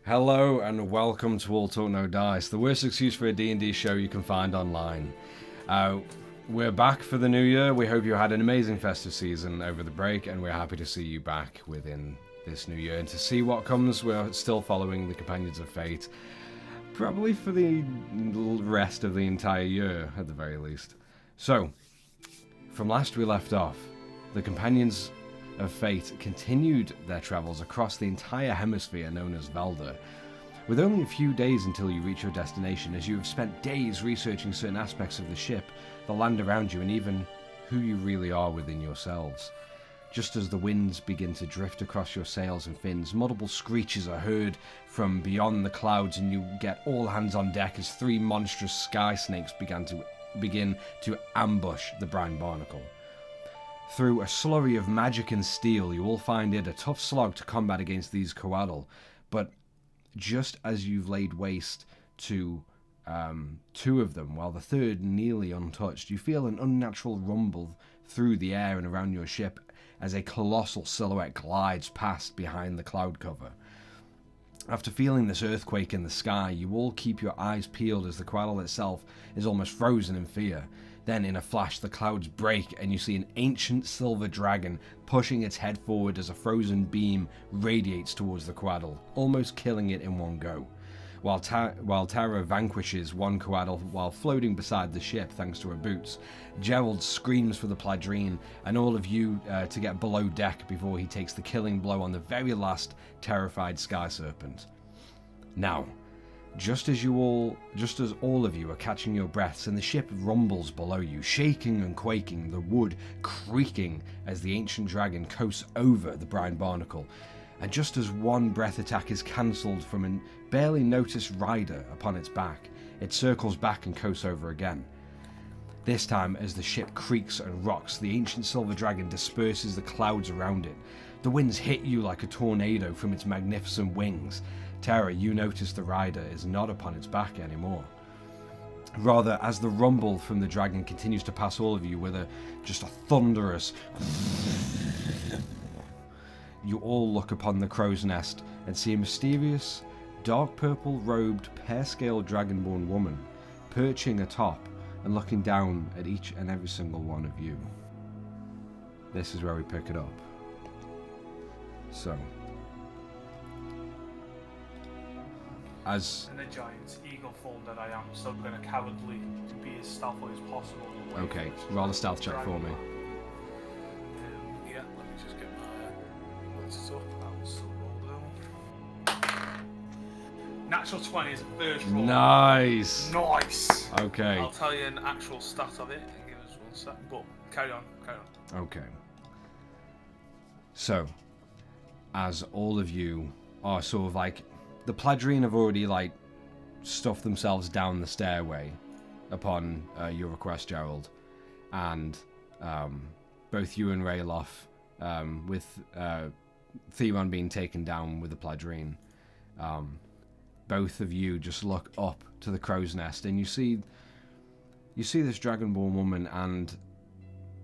Hello and welcome to All Talk No Dice, the worst excuse for a D&D show you can find online. We're back for the new year. We hope you had an amazing festive season over the break, and we're happy to see you back within this new year. And to see what comes, we're still following the Companions of Fate, probably for the rest of the entire year, at the very least. So, from last we left off, the Companions of Fate continued their travels across the entire hemisphere known as Valdur. With only a few days until you reach your destination, as you have spent days researching certain aspects of the ship, the land around you, and even who you really are within yourselves. Just as the winds begin to drift across your sails and fins, multiple screeches are heard from beyond the clouds, and you get all hands on deck as three monstrous sky snakes begin to ambush the Brine Barnacle. Through a slurry of magic and steel, you will find it a tough slog to combat against these Coatl, but just as you've laid waste to two of them, while the third nearly untouched, you feel an unnatural rumble through the air and around your ship as a colossal silhouette glides past behind the cloud cover. After feeling this earthquake in the sky, you all keep your eyes peeled as the Coatl itself is almost frozen in fear. Then, in a flash, the clouds break and you see an ancient silver dragon pushing its head forward as a frozen beam radiates towards the Coatl, almost killing it in one go. While Tara vanquishes one Coatl while floating beside the ship thanks to her boots, Gerald screams for the Pladrine and all of you to get below deck before he takes the killing blow on the very last terrified Sky Serpent. Now, just as all of you are catching your breaths and the ship rumbles below you, shaking and quaking, the wood creaking as the ancient dragon coasts over the Brine Barnacle, and just as one breath attack is cancelled from a barely noticed rider upon its back, it circles back and coasts over again. This time, as the ship creaks and rocks, the ancient silver dragon disperses the clouds around it. The winds hit you like a tornado from its magnificent wings. Tara, you notice the rider is not upon its back anymore. Rather, as the rumble from the dragon continues to pass all of you with just a thunderous, you all look upon the crow's nest and see a mysterious, dark purple-robed, pear-scaled dragonborn woman perching atop and looking down at each and every single one of you. This is where we pick it up. So, as... In the giant eagle form that I am, so I'm going to cowardly be as stealthy as possible. Okay, roll a stealth check for me. Yeah, let me just get my lenses up. That was roll down. Natural 20 is the first roll. Nice! Nice! Okay. I'll tell you an actual stat of it. Give us one sec. But carry on. Okay. So, as all of you are sort of like... The Pladrine have already, like, stuffed themselves down the stairway upon your request, Gerald. And both you and Rayloff, with Theron being taken down with the Pladrine, both of you just look up to the crow's nest and you see this dragonborn woman, and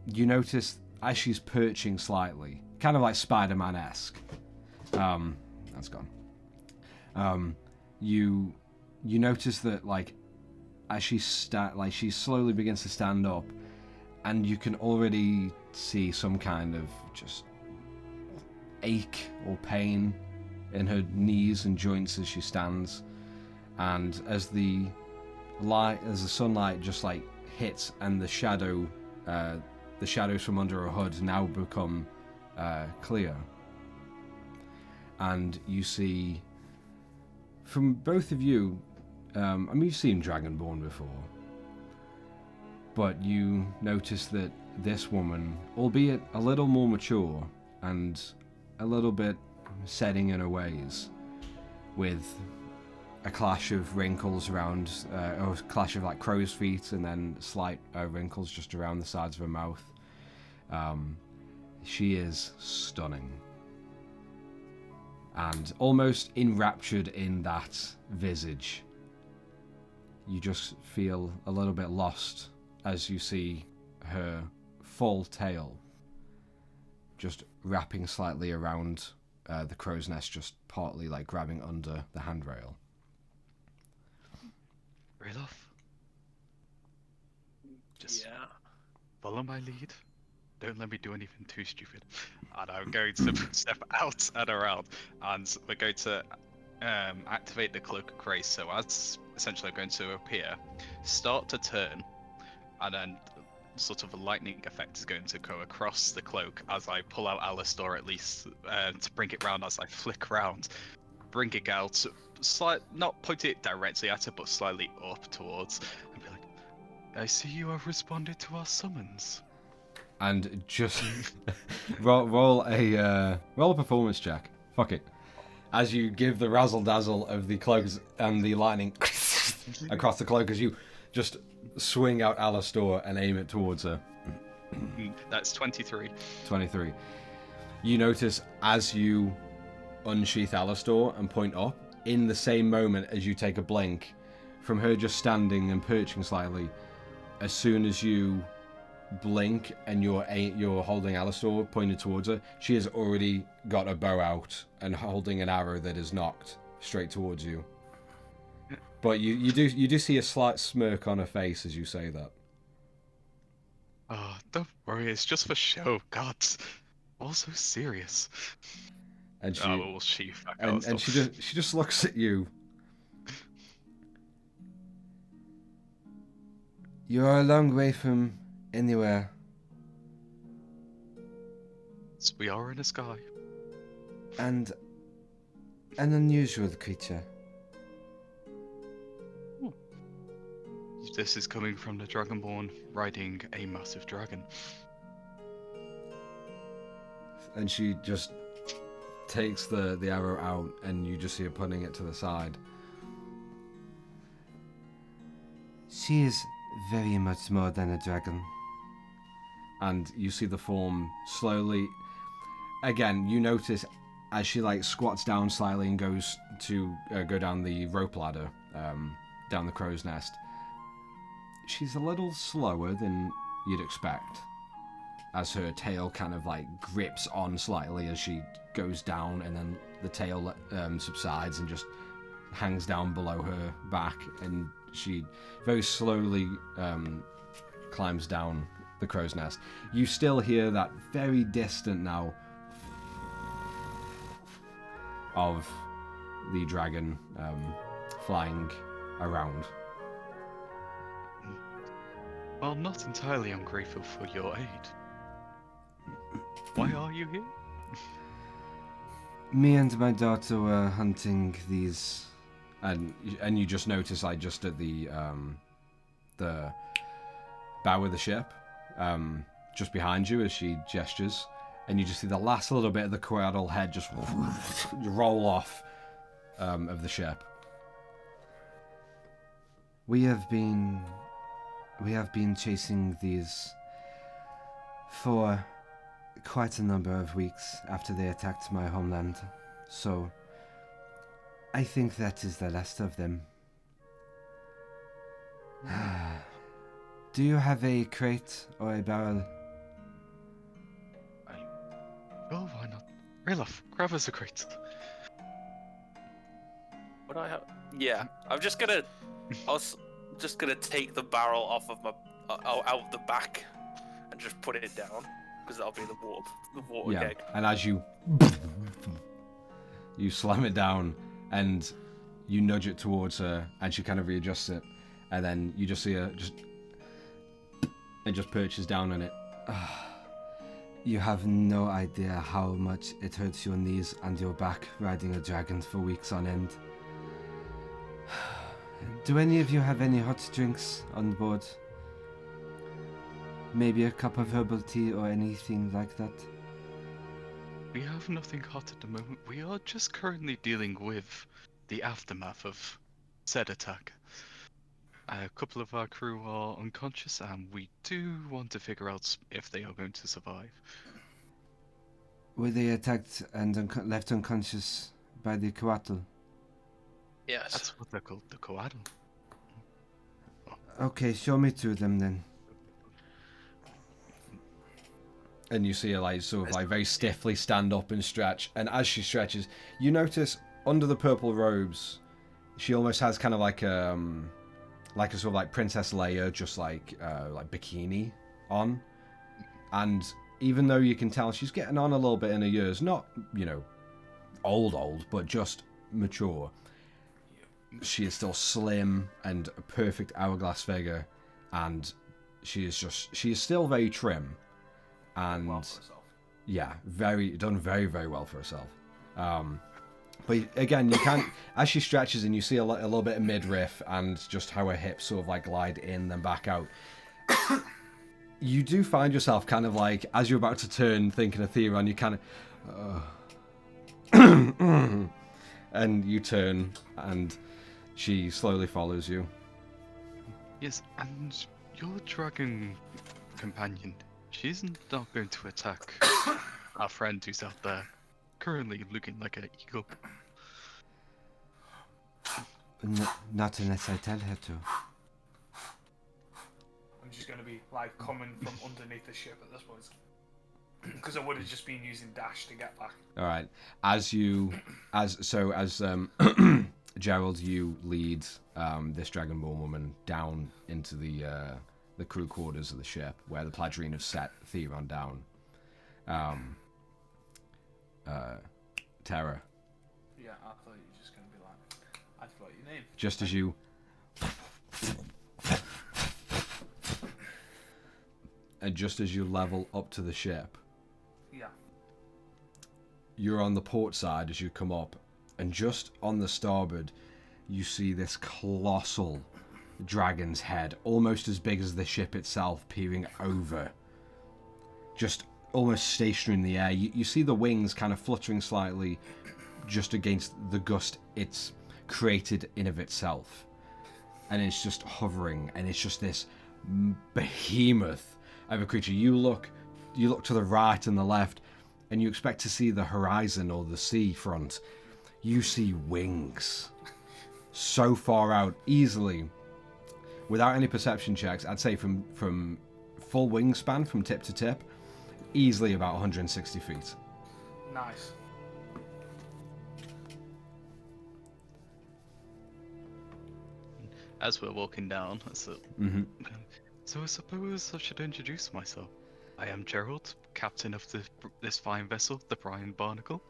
you notice as she's perching slightly, kind of like Spider-Man-esque. That's gone. You notice that, like, as she slowly begins to stand up, and you can already see some kind of just ache or pain in her knees and joints as she stands. And as the sunlight just like hits, and the shadows from under her hood now become clear, and you see. From both of you, you've seen Dragonborn before, but you notice that this woman, albeit a little more mature and a little bit setting in her ways, with a clash of wrinkles around, or a clash of like crow's feet, and then slight wrinkles just around the sides of her mouth. She is stunning. And almost enraptured in that visage, you just feel a little bit lost as you see her full tail just wrapping slightly around the crow's nest just partly like grabbing under the handrail. Riloff. Just follow my lead. Don't let me do anything too stupid. And I'm going to step out and around, and we're going to activate the cloak of grace. So as essentially I'm going to appear, start to turn, and then sort of a lightning effect is going to go across the cloak as I pull out Alistor, at least to bring it round as I flick round, bring it out, not point it directly at it, but slightly up towards, and be like, I see you have responded to our summons. And just roll a performance check. Fuck it. As you give the razzle dazzle of the cloaks and the lightning across the cloak, as you just swing out Alistor and aim it towards her. That's 23. 23. You notice as you unsheath Alistor and point up, in the same moment as you take a blink, from her just standing and perching slightly, as soon as you blink and you're holding Alistor pointed towards her, she has already got a bow out and holding an arrow that is knocked straight towards you. But you do see a slight smirk on her face as you say that. Oh, don't worry, it's just for show. God, all so serious. And she we'll sheath back and she just looks at you. You're a long way from anywhere. We are in the sky. And an unusual creature. This is coming from the Dragonborn riding a massive dragon. And she just takes the arrow out, and you just see her putting it to the side. She is very much more than a dragon. And you see the form slowly. Again, you notice as she like squats down slightly and goes to go down the rope ladder, down the crow's nest. She's a little slower than you'd expect, as her tail kind of like grips on slightly as she goes down, and then the tail subsides and just hangs down below her back, and she very slowly climbs down the crow's nest. You still hear that very distant now of the dragon flying around. Well, I'm not entirely ungrateful for your aid. Why are you here? Me and my daughter were hunting these, and you just notice, like, just at the bow of the ship, just behind you as she gestures, and you just see the last little bit of the coatl head just roll off of the ship. We have been chasing these for quite a number of weeks after they attacked my homeland, so I think that is the last of them. Do you have a crate or a barrel? Oh, why not? Riloff, grab us a crate. What do I have? Yeah, I'm just gonna take the barrel off of my out the back and just put it down, because that'll be the water keg. And as you slam it down and you nudge it towards her, and she kind of readjusts it, and then you just see her just perches down on it. You have no idea how much it hurts your knees and your back riding a dragon for weeks on end. Do any of you have any hot drinks on board? Maybe a cup of herbal tea or anything like that? We have nothing hot at the moment. We are just currently dealing with the aftermath of said attack. A couple of our crew are unconscious, and we do want to figure out if they are going to survive. Were they attacked and left unconscious by the coatl? Yes. That's what they're called, the coatl. Okay, show me to them then. And you see her like sort of like very stiffly stand up and stretch. And as she stretches, you notice under the purple robes, she almost has kind of like a sort of like Princess Leia, just like bikini on. And even though you can tell she's getting on a little bit in her years, not, you know, old, but just mature, she is still slim and a perfect hourglass figure, and she is still very trim, and Well for herself. yeah, done very, very well for herself. But again, you can't, as she stretches and you see a little bit of midriff and just how her hips sort of like glide in then back out. You do find yourself kind of like, as you're about to turn, thinking of Theron, you kind of, and you turn, and she slowly follows you. Yes, and your dragon companion, she's not going to attack our friend who's out there, currently looking like an eagle. Not unless I tell her to. I'm just going to be like coming from underneath the ship at this point. Because I would have just been using dash to get back. All right. As Gerald, you lead this Dragonborn woman down into the crew quarters of the ship, where the Pladrine have set Theron down. Terra. Yeah, I thought you were just going to be like, I forgot your name. Just as you. And just as you level up to the ship, Yeah. you're on the port side as you come up, and just on the starboard, you see this colossal dragon's head, almost as big as the ship itself, peering over. Just almost stationary in the air. You see the wings kind of fluttering slightly just against the gust it's created in of itself. And it's just hovering, and it's just this behemoth of a creature. You look to the right and the left, and you expect to see the horizon or the sea front. You see wings so far out, easily, without any perception checks. I'd say from full wingspan, from tip to tip, easily about 160 feet. Nice. As we're walking down, Mm-hmm. so I suppose I should introduce myself. I am Gerald, captain of this fine vessel, the Brian Barnacle.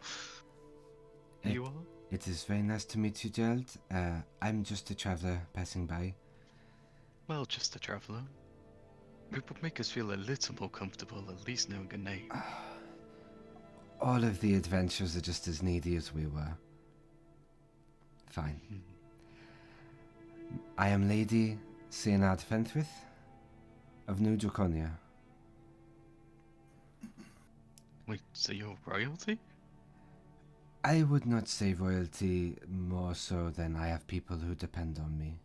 You are? It is very nice to meet you, Gerald. I'm just a traveller passing by. Well, just a traveller. It would make us feel a little more comfortable, at least knowing a name. All of the adventures are just as needy as we were. Fine. I am Lady Sienard Fentrith of New Draconia. Wait, so you're royalty? I would not say royalty, more so than I have people who depend on me.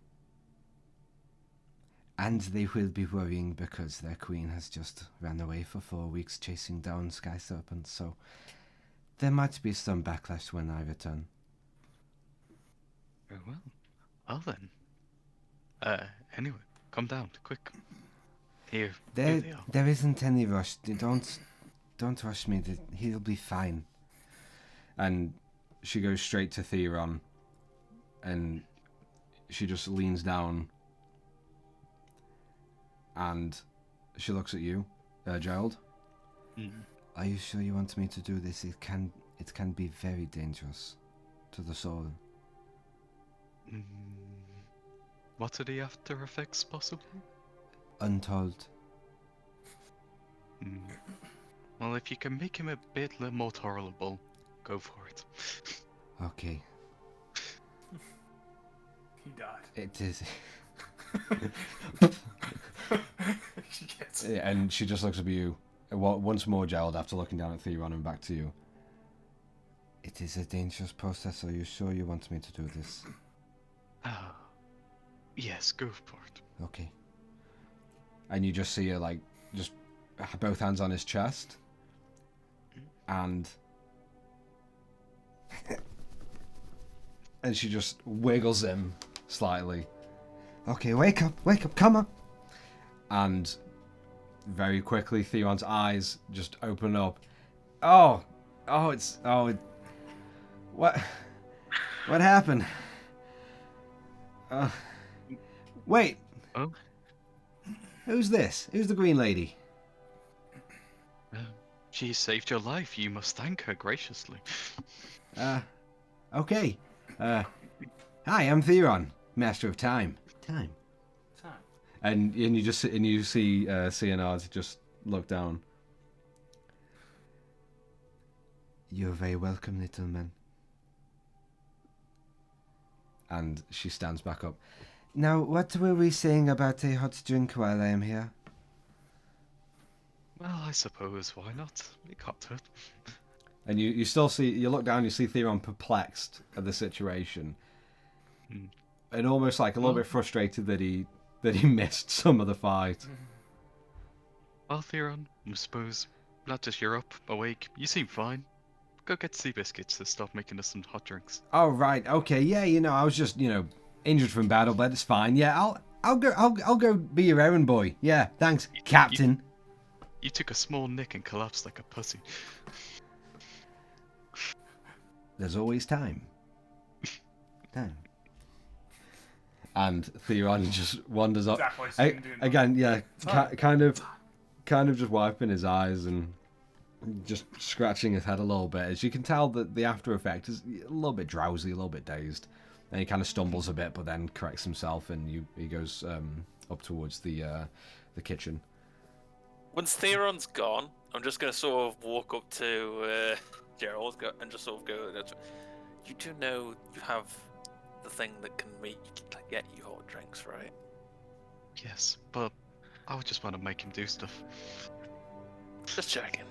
And they will be worrying because their queen has just ran away for 4 weeks chasing down sky serpents, so there might be some backlash when I return. Very well. Well then. Anyway, come down, quick. Here they are. There isn't any rush. Don't rush me. He'll be fine. And she goes straight to Theron, and she just leans down, and she looks at you, Gerald. Are you sure you want me to do this? It can be very dangerous to the soul. What are the after effects possible? Untold. Well, if you can make him a bit more tolerable, go for it. Okay. He died. It is. She gets Yeah, and she just looks at you once more, Gerald, after looking down at Theron and back to you. It is a dangerous process. Are you sure you want me to do this? Yes, go for it. Okay. And you just see her, like, just both hands on his chest, and she just wiggles him slightly. Okay, wake up, come on. And very quickly, Theron's eyes just open up. What happened? Wait. Oh, Who's this? Who's the green lady? she saved your life. You must thank her graciously. Okay. Hi, I'm Theron, Master of Time. Time. And you see Cyanard just look down. You're very welcome, little man. And she stands back up. Now, what were we saying about a hot drink while I am here? Well, I suppose, why not? It can't hurt. And you still see, you look down, you see Theron perplexed at the situation. And almost like a little bit frustrated that he missed some of the fight. Well, Theron, I suppose, glad to you're up, awake. You seem fine. Go get sea biscuits to stop making us some hot drinks. Oh, right, okay, yeah, I was just, injured from battle, but it's fine. Yeah, I'll go be your errand boy. Yeah, thanks, Captain. You took a small nick and collapsed like a pussy. There's always time. Time. And Theron just wanders up. Again, yeah, kind of just wiping his eyes and just scratching his head a little bit. As you can tell that the after effect is a little bit drowsy, a little bit dazed. And he kind of stumbles a bit, but then corrects himself and he goes up towards the kitchen. Once Theron's gone, I'm just going to sort of walk up to Gerald and just sort of go, you do know you have the thing that can get you hot drinks, right? Yes, but I would just want to make him do stuff. Just checking.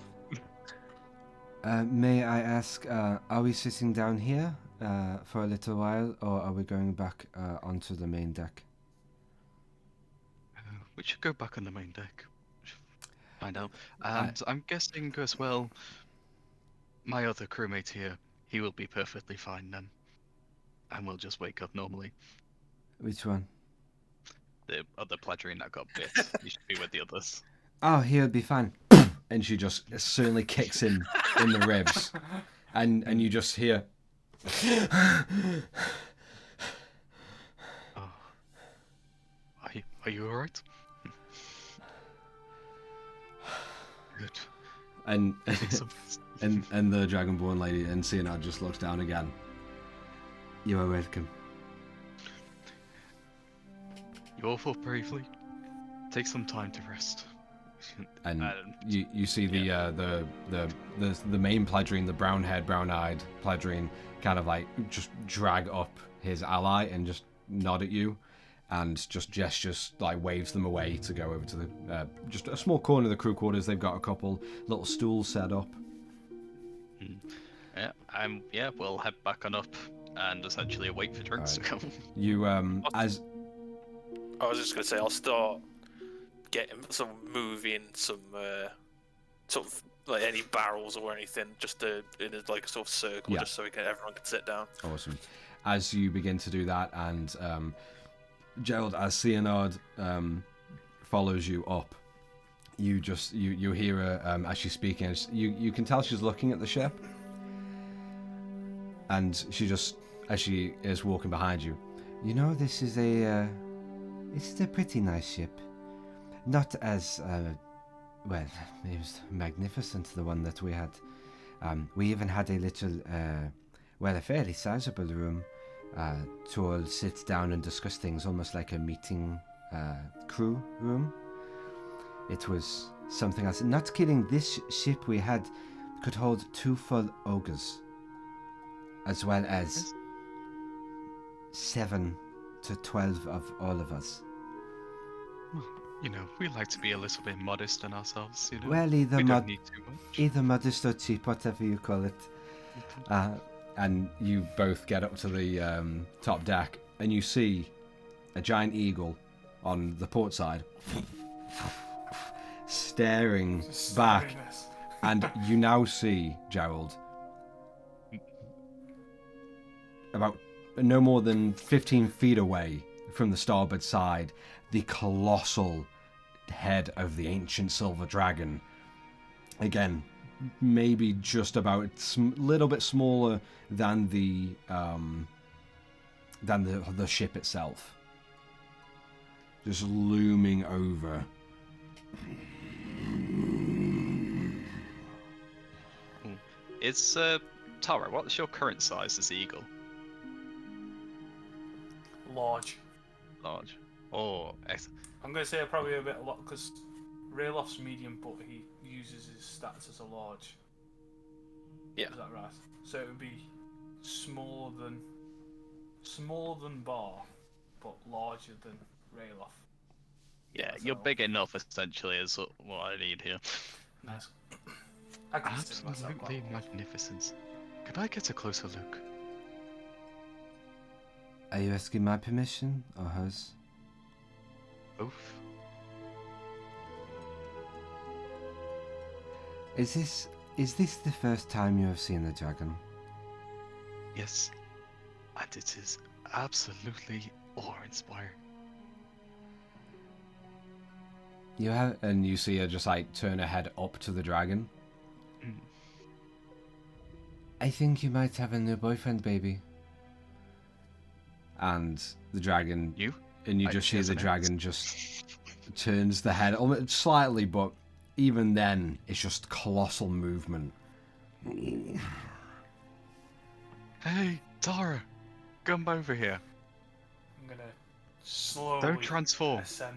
May I ask, are we sitting down here for a little while, or are we going back onto the main deck? We should go back on the main deck. Find out. And I'm guessing as well, my other crewmate here, he will be perfectly fine then. And we'll just wake up normally. Which one? The other Pledrine that got bit. You should be with the others. Oh, he'll be fine. And she just certainly kicks him in the ribs. And you just hear... Oh. Are you alright? Good. And the Dragonborn lady and Sienna just looks down again. You are welcome. You all fought bravely. Take some time to rest. And you see the main Pledrine, the brown-haired, brown-eyed Pledrine, kind of like just drag up his ally and just nod at you, and just gestures, like waves them away to go over to the just a small corner of the crew quarters. They've got a couple little stools set up. Yeah, we'll head back on up and essentially wait for drinks to come. You I was just gonna say I'll start getting some moving some sort of like any barrels or anything just in a like a sort of circle, just so everyone can sit down. Awesome. As you begin to do that, and Gerald, as Cyanard follows you up, you hear her as she's speaking. You can tell she's looking at the ship, and she just, as she is walking behind you, You know, this is a pretty nice ship. Not as, well, it was magnificent, the one that we had. We even had a little, a fairly sizable room to all sit down and discuss things, almost like a meeting crew room. It was something else. Not kidding, this ship we had could hold 2 full ogres, as well as 7 to 12 of all of us. You know, we like to be a little bit modest in ourselves, you know. Well, we don't need too much. either modest or cheap, whatever you call it. and you both get up to the top deck, and you see a giant eagle on the port side staring back, and you now see, Gerald, about no more than 15 feet away from the starboard side, the colossal, head of the ancient silver dragon. Again, maybe just about a little bit smaller than the ship itself. Just looming over. Is Tara, what's your current size as eagle? Large. Large. Oh, I'm going to say probably a bit a lot because Rayloff's medium, but he uses his stats as a large. Yeah. Is that right? So it would be smaller than Bar, but larger than Rayloff. yeah, That's you're all. big enough essentially is what I need here. Nice. I consider myself quite Absolutely large. magnificent. Could I get a closer look? Are you asking my permission or hers? Both. Is this the first time you have seen the dragon? Yes. And it is absolutely awe-inspiring. You have, and you see her just like turn her head up to the dragon. I think you might have a new boyfriend, baby. And the dragon, You? and you I just see guess the it is. dragon just turns the head almost slightly, but even then, it's just colossal movement. Hey, Tara! Come over here. I'm gonna slowly Don't transform. ascend,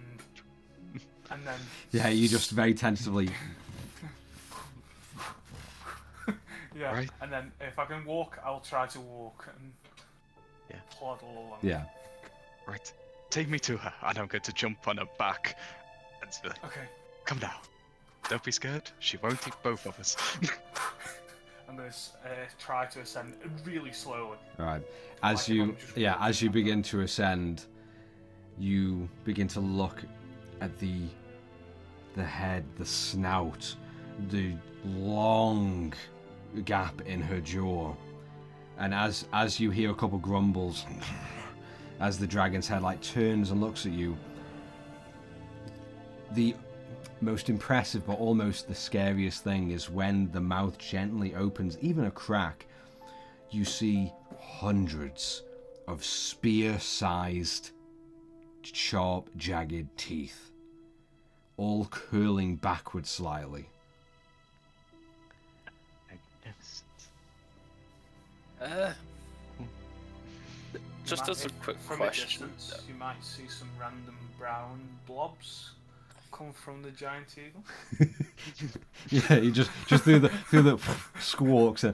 and then Yeah, you just very tentatively. yeah, Right. and then if I can walk, I'll try to walk and Yeah. ploddle along. Yeah. Right. Take me to her, and I'm going to jump on her back. And be like, Okay. come now. Don't be scared. She won't eat both of us. I'm gonna try to ascend really slowly. All right. As Like if you, I'm just yeah, walking as you like begin to ascend, you begin to look at the head, the snout, the long gap in her jaw, and as you hear a couple grumbles, as the dragon's head like turns and looks at you, the most impressive but almost the scariest thing is when the mouth gently opens, even a crack, you see hundreds of spear-sized, sharp, jagged teeth, all curling backward slightly. Magnificent. Just as a quick from question. a distance, you might see some random brown blobs come from the giant eagle. Yeah, you just through the squawks and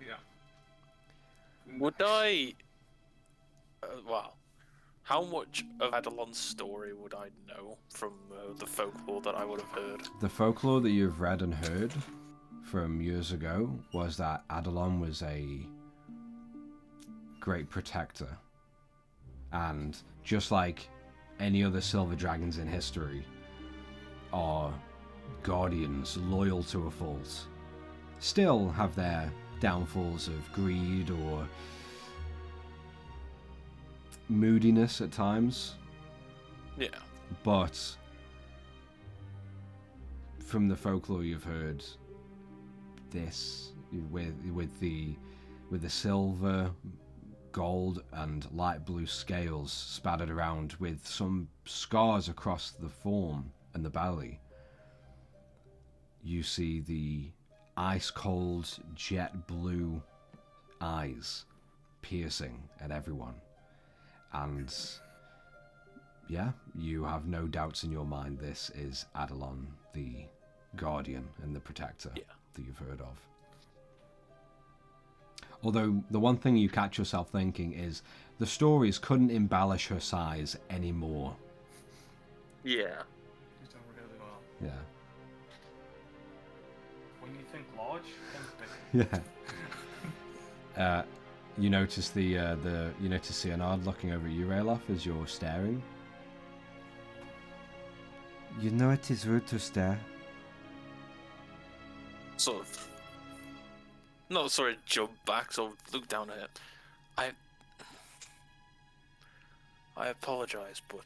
Yeah. Would I? Wow. How much of Adelon's story would I know from the folklore that I would have heard? the folklore that you've read and heard from years ago was that Adelon was a great protector, and just like any other silver dragons in history, are guardians loyal to a fault. Still have their downfalls of greed or moodiness at times, Yeah. but from the folklore you've heard, this with the silver, gold and light blue scales spattered around with some scars across the form and the belly, you see the ice cold jet blue eyes piercing at everyone, and yeah, you have no doubts in your mind this is Adelon, the guardian and the protector that you've heard of. Although the one thing you catch yourself thinking is the stories couldn't embellish her size anymore. Yeah. You've done really well. Yeah. When you think large, think big. Yeah. You notice you notice Leonard looking over at you, Rayloff, as you're staring. You know it is rude to stare. Sort of. Not sort of jump back, sort of look down at it. I apologize, but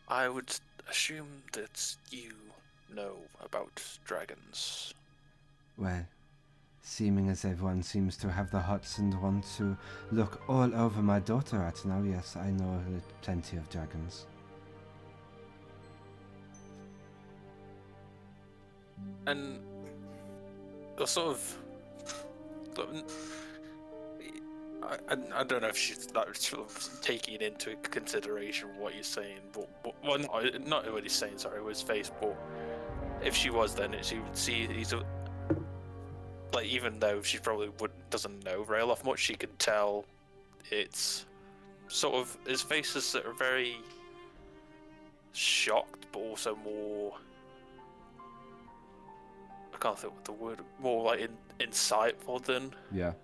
I would assume that you know about dragons. Well, seeming as everyone seems to have the hots and want to look all over my daughter right now, yes, I know plenty of dragons. And you're sort of... I don't know if she's that sort of taking into consideration what you're saying, but well, not what he's saying. Sorry, with his face. But if she was, then she would see he's like, even though she probably doesn't know Rayloff much, she could tell it's sort of his face is sort of very shocked, but also more. I can't think what the word. More like insightful than. Yeah.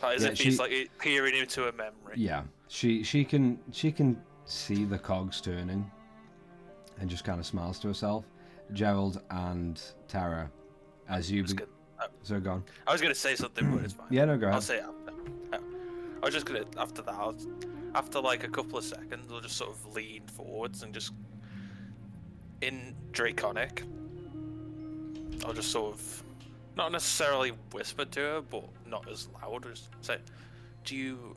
As if he's like peering into a memory. Yeah, she can see the cogs turning, and just kind of smiles to herself. Gerald and Tara, as you so go on. I was gonna say something, but it's fine. Yeah, no, go ahead. I'll say it after. I was just gonna after that. After like a couple of seconds, I'll just sort of lean forwards and just in Draconic. I'll just sort of. Not necessarily whisper to her, but not as loud as say, do you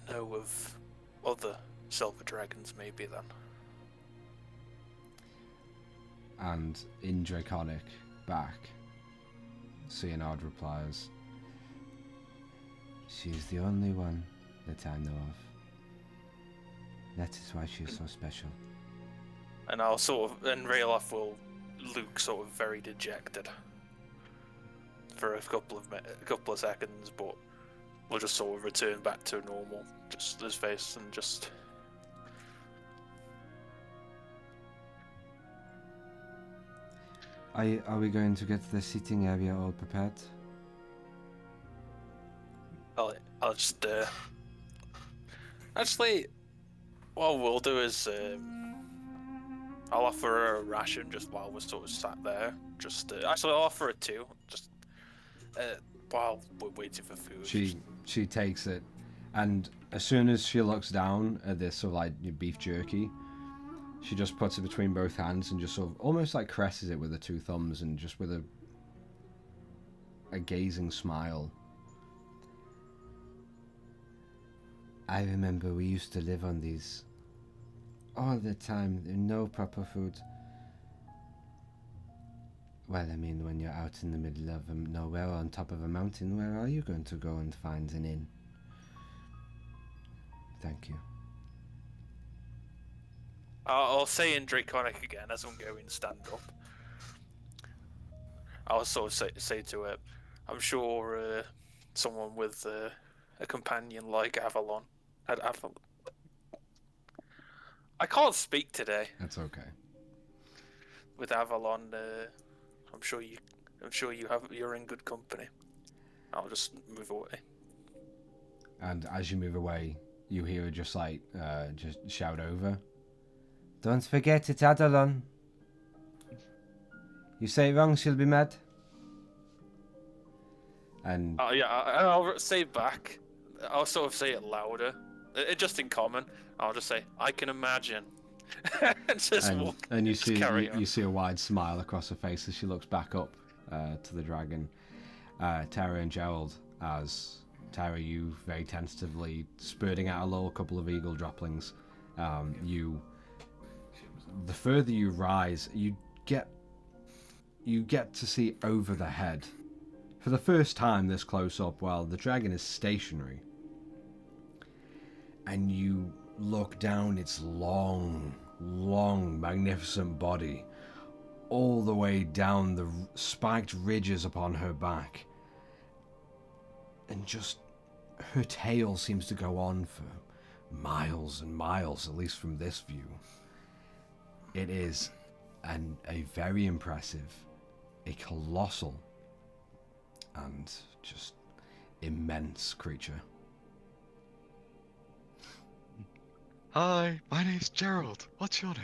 know of other silver dragons maybe then? And in Draconic back, Leonard replies, She's the only one that I know of. That is why she is so special. And I'll sort of, and Rayloff will look sort of very dejected for a couple of seconds, but we'll just sort of return back to normal, just his face and just. Are we going to get the seating area all prepared? I'll just actually, what we'll do is I'll offer her a ration just while we're sort of sat there. Just actually, I'll offer her two. Just while we're waiting for food. She takes it, and as soon as she looks down at this sort of like beef jerky, she just puts it between both hands and just sort of almost like caresses it with her two thumbs, and just with a gazing smile. I remember we used to live on these all the time. No proper food. Well, I mean, when you're out in the middle of nowhere on top of a mountain, where are you going to go and find an inn? Thank you. I'll say in Draconic again as I'm going stand up. I'll sort of say to her, I'm sure someone with a companion like Avalon. I can't speak today. That's okay. With Avalon, I'm sure you're in good company. I'll just move away. And as you move away, you hear her just like just shout over. Don't forget it's Adalon. You say it wrong, she'll be mad. And I'll say back. I'll sort of say it louder, just in common. I'll just say, I can imagine. and you see a wide smile across her face as she looks back up to the dragon. Tara and Gerald, as Tara, you very tentatively spurting out a little couple of eagle droplings. The further you rise, you get to see over the head for the first time this close up while the dragon is stationary, and you look down its long magnificent body all the way down the spiked ridges upon her back, and just her tail seems to go on for miles and miles, at least from this view. It is a very impressive, a colossal, and just immense creature. Hi, my name's Gerald. What's your name?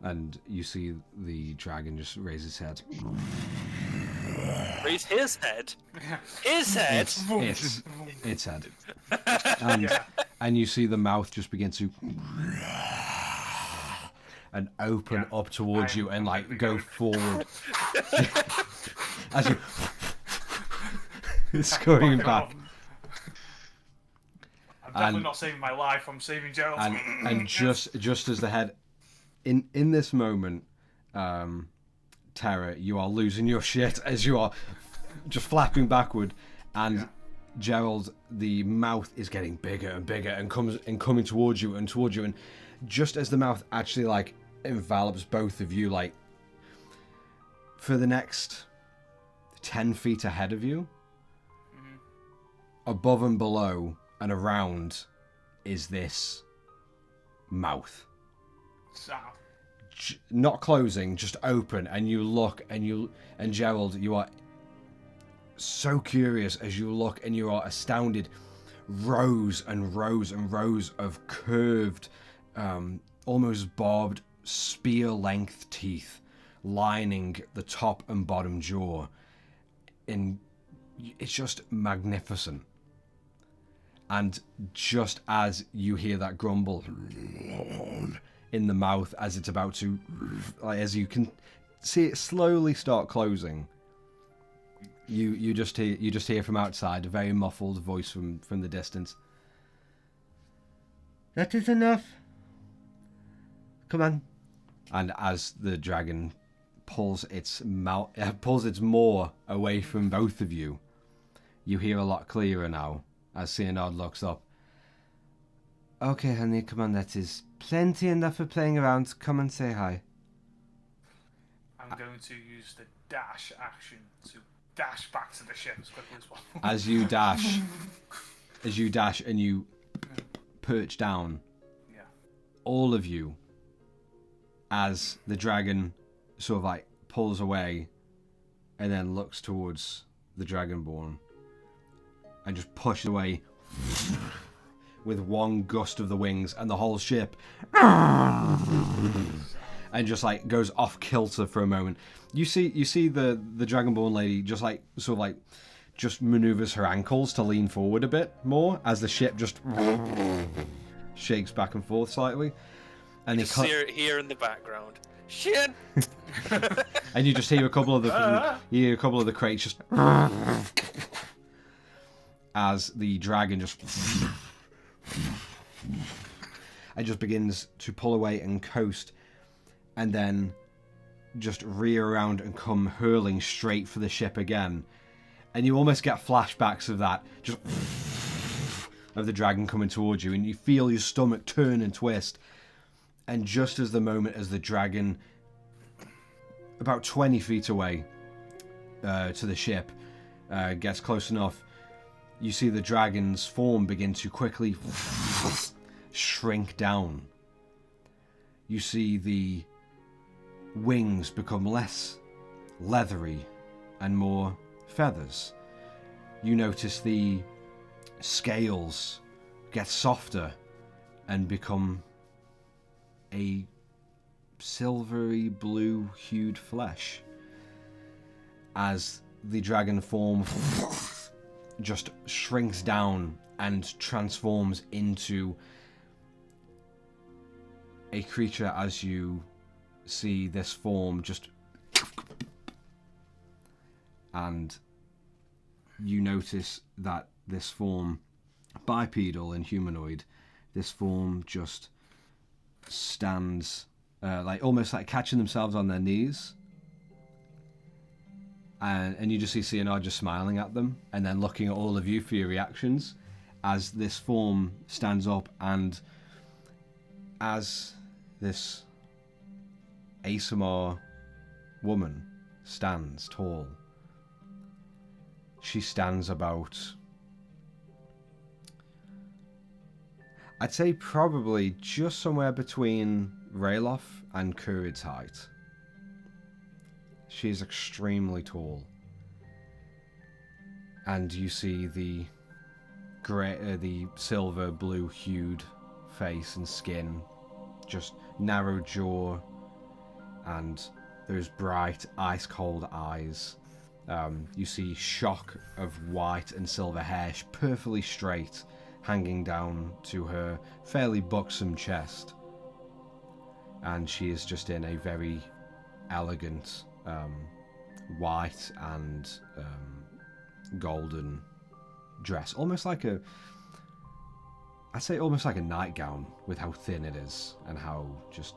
And you see the dragon just raise his head. Raise his head. His head. Its head. And you see the mouth just begin to and open up towards you and like go forward as you scurrying back. I'm definitely not saving my life. I'm saving Gerald's. And just as the head in this moment, Terra, you are losing your shit as you are just flapping backward, and Gerald, the mouth is getting bigger and bigger and coming towards you, and just as the mouth actually like envelops both of you, like for the next 10 feet ahead of you, above and below and around is this mouth. Not closing, just open, and you look, and Gerald, you are so curious as you look, and you are astounded. Rows and rows and rows of curved, almost barbed, spear-length teeth lining the top and bottom jaw. And it's just magnificent. And just as you hear that grumble in the mouth as it's about to, like, as you can see it slowly start closing, you just hear from outside a very muffled voice from the distance. That is enough. Come on. And as the dragon pulls its maw away from both of you, you hear a lot clearer now as Cyanide looks up. Okay, honey, come on, that is plenty enough for playing around. Come and say hi. I'm going to use the dash action to dash back to the ship as quickly as possible. As you dash and you perch down, all of you, as the dragon sort of like pulls away and then looks towards the Dragonborn and just pushes away with one gust of the wings, and the whole ship and just like goes off kilter for a moment. You see the Dragonborn lady just like sort of like just maneuvers her ankles to lean forward a bit more as the ship just shakes back and forth slightly, and you just hear in the background, shit. And you just hear a couple of the crates just as the dragon just begins to pull away and coast, and then just rear around and come hurling straight for the ship again. And you almost get flashbacks of that, just of the dragon coming towards you, and you feel your stomach turn and twist. And just as the moment as the dragon, about 20 feet away to the ship, gets close enough, you see the dragon's form begin to quickly shrink down. You see the wings become less leathery and more feathers. You notice the scales get softer and become a silvery blue hued flesh as the dragon form just shrinks down and transforms into a creature. As you see this form just, and you notice that this form, bipedal and humanoid, this form just stands like almost like catching themselves on their knees, and you just see Cyanide just smiling at them and then looking at all of you for your reactions as this form stands up, and as this ASMR woman stands tall. She stands about, I'd say probably just somewhere between Rayloff and Kurid's height. She is extremely tall. And you see the the silver blue hued face and skin, just narrow jaw, and those bright ice cold eyes. You see shock of white and silver hair, perfectly straight, hanging down to her fairly buxom chest. And she is just in a very elegant white and golden dress. I'd say almost like a nightgown with how thin it is and how just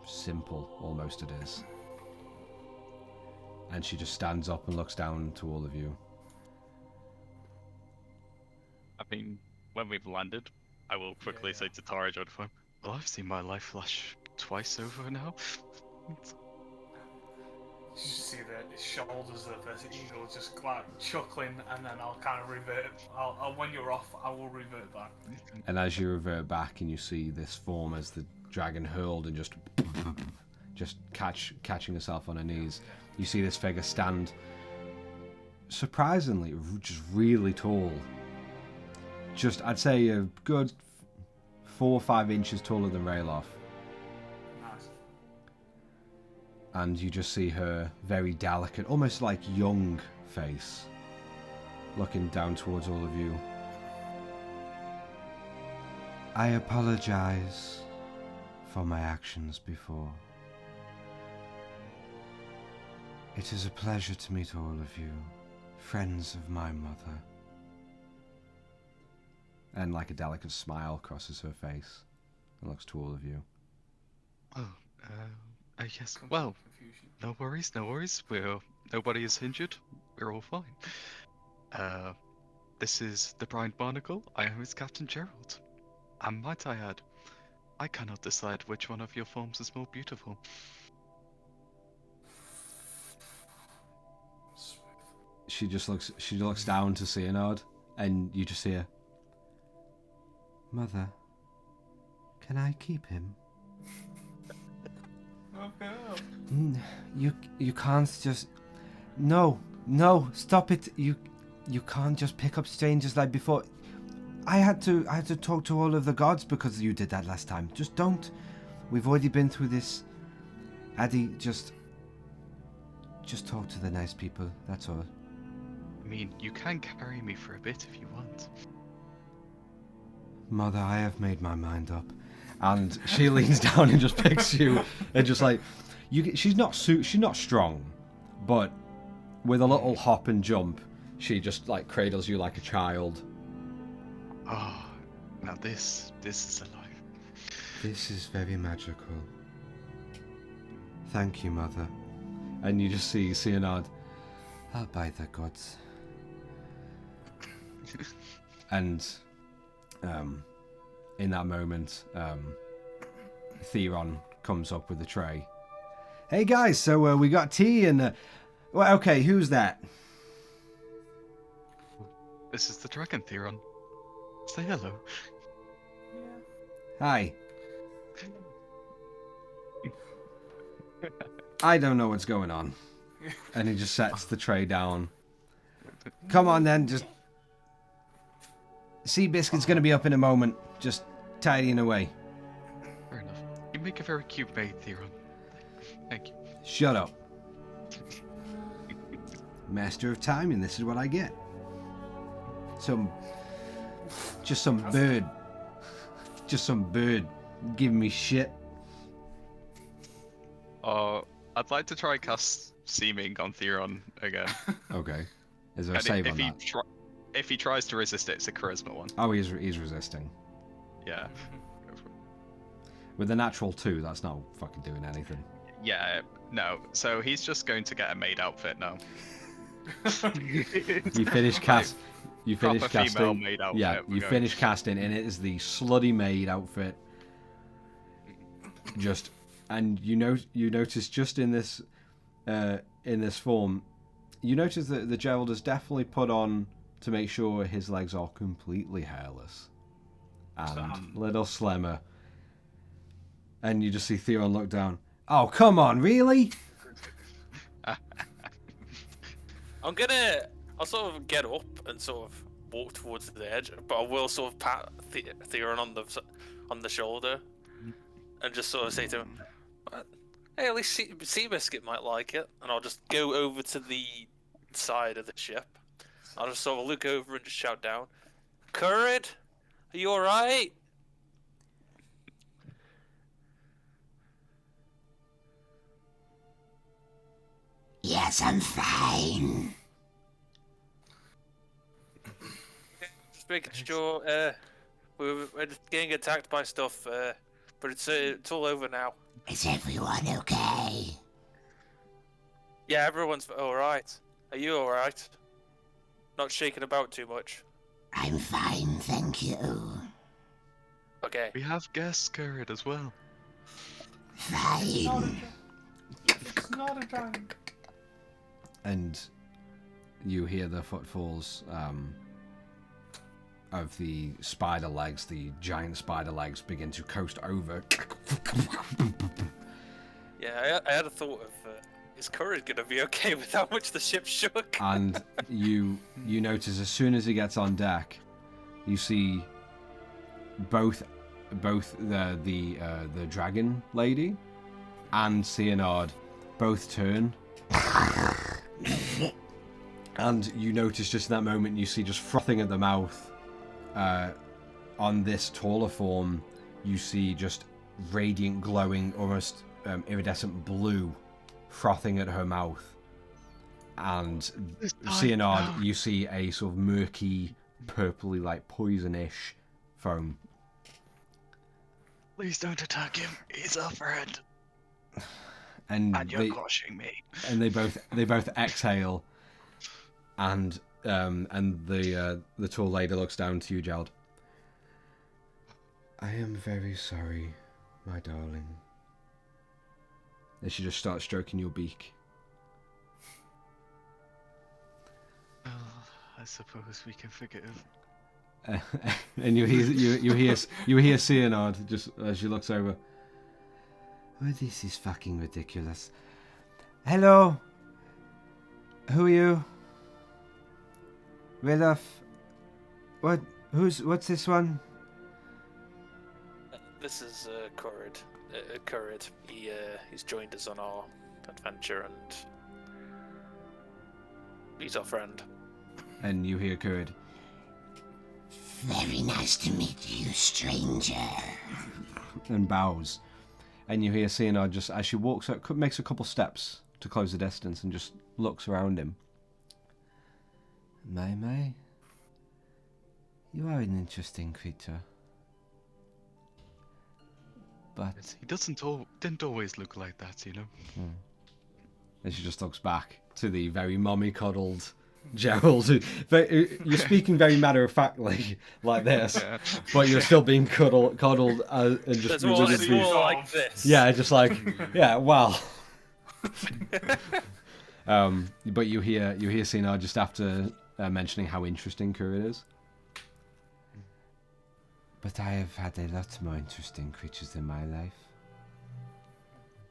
simple almost it is. And she just stands up and looks down to all of you. I mean, when we've landed, I will quickly say to Tara Jodham, well, I've seen my life flash twice over now. You see the shoulders of this eagle just like chuckling, and then I'll kind of revert. When you're off, I will revert back. And as you revert back and you see this form as the dragon hurled and just catching herself on her knees, you see this figure stand surprisingly just really tall. Just, I'd say a good 4 or 5 inches taller than Rayloff. Nice. And you just see her very delicate, almost like young face, looking down towards all of you. I apologize for my actions before. It is a pleasure to meet all of you, friends of my mother. And like a delicate smile crosses her face and looks to all of you. Oh, yes. Well, Confusion. no worries, no worries. Nobody is injured. We're all fine. This is the Brian Barnacle. I am his Captain Gerald. And might I add, I cannot decide which one of your forms is more beautiful. She looks down to Seonard, and you just hear, Mother, can I keep him? You can't just... No, stop it. You can't just pick up strangers like before. I had to talk to all of the gods because you did that last time. Just don't. We've already been through this. Addy, just talk to the nice people, that's all. I mean, you can carry me for a bit if you want. Mother, I have made my mind up. and she leans down and just picks you, and just like she's not strong, but with a little hop and jump, she just like cradles you like a child. Oh, now this is alive. This is very magical. Thank you, Mother. And you just see Seonard. I'll by the gods. And in that moment, Theron comes up with a tray. Hey guys, so we got tea and well, okay, who's that? This is the dragon, Theron. Say hello. Hi. I don't know what's going on. And he just sets the tray down. Come on then, just... Seabiscuit's gonna be up in a moment. Just tidying away. Fair enough. You make a very cute maid, Theron. Thank you. Shut up. Master of timing, this is what I get. Just some bird giving me shit. I'd like to try cast Seeming on Theron again. Okay. Is there a And save on that? if he tries to resist it, it's a charisma one. Oh, he's resisting. Yeah. With a natural 2, that's not fucking doing anything. Yeah, no. So he's just going to get a maid outfit now. You finish casting. Female maid outfit. Yeah, you finish casting, and it is the slutty maid outfit. And you notice just in this form, you notice that the Gerald has definitely put on to make sure his legs are completely hairless and little slimmer. And you just see Theron look down. Oh, come on, really? I'll sort of get up and sort of walk towards the edge, but I will sort of pat Theron on the shoulder and just sort of say to him, "Hey, at least Seabiscuit might like it." And I'll just go over to side of the ship. I'll just sort of look over and just shout down, "Currid, are you alright?" Yes, I'm fine. Just making sure. We're getting attacked by stuff, but it's all over now. Is everyone okay? Yeah, everyone's alright. Are you alright? Not shaking about too much. I'm fine, thank you. Okay. We have guests, Currid, as well. Fine. It's not a dragon. And you hear the footfalls of the spider legs, the giant spider legs, begin to coast over. Yeah, I had a thought of, is Currid gonna be okay with how much the ship shook? And you notice as soon as he gets on deck, you see both the dragon lady and Cyanide both turn. And you notice just in that moment, you see just frothing at the mouth. On this taller form, you see just radiant, glowing, almost iridescent blue frothing at her mouth. And Cyanide, you see a sort of murky, purpley, like poisonish foam. Please don't attack him. He's our friend. And you're crushing me. And they both exhale. And the tall lady looks down to you, Gerald. I am very sorry, my darling. And she just starts stroking your beak. Oh, I suppose we can forgive. And you hear Cyanide just as she looks over. Oh, this is fucking ridiculous. Hello? Who are you? Ridoff? What's this one? This is Currid. Currid. He's joined us on our adventure, and he's our friend. And you hear Currid. Very nice to meet you, stranger. And bows. And you hear Cyanide just as she walks up, makes a couple steps to close the distance and just looks around him. My. You are an interesting creature. But He didn't always look like that, you know. And she just looks back to the very mommy-coddled Gerald. You're speaking very matter-of-factly like this, Yeah. but you're still being coddled and just... It's more like this. Yeah, just like, yeah, wow. But you hear Cyanide just after mentioning how interesting Currid is. I have had a lot more interesting creatures in my life.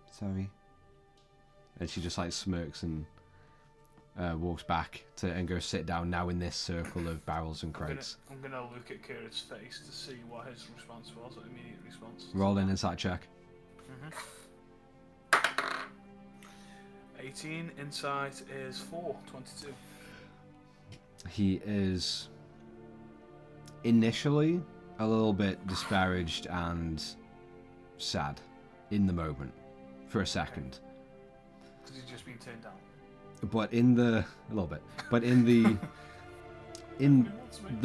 Sorry. And she just like smirks and walks back and goes sit down now in this circle of barrels and crates. I'm gonna look at Currid's face to see what his response was, immediate response. Roll an insight check. 18, insight is 4, 22. He is initially a little bit disparaged and sad in the moment for a second. Because he's just been turned down. But in the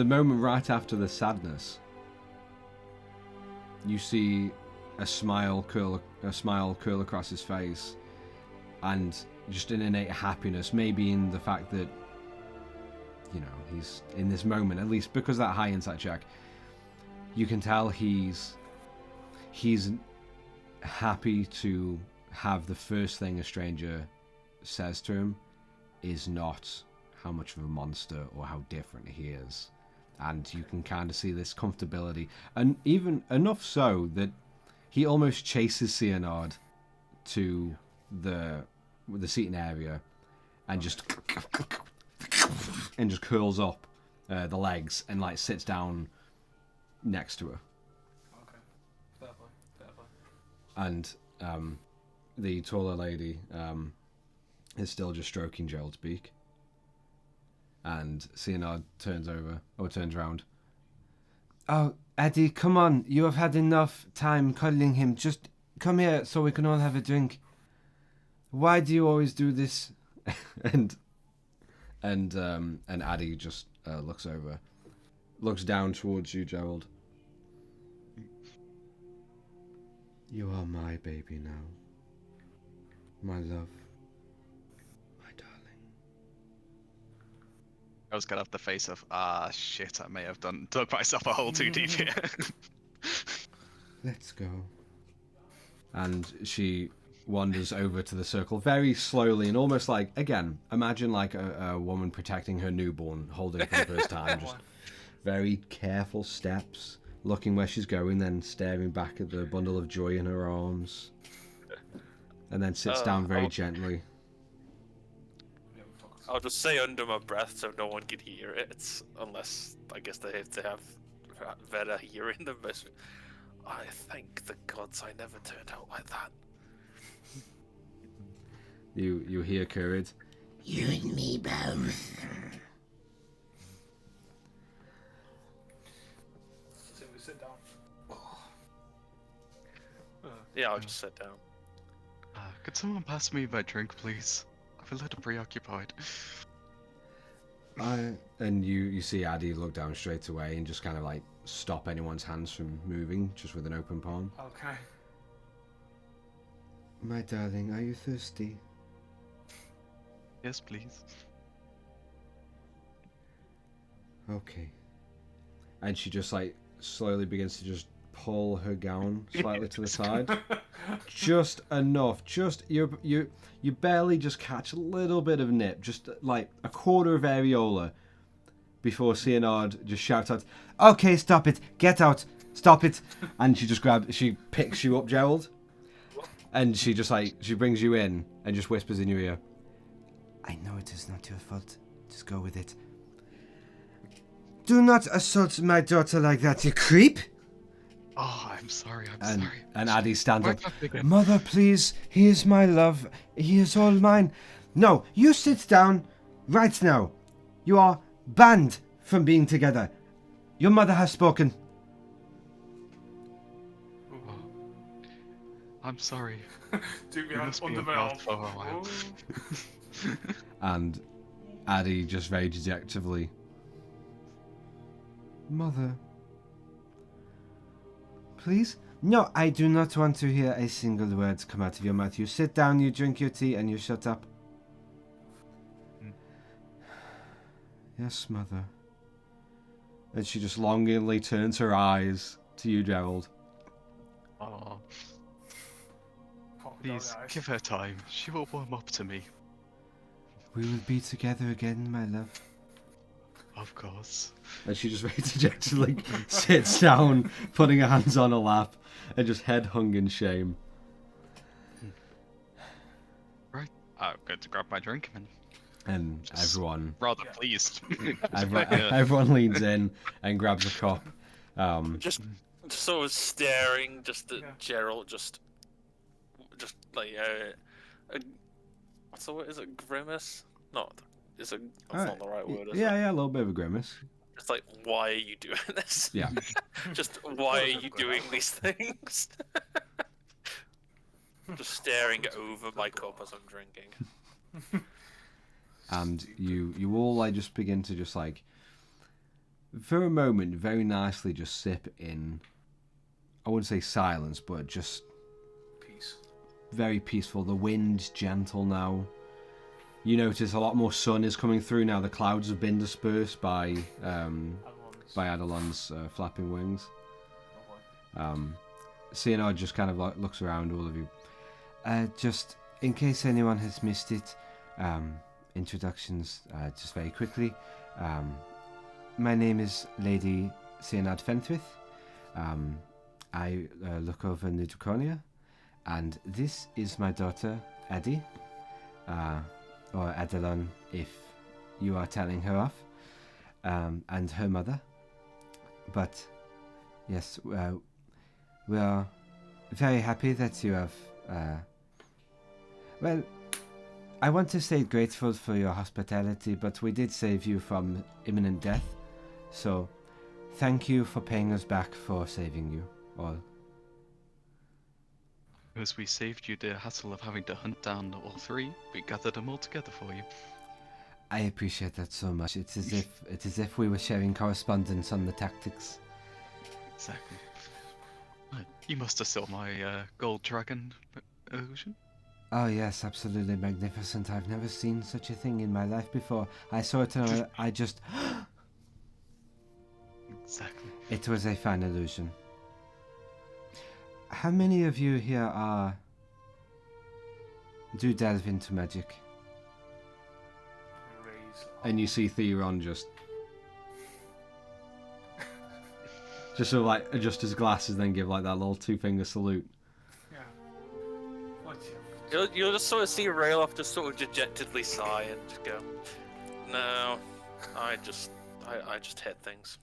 moment right after the sadness, you see a smile curl across his face, and just an innate happiness, maybe in the fact that, you know, he's in this moment, at least because of that high insight check, you can tell he's happy to have the first thing a stranger says to him is not how much of a monster or how different he is. And you can kind of see this comfortability, and even enough so that he almost chases Cyanide to the seating area and just curls up the legs and like sits down next to her. Okay. Fair play. And the taller lady is still just stroking Gerald's beak. And Seanad turns around. Oh, Eddie, come on. You have had enough time cuddling him. Just come here so we can all have a drink. Why do you always do this? and Addy just looks down towards you, Gerald. You are my baby now. My love. My darling. I was gonna have the face of, shit, I may have dug myself a hole too deep here. Let's go. And she wanders over to the circle very slowly and almost like, again, imagine like a woman protecting her newborn, holding it for the first time. Just very careful steps, looking where she's going, then staring back at the bundle of joy in her arms. And then sits down very gently. I'll just say under my breath so no one can hear it, unless I guess they have to have better hearing than this. I thank the gods I never turned out like that. You hear Courage. You and me both. So we sit down. Yeah, I'll just sit down. Could someone pass me my drink, please? I'm a little preoccupied. And you see Addy look down straight away and just kind of like stop anyone's hands from moving, just with an open palm. Okay. My darling, are you thirsty? Yes, please. Okay. And she just like slowly begins to just pull her gown slightly to the side. Just enough. Just you barely just catch a little bit of nip, just like a quarter of areola, before Seanad just shouts out, Okay, stop it. Get out. Stop it. and she picks you up, Gerald, and she brings you in and just whispers in your ear. I know it is not your fault. Just go with it. Do not assault my daughter like that, you creep. Oh, I'm sorry, I'm sorry. And Addy stands up. Mother, please. He is my love. He is all mine. No, you sit down right now. You are banned from being together. Your mother has spoken. Oh, I'm sorry. Do We must be under my apart arm. for a while. And Addy just very dejectedly. Mother. Please? No, I do not want to hear a single word come out of your mouth. You sit down, you drink your tea, and you shut up. Yes, Mother. And she just longingly turns her eyes to you, Gerald. Oh, Pop down please, the ice. give her time. She will warm up to me. We will be together again, my love. Of course. And she just very dejectedly sits down, putting her hands on her lap, and just head hung in shame. Right. I'm going to grab my drink and And Just- everyone rather pleased. everyone leans in and grabs a cup. Just sort of staring, just at Yeah. Gerald, just like what's the word? Is it grimace? Not. It's a. That's not the right word. Is it? Yeah, a little bit of a grimace. It's like, why are you doing this? Yeah. Just why are you doing these things? Just staring over my cup as I'm drinking. And you all like just begin to just like, for a moment, very nicely just sip in, I wouldn't say silence, but just Peace. very peaceful. The wind's gentle now. You notice a lot more sun is coming through now. The clouds have been dispersed by Adelon's flapping wings. Seanad just kind of like looks around all of you. Just in case anyone has missed it, introductions just very quickly. My name is Lady Seanad Fenthwith. I look over New Draconia, and this is my daughter, Addie, or Adelon, if you are telling her off, and her mother. But yes, we are very happy that you have. Well, I want to say grateful for your hospitality, but we did save you from imminent death. So, thank you for paying us back for saving you all. As we saved you the hassle of having to hunt down all three, we gathered them all together for you. I appreciate that so much. It's as if we were sharing correspondence on the tactics. Exactly. You must have saw my gold dragon illusion. Oh yes, absolutely magnificent. I've never seen such a thing in my life before. I saw it and I just... Exactly. It was a fine illusion. How many of you here do delve into magic? Raise. And you see Theron just sort of like adjust his glasses, then give like that little 2-finger salute. Yeah. What's your... You'll just sort of see Rayloff just sort of dejectedly sigh and just go, "No, I just hit things."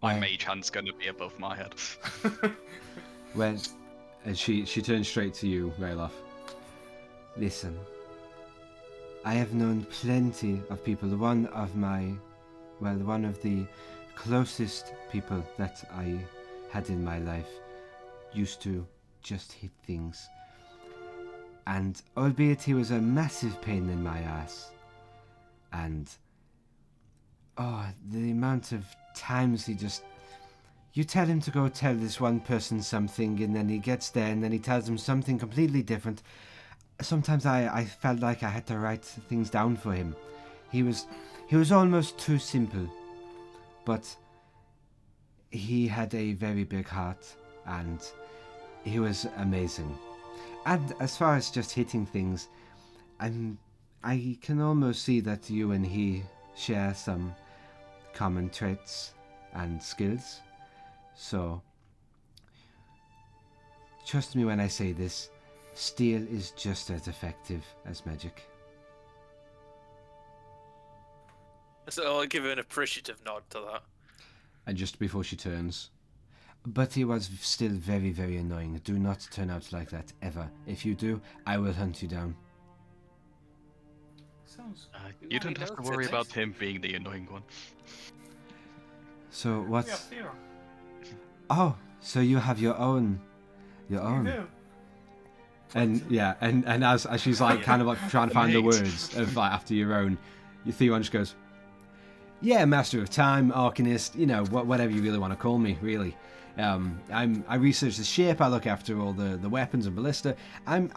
My mage hand's gonna be above my head. Well, And she turns straight to you, Rayloff. listen. I have known plenty of people. One of the closest people that I had in my life used to just hit things. And albeit he was a massive pain in my ass, and the amount of times you tell him to go tell this one person something, and then he gets there and then he tells him something completely different. Sometimes I felt like I had to write things down for him. He was almost too simple, but he had a very big heart, and he was amazing. And as far as just hitting things, I can almost see that you and he share some common traits and skills. So, trust me when I say this, steel is just as effective as magic. So I'll give an appreciative nod to that. And just before she turns, But he was still very, very annoying. Do not turn out like that, ever. If you do, I will hunt you down. Sounds... You don't have to worry about him being the annoying one. So Yeah, what's... Theron. Oh, so you have your own... Your You own. do. and yeah, and as she's like kind of like trying to find the words of like after your own, Theron just goes, "Yeah, Master of Time, Arcanist, you know, whatever you really want to call me, really. I research the ship. I look after all the weapons and ballista. I'm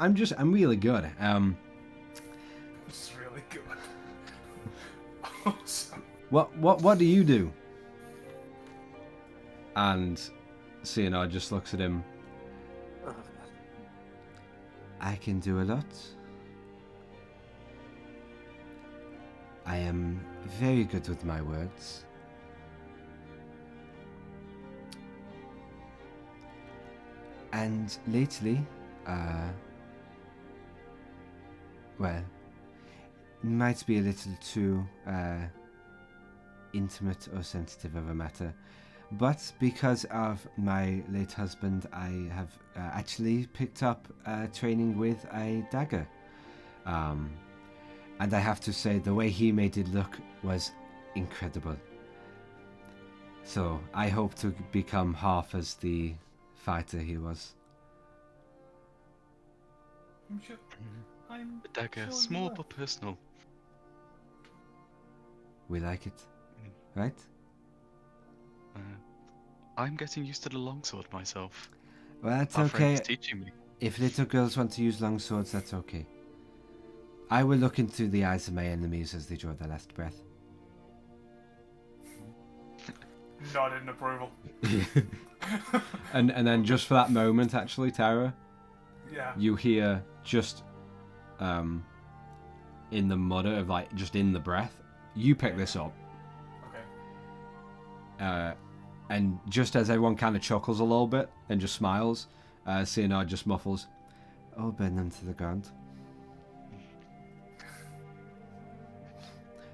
really good. It's really good. Awesome. What do you do?" And Cyanide just looks at him. I can do a lot. I am very good with my words. And lately, well, it might be a little too intimate or sensitive of a matter, but because of my late husband, I have actually picked up training with a dagger. And I have to say, the way he made it look was incredible. So I hope to become half as the fighter he was. I'm sure. I'm The dagger, sure small you will. but personal. We like it, right? I'm getting used to the longsword myself. Well, that's Our okay. friend's teaching me. If little girls want to use long swords, that's okay. I will look into the eyes of my enemies as they draw their last breath. Nod in approval. And then just for that moment, actually, Tara, Yeah. you hear just in the mutter of like just in the breath, you pick this up. Okay. And just as everyone kind of chuckles a little bit and just smiles, Cyanide just muffles, All burn them to the ground.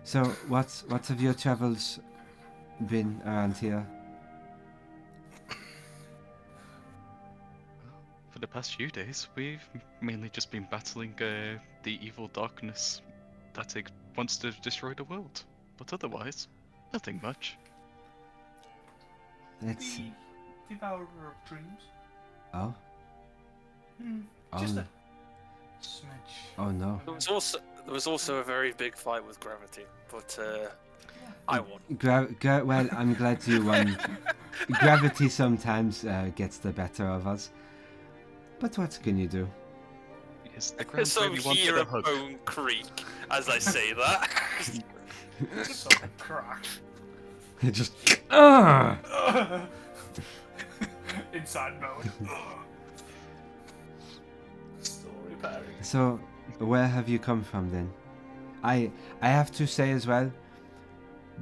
So, what have your travels been around here? For the past few days, we've mainly just been battling the evil darkness that wants to destroy the world. But otherwise, nothing much. That's... The Devourer of Dreams. Oh? Just Oh. a smidge. Oh no. There was also a very big fight with gravity, but I won. Well, I'm glad you won. Gravity sometimes gets the better of us. But what can you do? Yes, the ground So really wanted hear a a hug. bone creak as I say that. So crack. It just. Inside mode. Still repairing. So, where have you come from then? I have to say as well,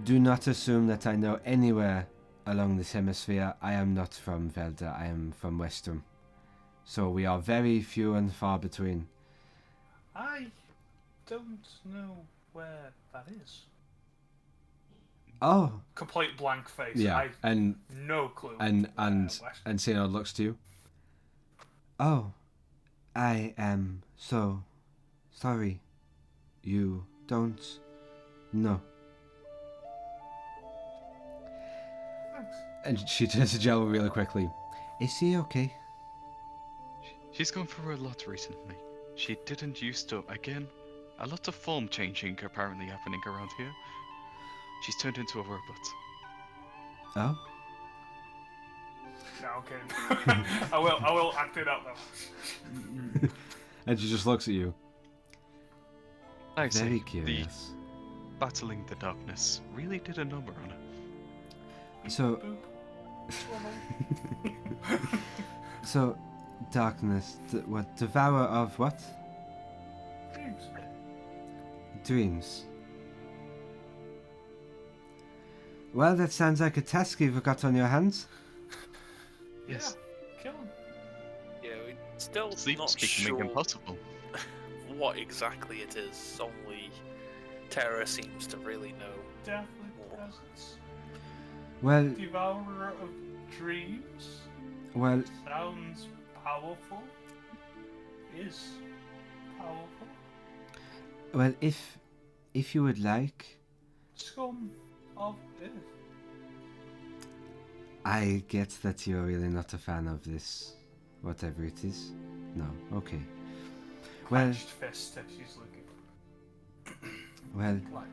do not assume that I know anywhere along this hemisphere. I am not from Valdur, I am from Westrum. So we are very few and far between. I don't know where that is. Oh, Complete blank face. Yeah, I and no clue. and West. Sienna looks to you. oh, I am so sorry. You don't know. Thanks. And she turns to Jello really quickly. Is he okay? She's gone through a lot recently. She didn't used to. Again, a lot of form changing apparently happening around here. She's turned into a robot. Oh? No, I'm kidding. I will act it out though. And she just looks at you. I say, Very curious. battling the darkness really did a number on her. So, so, darkness, what, devourer of what? Dreams. Dreams. Well, that sounds like a task you've got on your hands. Yes, Kill him. Yeah, we still sleep not speaking sure impossible. what exactly it is. Only Terra seems to really know. Deathly More. presence. Well, Devourer of dreams. well, Sounds powerful. Is powerful. well, if you would like, Scum of Earth. I get that you're really not a fan of this, whatever it is. No, okay. Well, Clenched fist as she's looking. well, Like,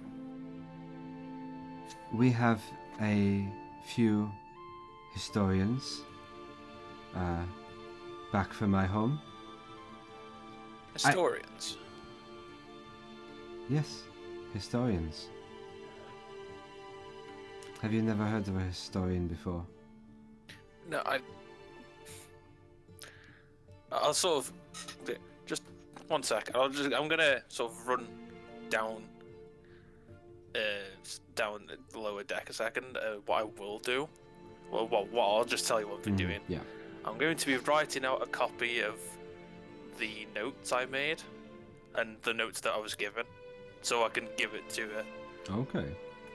we have a few historians back from my home. Historians. Yes, historians. Have you never heard of a historian before? No, I'll sort of just 1 sec. I'm gonna sort of run down down the lower deck a second. What I will do, what I'll just tell you what I've been doing. Yeah. I'm going to be writing out a copy of the notes I made and the notes that I was given, so I can give it to her. Okay.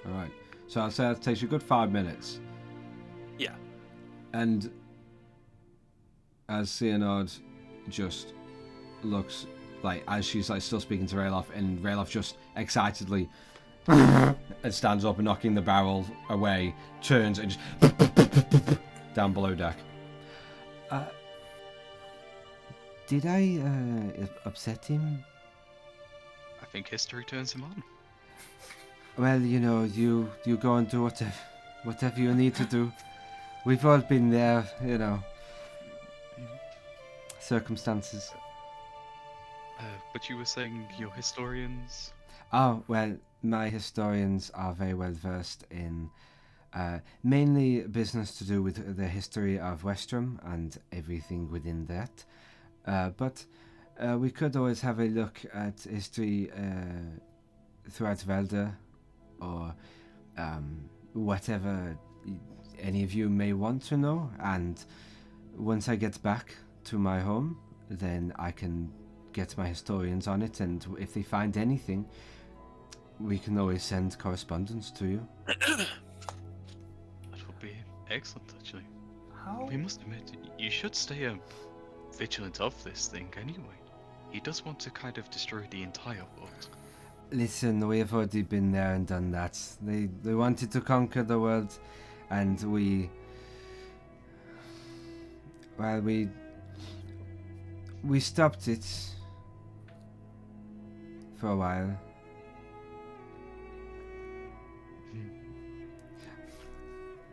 All right. So I'd say that takes you a good 5 minutes. Yeah. And as Sienard just looks like, as she's like still speaking to Rayloff, and Rayloff just excitedly and stands up and knocking the barrel away, turns and just down below deck. Did I upset him? I think history turns him on. Well, you know, you go and do whatever you need to do. We've all been there, you know. Circumstances. But you were saying your historians. Oh, well, my historians are very well versed in mainly business to do with the history of Westrum and everything within that. But we could always have a look at history throughout Valdur, or whatever any of you may want to know. And once I get back to my home, then I can get my historians on it, and if they find anything, we can always send correspondence to you. That would be excellent, actually. how? We must admit, you should stay vigilant of this thing anyway. He does want to kind of destroy the entire world. Listen, we've already been there and done that. They wanted to conquer the world, and we stopped it for a while.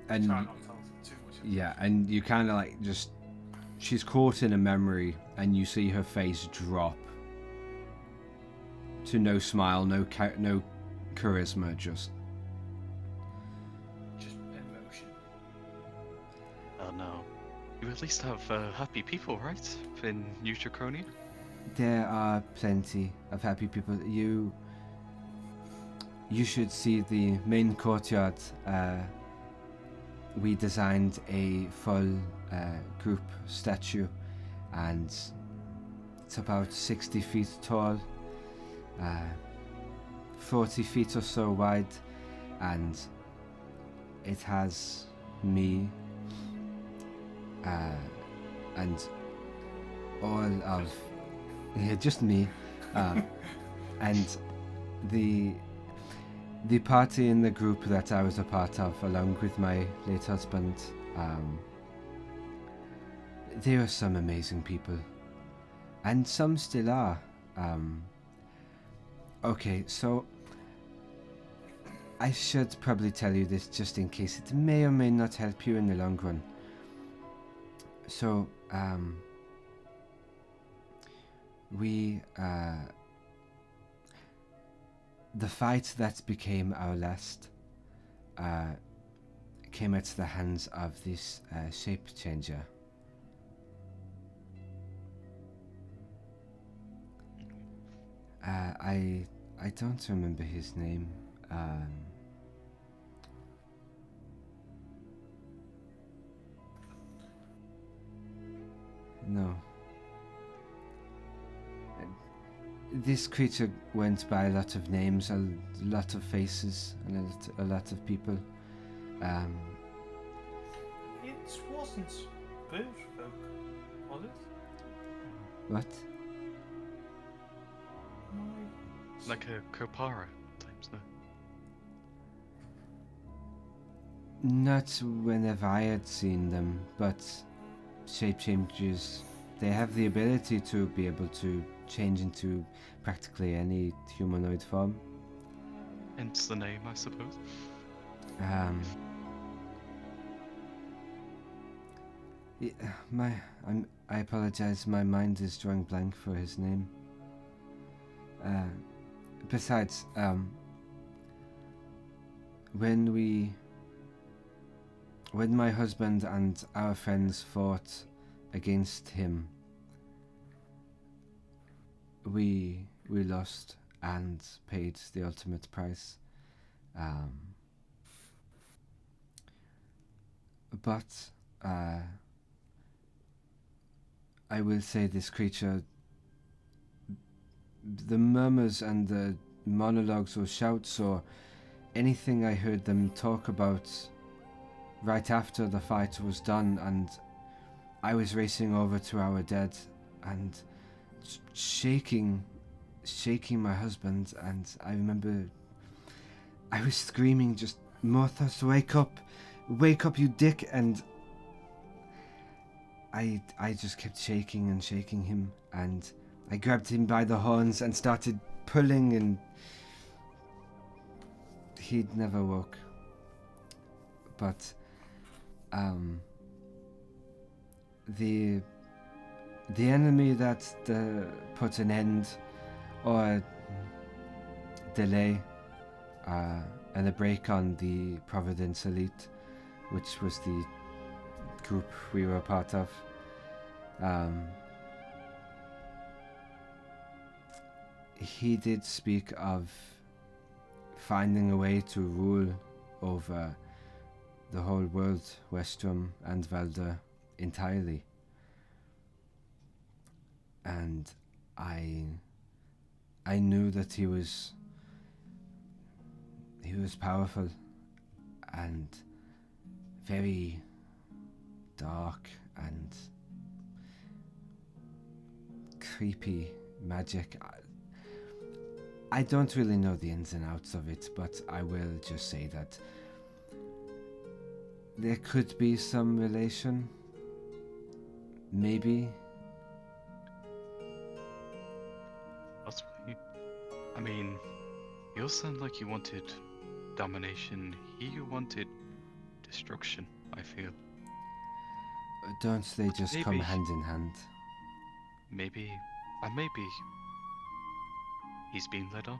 And Try not to tell too much. yeah, and you kind of like just, she's caught in a memory, and you see her face drop to no smile, no charisma, just Emotion. Oh no. You at least have happy people, right? In New Draconia? There are plenty of happy people. You should see the main courtyard. We designed a full group statue, and it's about 60 feet tall, 40 feet or so wide, and it has me and all of just me, and the party in the group that I was a part of, along with my late husband. There are some amazing people, and some still are. Okay, so I should probably tell you this just in case it may or may not help you in the long run. So, the fight that became our last came at the hands of this shape changer. I don't remember his name. No. This creature went by a lot of names, a lot of faces, and a lot of people. It wasn't bird folk, was it? What? Like a Kopara type stuff. Not whenever I had seen them, but shape changes, they have the ability to be able to change into practically any humanoid form. Hence the name, I suppose. I apologize, my mind is drawing blank for his name. Besides, when my husband and our friends fought against him, we lost and paid the ultimate price. But I will say this creature, the murmurs and the monologues or shouts or anything I heard them talk about right after the fight was done, and I was racing over to our dead and shaking my husband, and I remember I was screaming, just, "Morthos, wake up, you dick!" And I just kept shaking and shaking him, and I grabbed him by the horns and started pulling, and he'd never woke. But the enemy that put an end or delay and a break on the Providence Elite, which was the group we were a part of, he did speak of finding a way to rule over the whole world, Westrum and Valdur, entirely. And I knew that he was powerful and very dark and creepy magic. I don't really know the ins and outs of it, but I will just say that there could be some relation. Maybe. Possibly. I mean, you sound like you wanted domination. He wanted destruction, I feel. Don't they just come Maybe. hand in hand? Maybe he's been led on.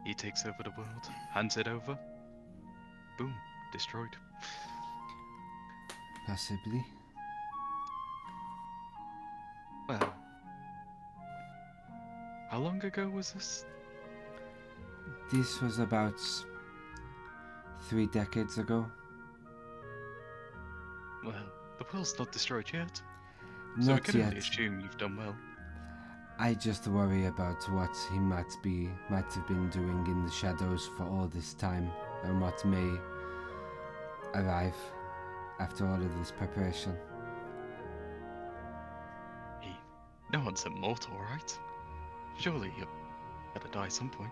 He takes over the world, hands it over. Boom, destroyed. Possibly. Well, how long ago was this? This was about 3 decades ago. Well, the world's not destroyed yet. So we Not can only yet. assume you've done well. I just worry about what he might have been doing in the shadows for all this time, and what may arrive after all of this preparation. Hey, no one's immortal, right? Surely you're gonna die some point.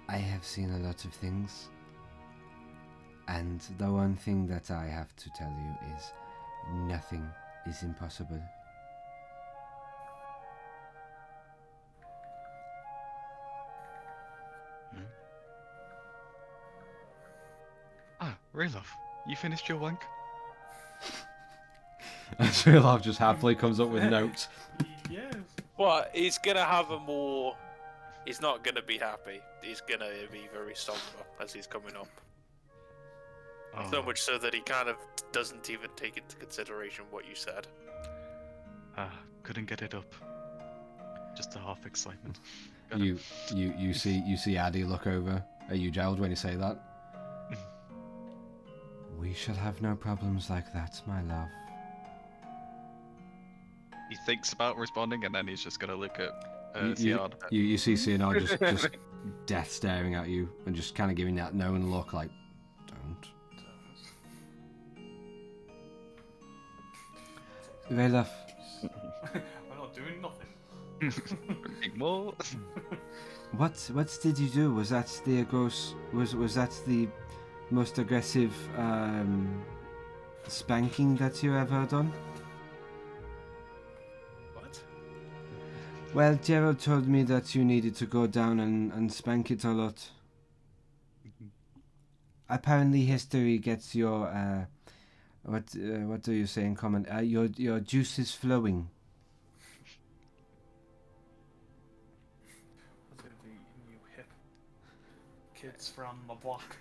I have seen a lot of things, and the one thing that I have to tell you is nothing is impossible. Ah, Rayloff, you finished your wank? Srilov just happily comes up with notes. Yes. Well, he's gonna have a more. He's not gonna be happy. He's gonna be very somber as he's coming up. So much so that he kind of doesn't even take into consideration what you said. Couldn't get it up. Just a half excitement. You see Addy look over at you, Gerald, when you say that. We shall have no problems like that, my love. He thinks about responding, and then he's just gonna look at You Sian. see CNR just death staring at you and just kind of giving that knowing look like, don't. Rayloff, I'm not doing nothing. Drinking more. what did you do? Was that the most aggressive spanking that you ever done? What? Well, Gerald told me that you needed to go down and spank it a lot. Apparently history gets your what do you say in common? Your juices flowing. Was it the new hip kids from the block?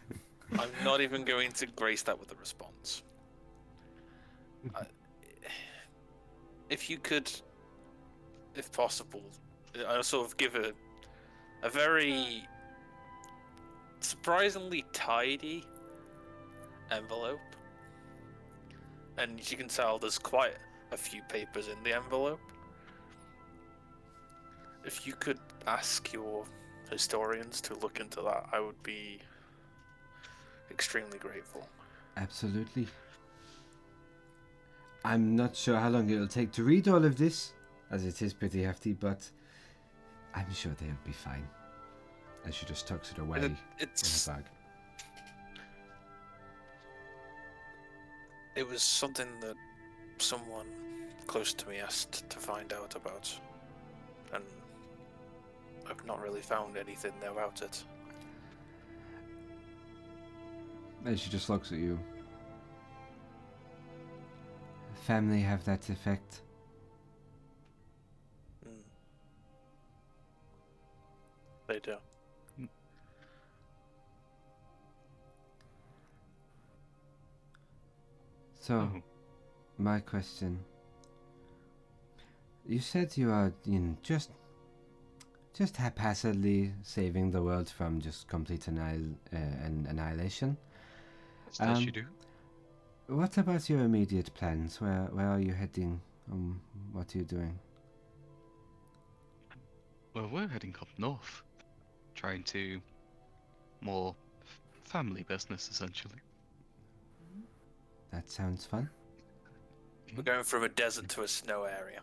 I'm not even going to grace that with a response. If you could, if possible, I'll sort of give a very surprisingly tidy envelope. And as you can tell, there's quite a few papers in the envelope. If you could ask your historians to look into that, I would be extremely grateful. Absolutely. I'm not sure how long it'll take to read all of this, as it is pretty hefty, but I'm sure they'll be fine. And she just tucks it away in It's her bag. It was something that someone close to me asked to find out about, and I've not really found anything about it. And she just looks at you. Family have that effect. They do. So, my question. You said you are just haphazardly saving the world from just complete annihilation. As you do. What about your immediate plans? Where are you heading? What are you doing? Well, we're heading up north, trying to more family business essentially. That sounds fun. We're going from a desert to a snow area.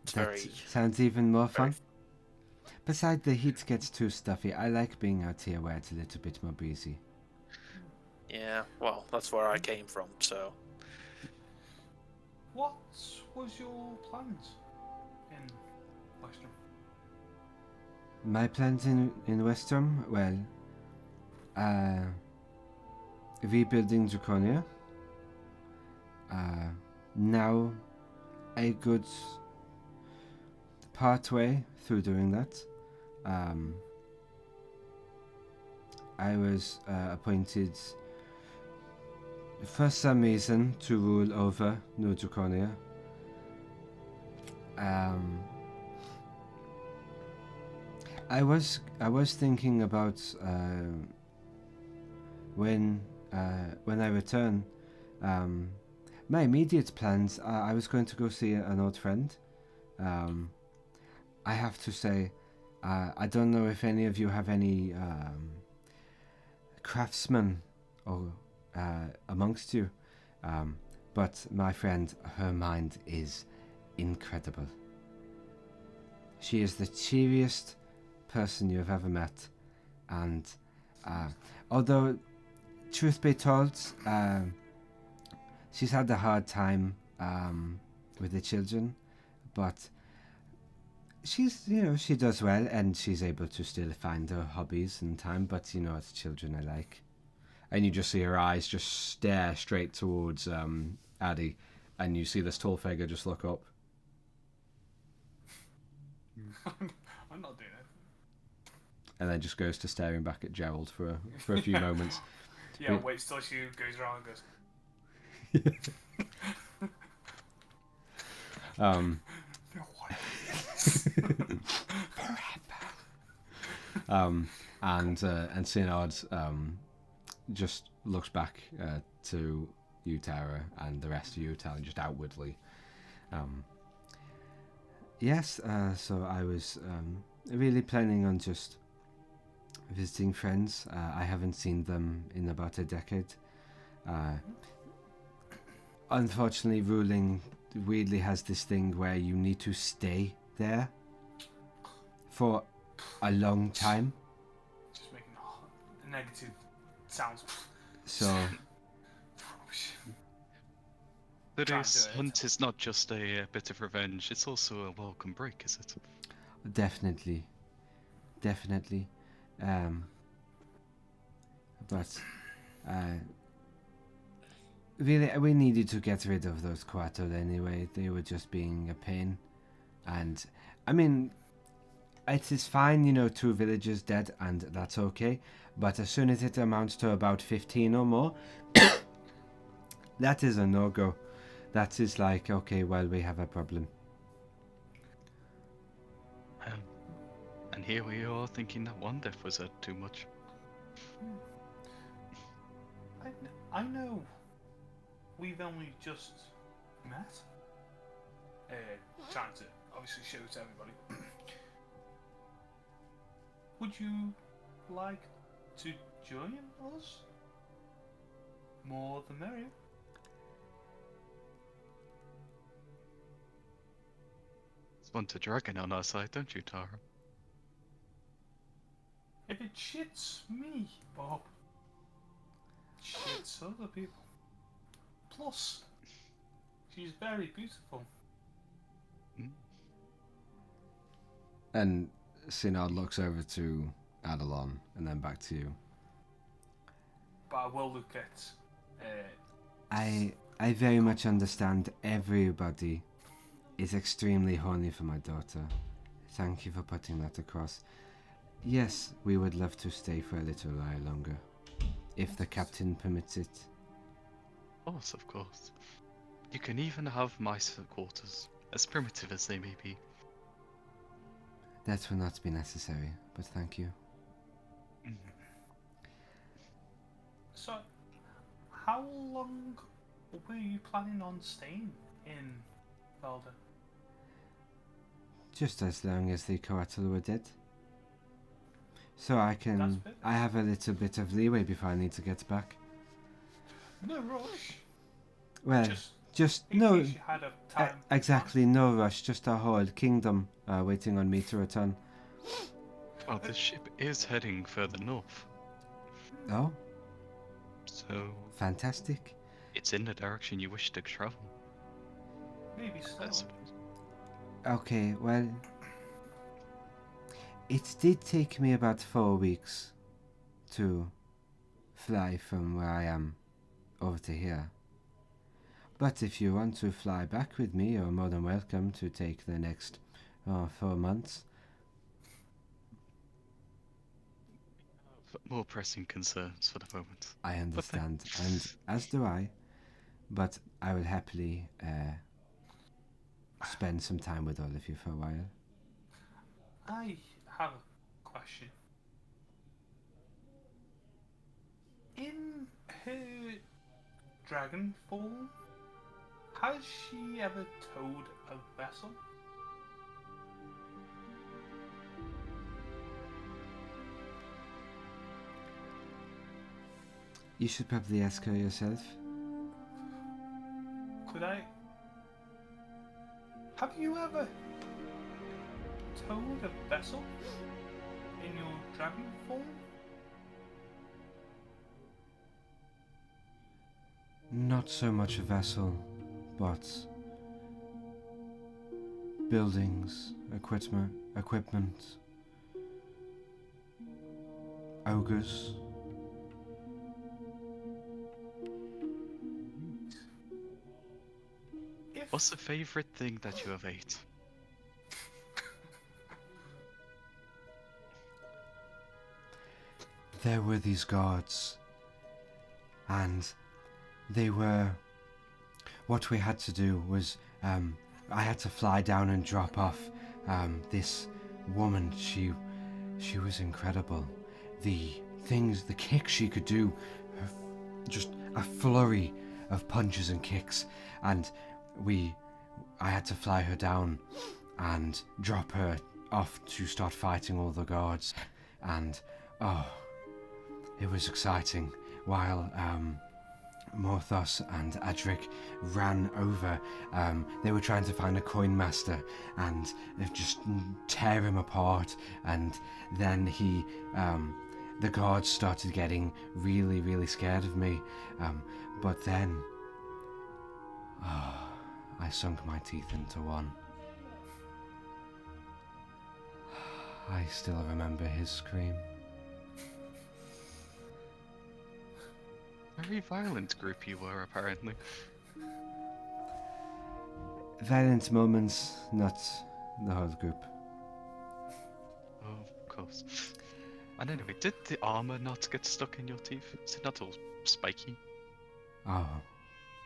It's That very. sounds even more very fun. Besides, the heat gets too stuffy. I like being out here where it's a little bit more breezy. Yeah, well, that's where I came from, so. What was your plans in Western? My plans in Western, well, rebuilding Draconia. Now, a good part way through doing that, I was appointed for some reason to rule over New Draconia. I was thinking about when I return. My immediate plans. I was going to go see an old friend. I have to say, I don't know if any of you have any craftsmen or amongst you, but my friend, her mind is incredible. She is the cheeriest person you have ever met, and although, truth be told, she's had a hard time with the children, but she's, she does well, and she's able to still find her hobbies and time, but it's children I like. And you just see her eyes just stare straight towards Addy, and you see this tall figure just look up. I'm not doing it. And then just goes to staring back at Gerald for a few moments. Yeah, wait till she goes around and goes. And Synod just looks back to you, Tara, and the rest of you, telling just outwardly. Yes, so I was really planning on just visiting friends. I haven't seen them in about a decade. Unfortunately, ruling weirdly has this thing where you need to stay there for a long time. Just making negative sounds. So This Can't do it. hunt is not just a bit of revenge, it's also a welcome break, is it? definitely. But really, we needed to get rid of those Quattro anyway. They were just being a pain. And, I mean, it is fine, 2 villagers dead, and that's okay. But as soon as it amounts to about 15 or more, that is a no-go. That is like, okay, well, we have a problem. And here we are thinking that one death was too much. I know we've only just met. Trying to obviously show it to everybody. Would you like to join us? More the merrier. It's want a dragon on our side, don't you, Tara? If it shits me, Bob, it shits other people. Plus, she's very beautiful. And Synod looks over to Adelon and then back to you. But I will look at. I very much understand everybody is extremely horny for my daughter. Thank you for putting that across. Yes, we would love to stay for a little while longer, if the captain permits it. Of course. You can even have my quarters, as primitive as they may be. That will not be necessary, but thank you. So, how long were you planning on staying in Valdur? Just as long as the Coatl were dead. So I have a little bit of leeway before I need to get back. No rush. Well, Just Just In no, case you had a time. exactly, no rush. Just a whole kingdom waiting on me to return. Well, the ship is heading further north, Oh, so fantastic. it's in the direction you wish to travel, Maybe I so. suppose. Okay, well, it did take me about 4 weeks to fly from where I am over to here. But if you want to fly back with me, you're more than welcome to take the next 4 months. More pressing concerns for the moment. I understand, and as do I. But I will happily spend some time with all of you for a while. I have a question. In her dragon form, has she ever towed a vessel? You should probably ask her yourself. Could I? Have you ever towed a vessel in your dragon form? Not so much a vessel, but buildings, equipment, ogres. If What's the favorite thing that you have ate? There were these guards, and they were. What we had to do was, I had to fly down and drop off this woman. She was incredible. The things, the kicks she could do, just a flurry of punches and kicks, and I had to fly her down and drop her off to start fighting all the guards, and it was exciting. While Morthos and Adric ran over, they were trying to find a coin master and just tear him apart, and then the guards started getting really, really scared of me, but then I sunk my teeth into one. I still remember his scream. Very violent group you were, apparently. Violent moments, not the whole group. Oh, of course. And anyway, did the armor not get stuck in your teeth? Is it not all spiky? Oh,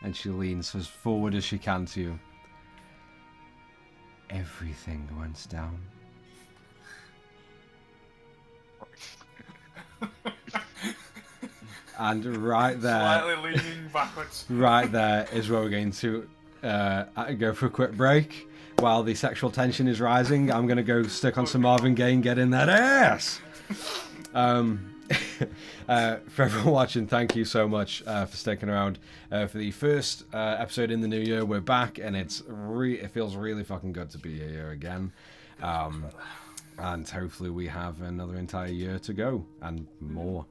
And she leans as forward as she can to you. everything went down. And right there, slightly leaning backwards. right there is where we're going to go for a quick break. While the sexual tension is rising, I'm going to go stick on some Marvin Gaye and get in that ass. For everyone watching, thank you so much for sticking around for the first episode in the new year. We're back, and it feels really fucking good to be here again. And hopefully we have another entire year to go and more.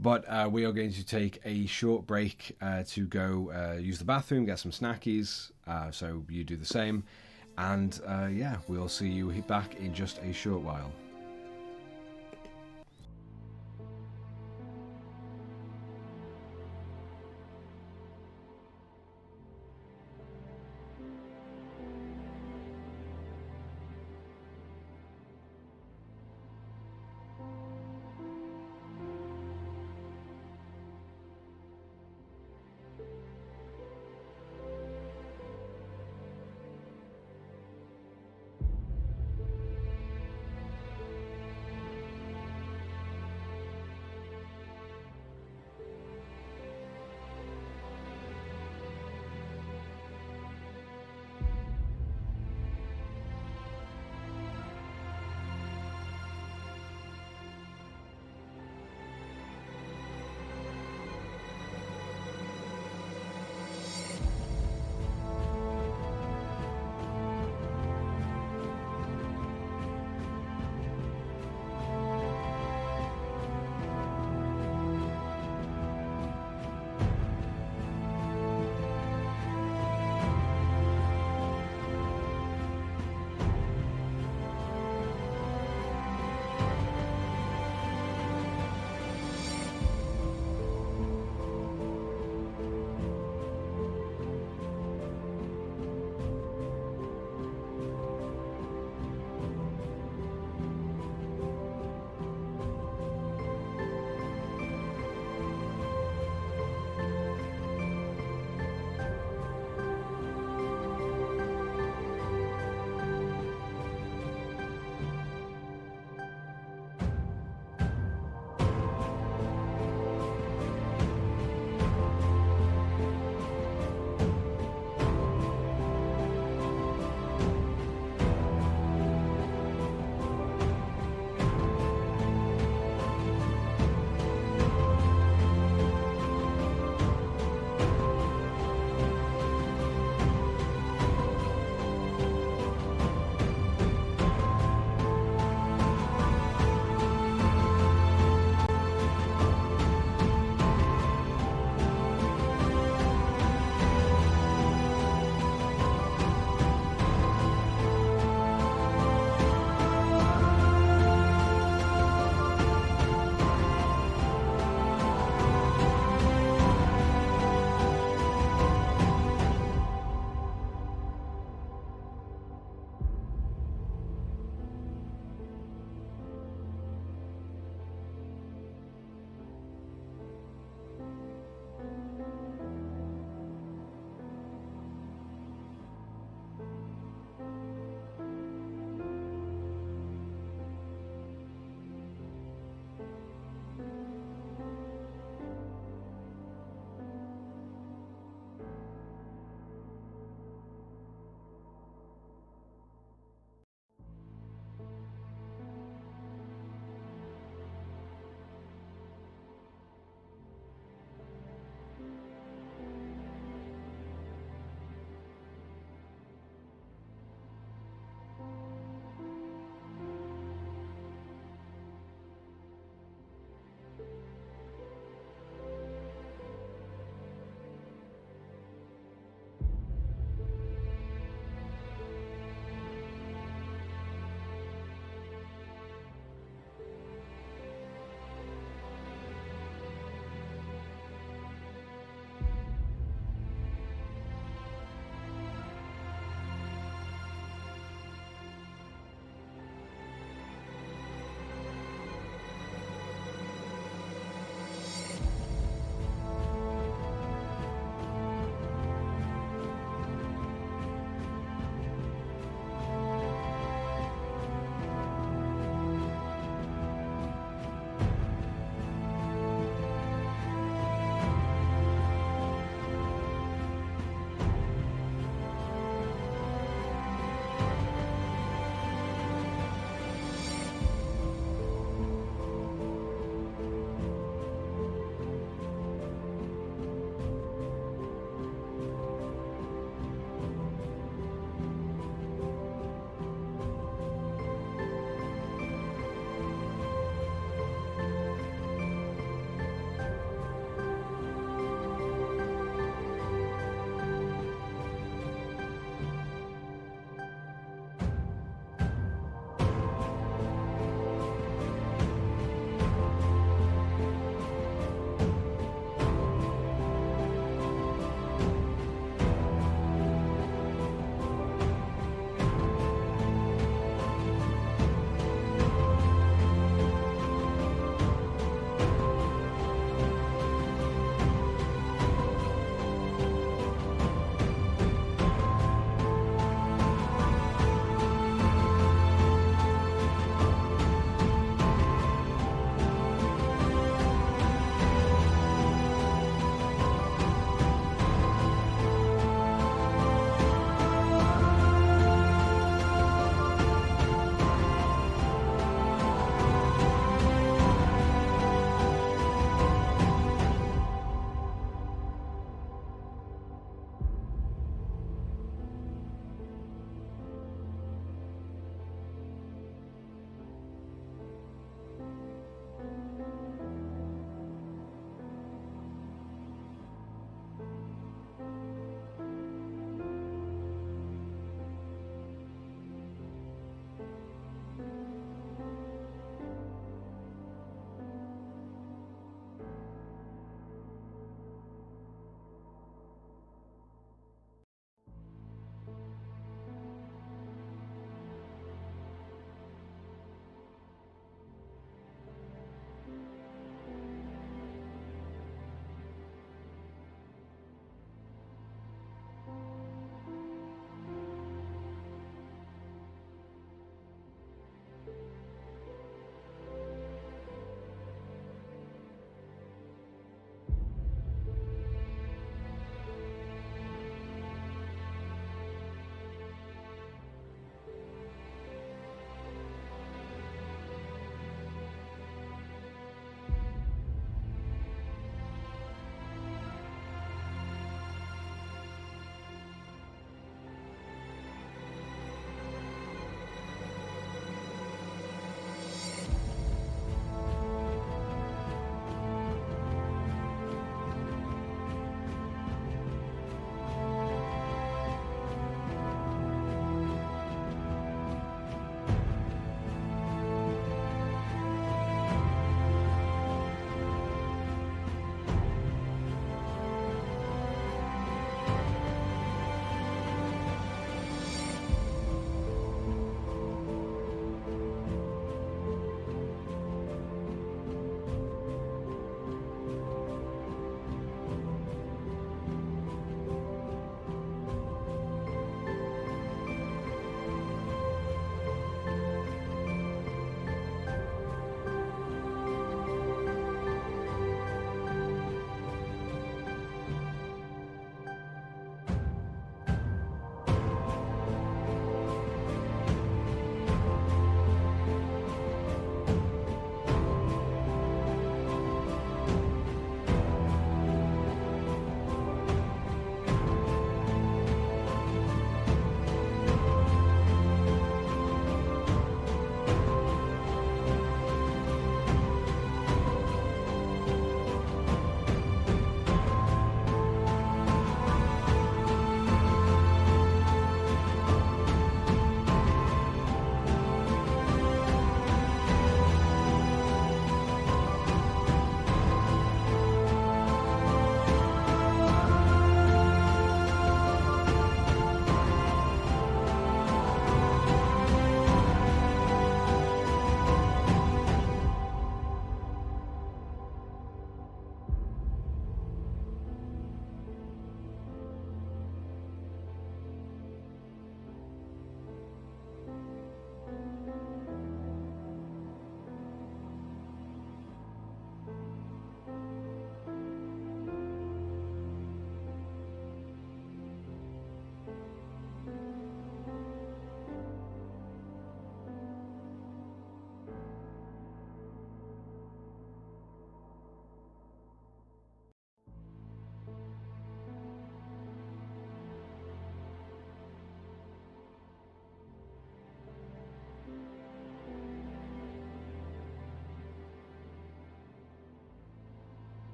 But we are going to take a short break to go use the bathroom, get some snackies, so you do the same. And yeah, we'll see you back in just a short while.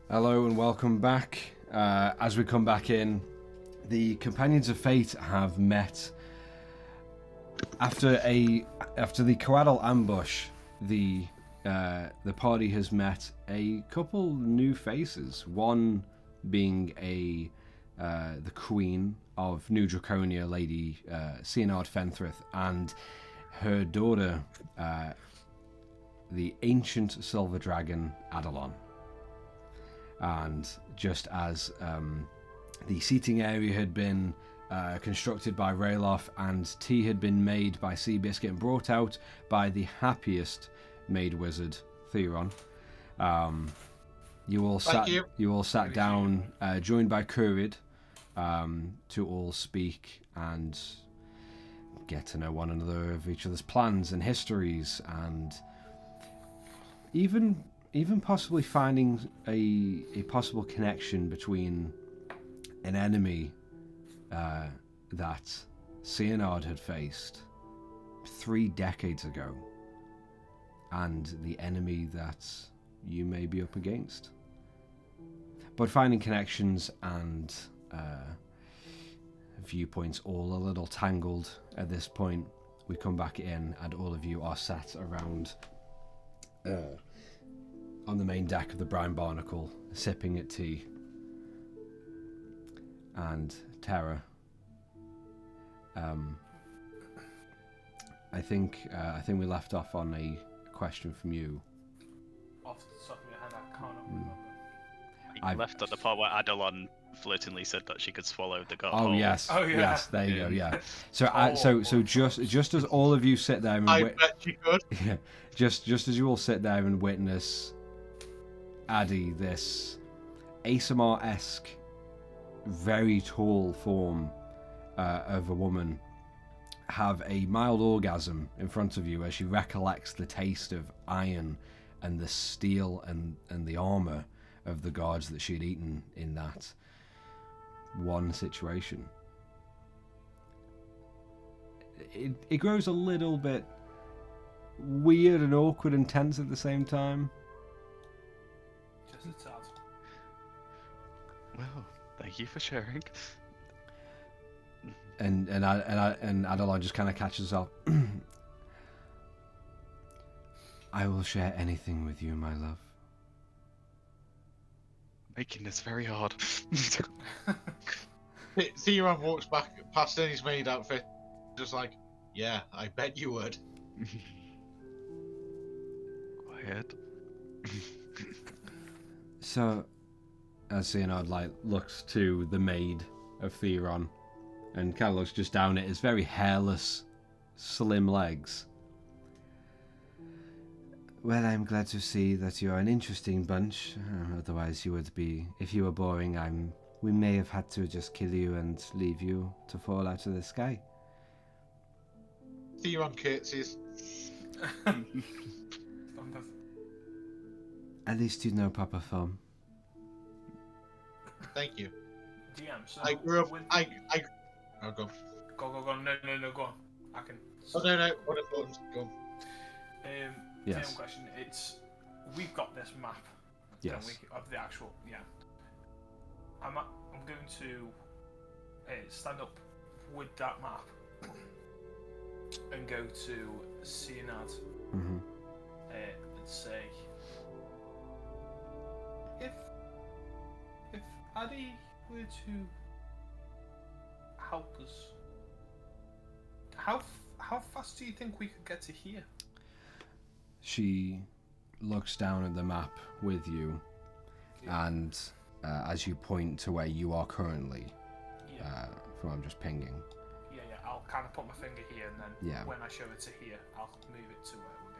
Hello and welcome back. As we come back in, the Companions of Fate have met. After the Coadal ambush, the party has met a couple new faces. One being the Queen of New Draconia, Lady Cynard Fenthrith, and her daughter, the ancient silver dragon Adalon. And just as the seating area had been constructed by Rayloff and tea had been made by Seabiscuit and brought out by the happiest maid wizard, Theron, you all sat down, joined by Curid, to all speak and get to know one another, of each other's plans and histories, and even possibly finding a possible connection between an enemy that Cynard had faced 3 decades ago and the enemy that you may be up against. But finding connections and viewpoints all a little tangled at this point, we come back in and all of you are sat around on the main deck of the Brine Barnacle, sipping at tea. And Tara, I think we left off on a question from you. Off the top of my head, I can't remember. I left at the part where Adalon flippantly said that she could swallow the god. Oh yes, Oh, yeah. yes, there you go. Yeah. So just as all of you sit there and I bet you could. yeah, just as you all sit there and witness Addy, this ASMR-esque, very tall form of a woman, have a mild orgasm in front of you as she recollects the taste of iron and the steel and the armor of the guards that she had eaten in that one situation. It grows a little bit weird and awkward and tense at the same time. Just a tad. Well, thank you for sharing. And Adalon just kind of catches up. I will share anything with you, my love. Making this very hard. Theron walks back past in his maid outfit, just like, yeah, I bet you would. Quiet. So, as Cynard looks to the maid of Theron, and kind of looks just down at his very hairless, slim legs. Well, I'm glad to see that you're an interesting bunch. Otherwise, you would be. If you were boring, we may have had to just kill you and leave you to fall out of the sky. Theron curtsies. At least you know proper form. Thank you. DM, so I grew up. when- Oh, go. Go, no, go on. I can. Oh, no. What important? Go on. Yes. DM question. We've got this map. don't Yes. we, of the actual. Yeah. I'm going to stand up with that map and go to Cynard Mm-hmm. and say, if Addy were to help us, how fast do you think we could get to here? She looks down at the map with you, and as you point to where you are currently, Yeah. from I'm just pinging. Yeah. I'll kind of put my finger here, and then Yeah. when I show it to here, I'll move it to where we're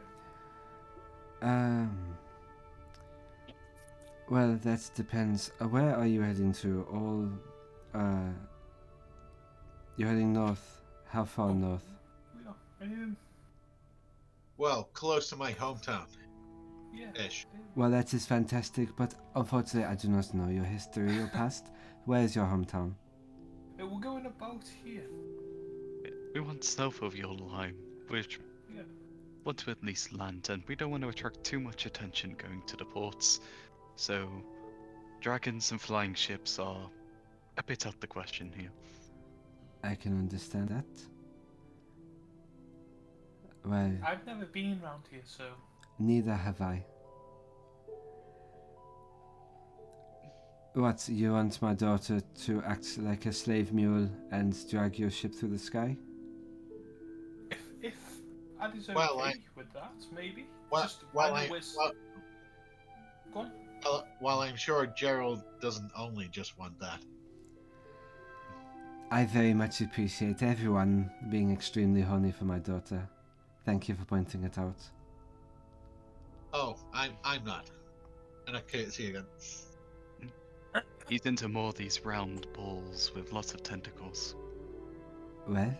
going. Well, that depends. Where are you heading to? You're heading north. How far north? Yeah. Well, close to my hometown. Yeah. Ish. Well, that is fantastic, but unfortunately, I do not know your history or past. Where is your hometown? We're going about here. We want south of your line, which Yeah. want to at least land, and we don't want to attract too much attention going to the ports. So Dragons and flying ships are a bit out the question here. I can understand that. Well, I've never been around here, so neither have I. What, you want my daughter to act like a slave mule and drag your ship through the sky? if Addy's okay Well, with that, maybe. Well, Just well, I I, know it's... well, Go on. well, I'm sure Gerald doesn't only just want that. I very much appreciate everyone being extremely horny for my daughter. Thank you for pointing it out. Oh, I'm not. And I can't see again. He's into more of these round balls with lots of tentacles. Well,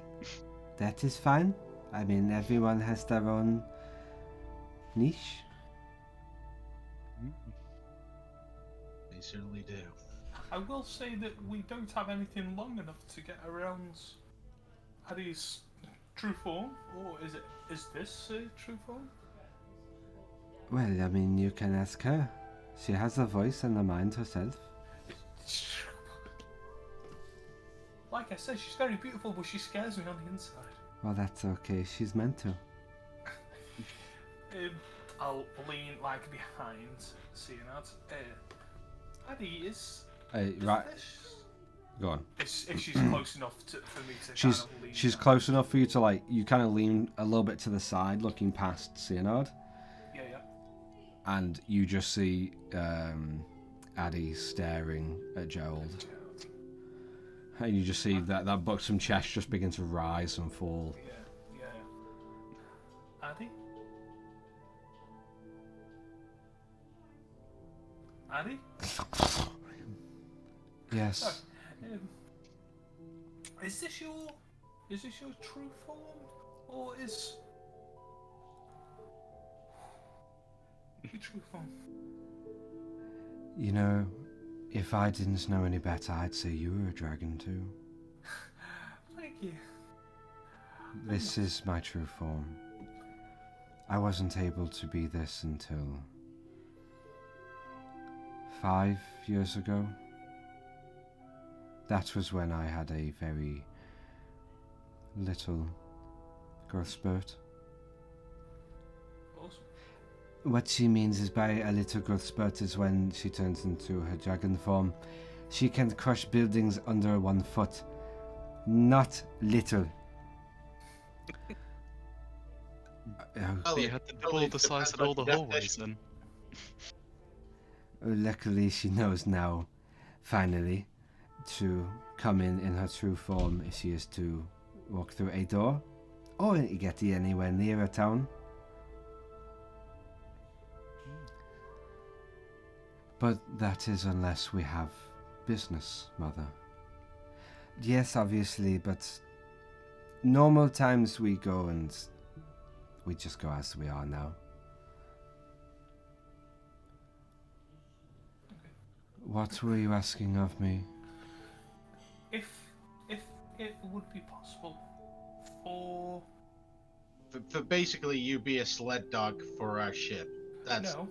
that is fine. I mean, everyone has their own niche. They certainly do. I will say that we don't have anything long enough to get around Addy's true form, or is this true form? Well, I mean, you can ask her. She has a voice and a mind herself. Like I said, she's very beautiful, but she scares me on the inside. Well, that's okay. She's meant to. I'll lean like behind, seeing that. Addy is. Right. Go on. If she's close enough for me to She's kind of lean she's down. close enough for you to like. You kind of lean a little bit to the side, looking past Cyanide, Yeah. and you just see Addy staring at Gerald. And you just see that buxom chest just begin to rise and fall. Yeah. Addy? Addy? Yes. Sorry. Is this your true form, or is your true form? You know, if I didn't know any better, I'd say you were a dragon too. Thank you. This is my true form. I wasn't able to be this until 5 years ago. That was when I had a very little growth spurt. Awesome. What she means is by a little growth spurt is when she turns into her dragon form. She can crush buildings under 1 foot. Not little. So you had to double the size of all the hallways then. Luckily she knows now, finally, to come in her true form if she is to walk through a door or get anywhere near a town. But that is unless we have business, Mother. Yes, obviously, but normal times we go and we just go as we are now. What were you asking of me? If it would be possible for For basically you be a sled dog for our ship. That's no,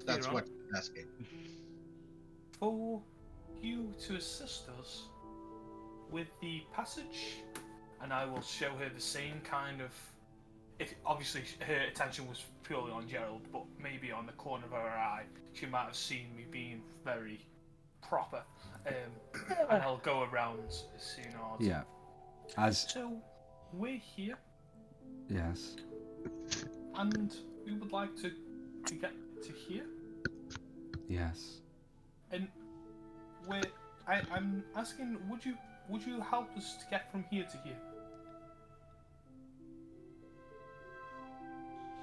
that's you're what wrong. I'm asking. For you to assist us with the passage, and I will show her the same kind of. If obviously her attention was purely on Gerald, but maybe on the corner of her eye, she might have seen me being very proper, and I'll go around soon. Yeah. As So we're here, yes. and we would like to get to here, Yes. and I'm asking, would you help us to get from here to here?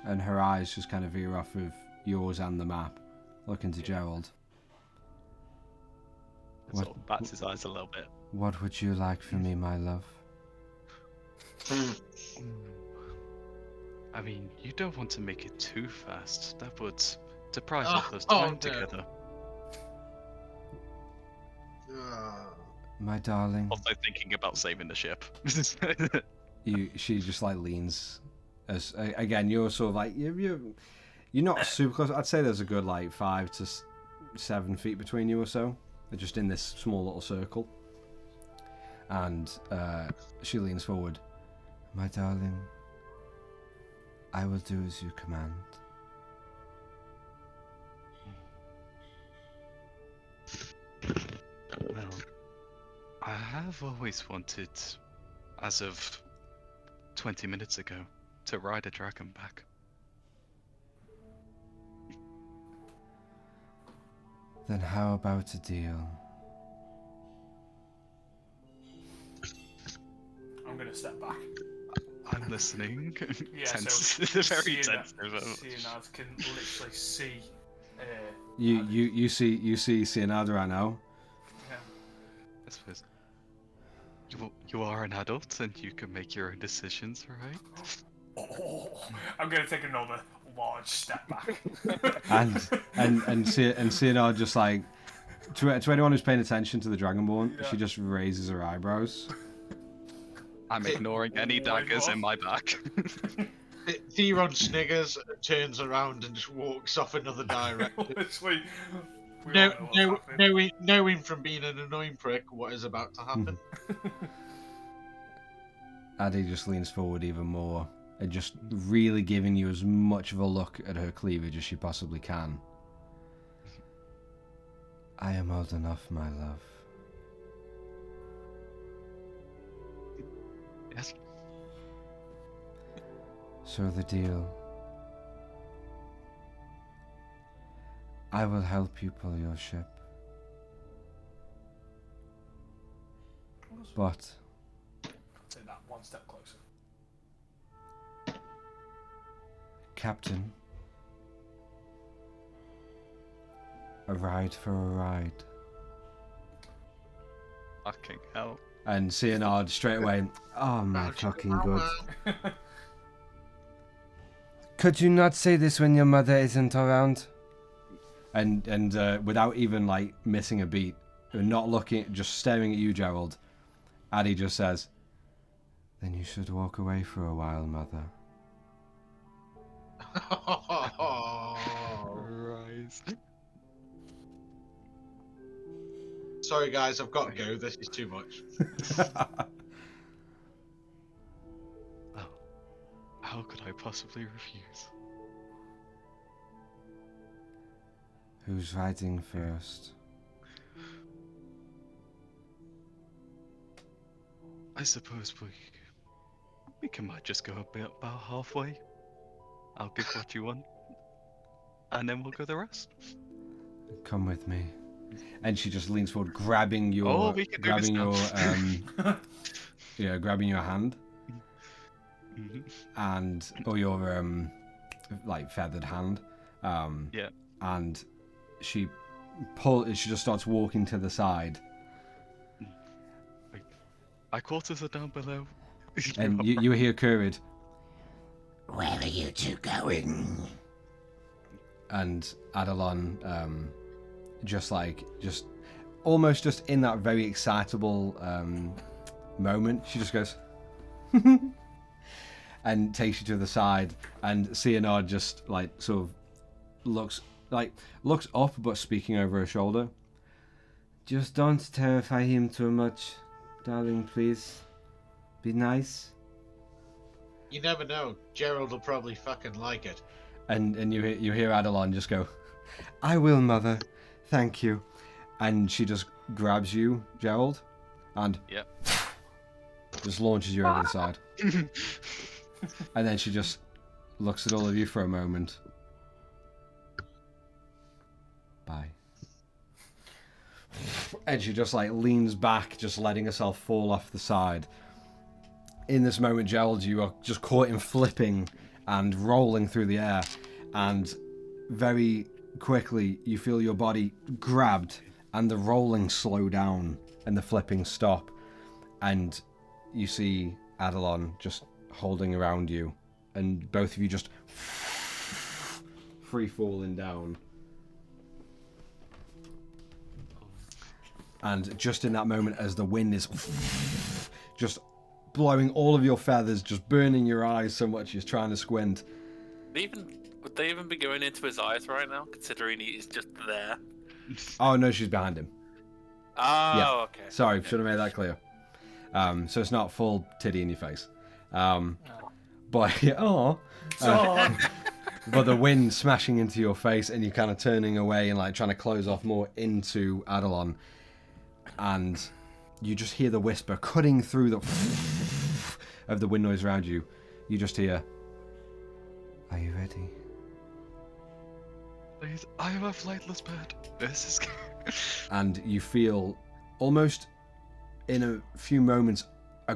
And her eyes just kind of veer off of yours and the map, looking to Gerald. Sort of bats his eyes a little bit. What would you like from me, my love? I mean, you don't want to make it too fast. That would deprive of us Oh, time no. together. My darling. Also thinking about saving the ship. She just like leans. As again, you're sort of like you're not super close. I'd say there's a good like 5 to 7 feet between you or so. They're just in this small little circle. And she leans forward. My darling, I will do as you command. Well, I have always wanted, as of 20 minutes ago, to ride a dragon back. Then how about a deal? I'm gonna step back. I'm listening. Yeah, Tense. so very sensitive. Sienad can literally see. You see Sienad right now. Yeah. I suppose. You are an adult and you can make your own decisions, right? Oh, I'm gonna take another large step back. and Sienad just like to anyone who's paying attention to the Dragonborn, she just raises her eyebrows. I'm ignoring any daggers in my back. Theron sniggers, turns around, and just walks off another direction. Literally, we all know what's happening. Knowing from being an annoying prick what is about to happen. Addie just leans forward even more and just really giving you as much of a look at her cleavage as she possibly can. I am old enough, my love. Yes. So the deal. I will help you pull your ship. But Take that one step closer. Captain, a ride for a ride. Fucking hell. And Sienad straight away, Oh my fucking god. Could you not say this when your mother isn't around? and without even like missing a beat, not looking, just staring at you, Gerald, Addie just says, Then you should walk away for a while, mother. Rise. Sorry guys, I've got to go. This is too much. Oh, how could I possibly refuse? Who's riding first? I suppose might just go about halfway. I'll give what you want, and then we'll go the rest. Come with me. and she just leans forward, grabbing your grabbing your grabbing your hand, and or your like feathered hand, and she just starts walking to the side. My quarters are down below. And you hear Kurid. Where are you two going? And Adelon, just almost just in that very excitable moment, she just goes and takes you to the side, and Sienard just like sort of looks up, but speaking over her shoulder. Just don't terrify him too much, darling, please. Be nice. You never know. Gerald will probably fucking like it. And you hear Adelon just go, I will, mother. Thank you. and she just grabs you, Gerald, and just launches you over the side. And then she just looks at all of you for a moment. Bye. And she just like leans back, just letting herself fall off the side. In this moment, Gerald, you are just caught in flipping and rolling through the air, and very quickly you feel your body grabbed and the rolling slow down and the flipping stop, and you see Adelon just holding around you, and both of you just free falling down. And just in that moment, as the wind is just blowing all of your feathers, just burning your eyes so much you're trying to squint. Would they even be going into his eyes right now, considering he's just there? Oh no, she's behind him. Oh, Yeah. okay. Sorry, should have made that clear. So it's not full titty in your face. But but the wind smashing into your face, and you're kind of turning away and like trying to close off more into Adelon, and you just hear the whisper cutting through the of the wind noise around you. You just hear, "Are you ready?" Please, I am a flightless bird. This is. And you feel almost in a few moments a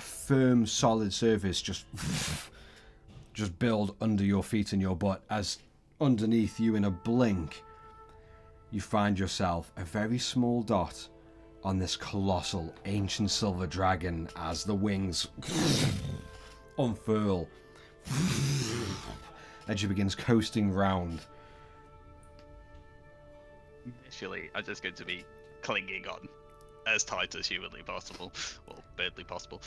firm, solid surface just build under your feet and your butt, as underneath you in a blink you find yourself a very small dot on this colossal ancient silver dragon as the wings unfurl as she begins coasting round. Initially, I'm just going to be clinging on as tight as humanly possible, or birdly possible.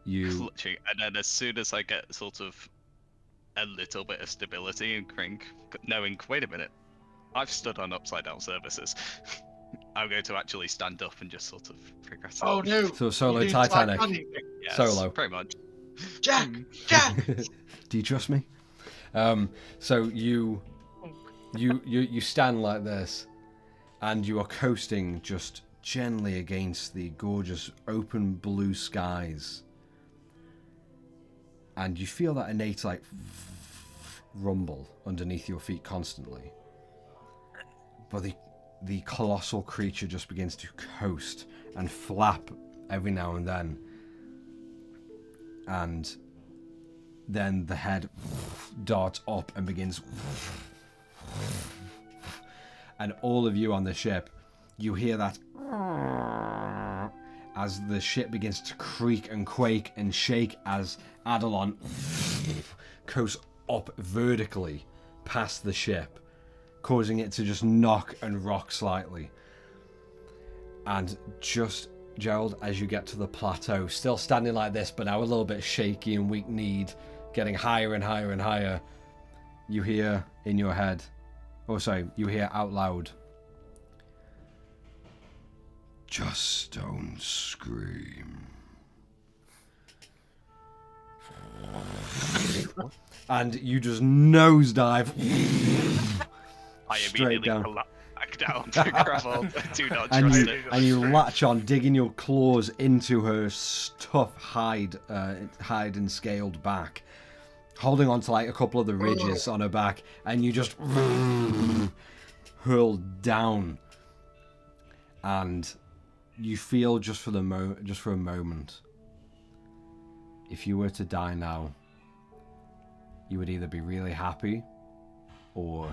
Clutching, and then as soon as I get sort of a little bit of stability and knowing, wait a minute, I've stood on upside down surfaces. I'm going to actually stand up and just sort of progress. Oh no! So solo You do Titanic. Yes, Solo. pretty much. Jack! Jack! Do you trust me? So you stand like this, and you are coasting just gently against the gorgeous open blue skies, and you feel that innate like rumble underneath your feet constantly. But the colossal creature just begins to coast and flap every now and then. And then the head darts up and begins. And all of you on the ship, you hear that as the ship begins to creak and quake and shake as Adelon coasts up vertically past the ship, causing it to just knock and rock slightly. And just, Gerald, as you get to the plateau, still standing like this, but now a little bit shaky and weak-kneed, getting higher and higher and higher, you hear in your head, you hear out loud, "Just don't scream." And you just nosedive I straight immediately down. collapse back down to gravel. Do not trust And it. you latch on, digging your claws into her tough hide and scaled back, holding on to like a couple of the ridges on her back, and you just hurl down. And you feel just for a moment, if you were to die now, you would either be really happy or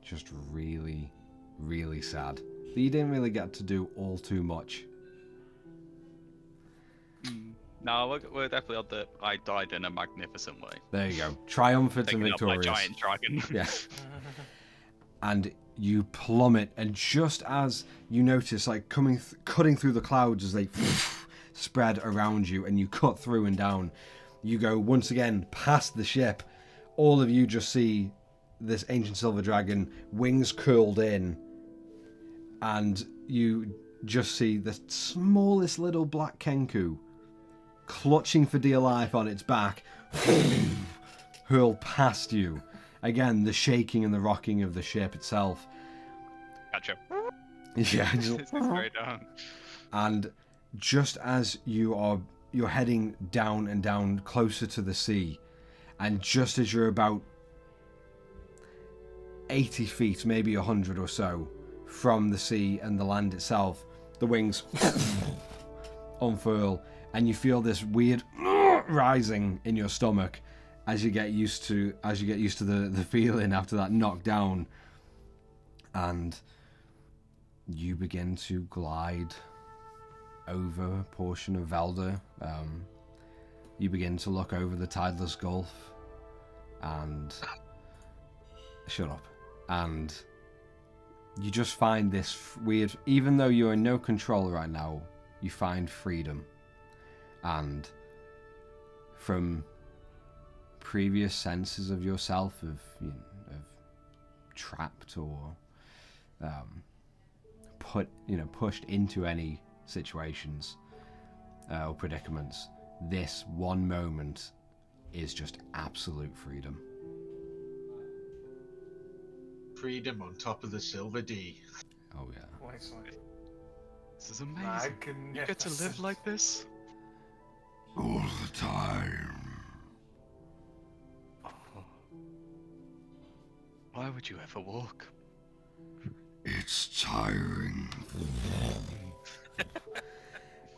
just really, really sad that you didn't really get to do all too much. No, we're definitely on the I died in a magnificent way. There you go. Triumphant and Taking up my victorious. giant dragon. Yeah. And you plummet, and just as you notice, like cutting through the clouds as they spread around you, and you cut through and down, you go once again past the ship. All of you just see this ancient silver dragon, wings curled in, and you just see the smallest little black kenku clutching for dear life on its back hurl past you. Again, the shaking and the rocking of the ship itself. Gotcha. Yeah. It's very down. And just as you're heading down and down closer to the sea, and just as you're about 80 feet, maybe 100 or so, from the sea and the land itself, the wings unfurl, and you feel this weird rising in your stomach as you get used to the feeling after that knockdown, and you begin to glide over a portion of Valdur. You begin to look over the tideless gulf, and shut up. And you just find this weird, even though you're in no control right now, you find freedom. And from previous senses of yourself of trapped or pushed into any situations or predicaments, this one moment is just absolute freedom. Freedom on top of the silver D. Oh yeah. This is amazing. You get to live like this? All the time. Why would you ever walk? It's tiring.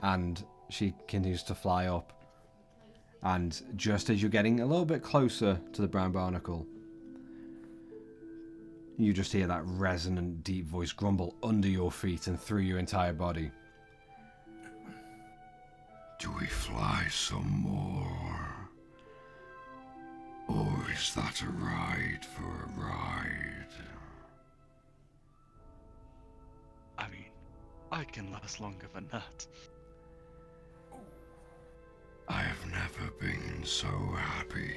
And she continues to fly up. And just as you're getting a little bit closer to the brown barnacle, you just hear that resonant, deep voice grumble under your feet and through your entire body. Do we fly some more? Or is that a ride for a ride? I mean, I can last longer than that. I have never been so happy.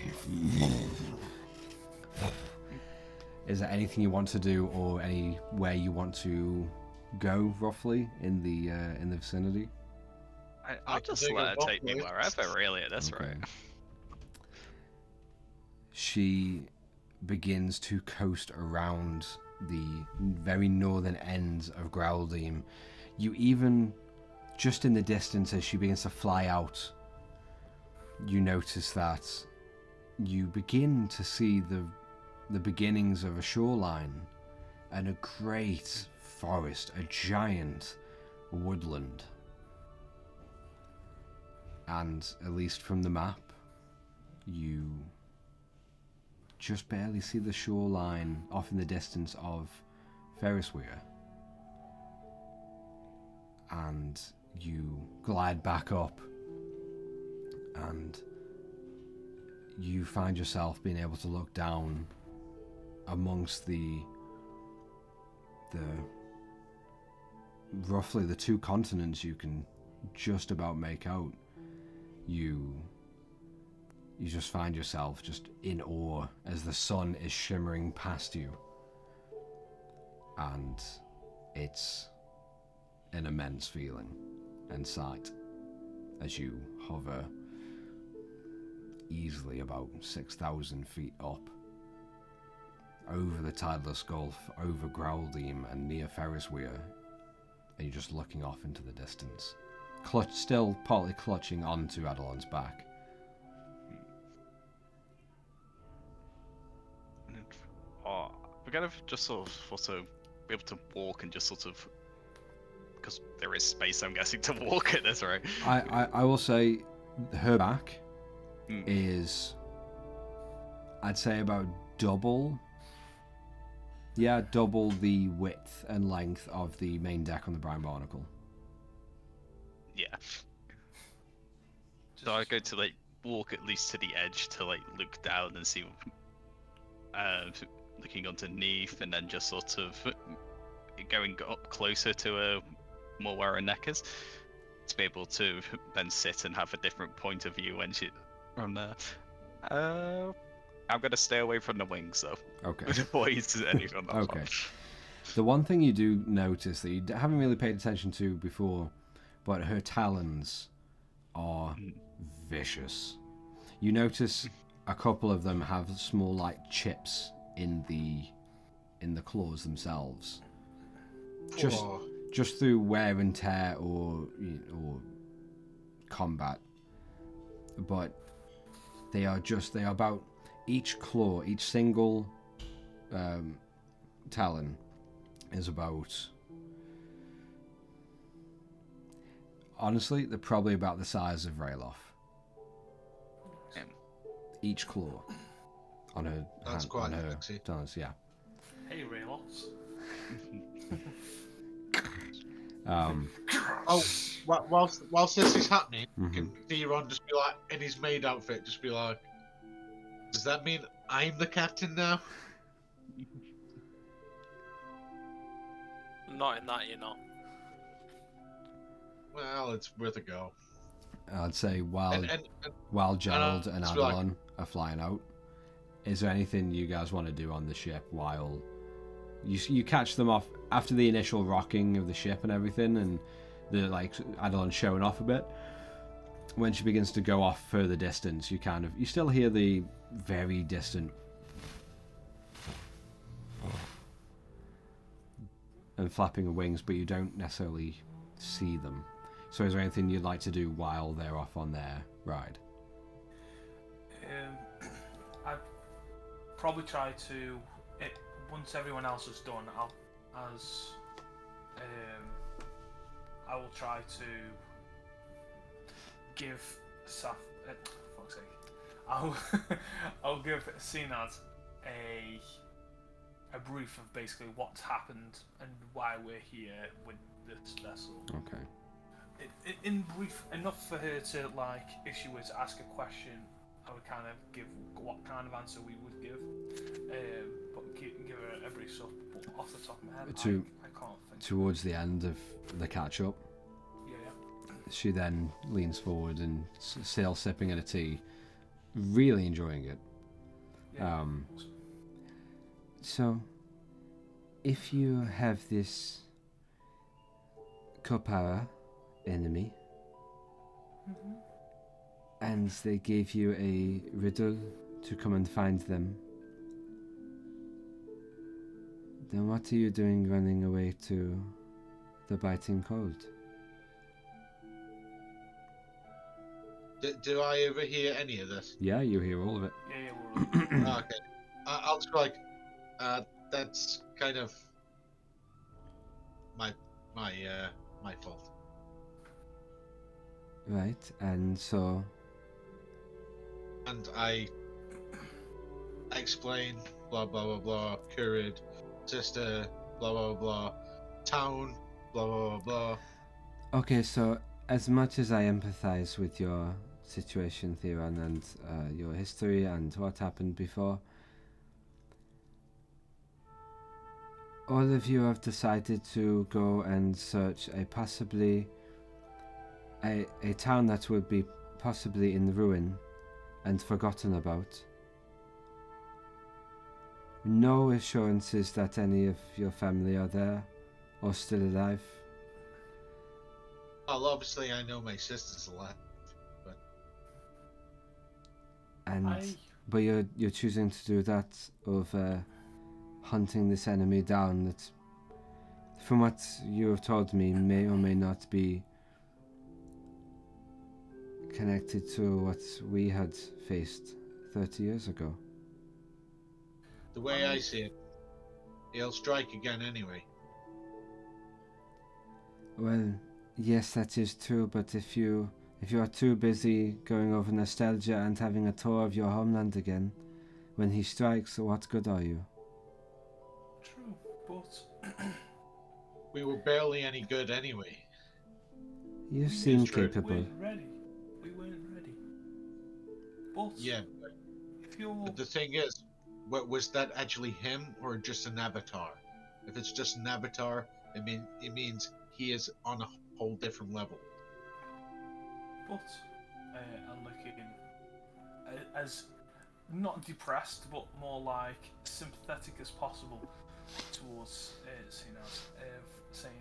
Is there anything you want to do, or anywhere you want to go, roughly in the vicinity? I'll just let her take me wherever, really, at this rate. She begins to coast around the very northern ends of Growldeem. You even, just in the distance as she begins to fly out, you notice that you begin to see the beginnings of a shoreline and a great forest, a giant woodland. And at least from the map, you just barely see the shoreline off in the distance of Ferrisweir. And you glide back up, and you find yourself being able to look down amongst the roughly the two continents you can just about make out. You just find yourself just in awe as the sun is shimmering past you. And it's an immense feeling and sight as you hover easily about 6,000 feet up over the Tideless Gulf, over Growldeem and near Ferrisweir, and you're just looking off into the distance, still partly clutching onto Adelon's back. We're gonna just sort of also be able to walk and just sort of, because there is space, I'm guessing, to walk at this, right? I will say her back is, I'd say, about double the width and length of the main deck on the Brown Barnacle. Yeah. So I go to like walk at least to the edge to like look down and see, looking underneath, and then just sort of going up closer to more where her neck is, to be able to then sit and have a different point of view when she from there. I'm gonna stay away from the wings though. Okay. Avoid anything on that Okay. one. The one thing you do notice that you haven't really paid attention to before, but her talons are vicious. You notice a couple of them have small like chips in the claws themselves. Just through wear and tear or combat. But they are about each claw, each single talon is about, honestly, they're probably about the size of Rayloff. Each claw on her That's hand, quite on her sexy. talons, yeah. Hey, Raylots. Whilst this is happening, Mhm. can Theron just be like, in his maid outfit, just be like, does that mean I'm the captain now? Not in that, you know. Well, it's worth a go. I'd say while And Gerald and just be like- Adelon are flying out, is there anything you guys want to do on the ship while you catch them off after the initial rocking of the ship and everything, and the like Adelon showing off a bit. When she begins to go off further distance, you still hear the very distant and flapping of wings, but you don't necessarily see them. So is there anything you'd like to do while they're off on their ride? I'd probably try to, once everyone else is done, I will try to give fuck's sake, I'll give Sinad a brief of basically what's happened and why we're here with this vessel. Okay. In brief, enough for her to, like, if she were to ask a question, I would kind of give what kind of answer we would give, but give her a brief stuff. But off the top of my head, I can't think. Towards the end of the catch up, she then leans forward and still sipping at a tea, really enjoying it. Yeah. So, if you have this Kopara enemy, and they gave you a riddle to come and find them, then what are you doing running away to the biting cold? Do I overhear any of this? Yeah, you hear all of it. Yeah, Okay. I'll just be like, that's kind of my fault. Right, and so And I explain, blah blah blah blah, Kurid, sister, blah blah blah, town, blah blah blah blah. okay, so as much as I empathize with your situation, Theron, and your history and what happened before, all of you have decided to go and search a town that would be possibly in ruin and forgotten about. No assurances that any of your family are there or still alive. Well, obviously I know my sister's alive. But you're choosing to do that over hunting this enemy down that, from what you have told me, may or may not be connected to what we had faced 30 years ago. The way I see it, he'll strike again anyway. Well, yes, that is true, but if you are too busy going over nostalgia and having a tour of your homeland again, when he strikes, what good are you? True, but We were barely any good anyway. You seem true. capable. We weren't ready. But Yeah, if you're but the thing is, was that actually him or just an avatar? If it's just an avatar, it means he is on a whole different level. but I'm looking as not depressed, but more like sympathetic as possible towards Sinaz, saying,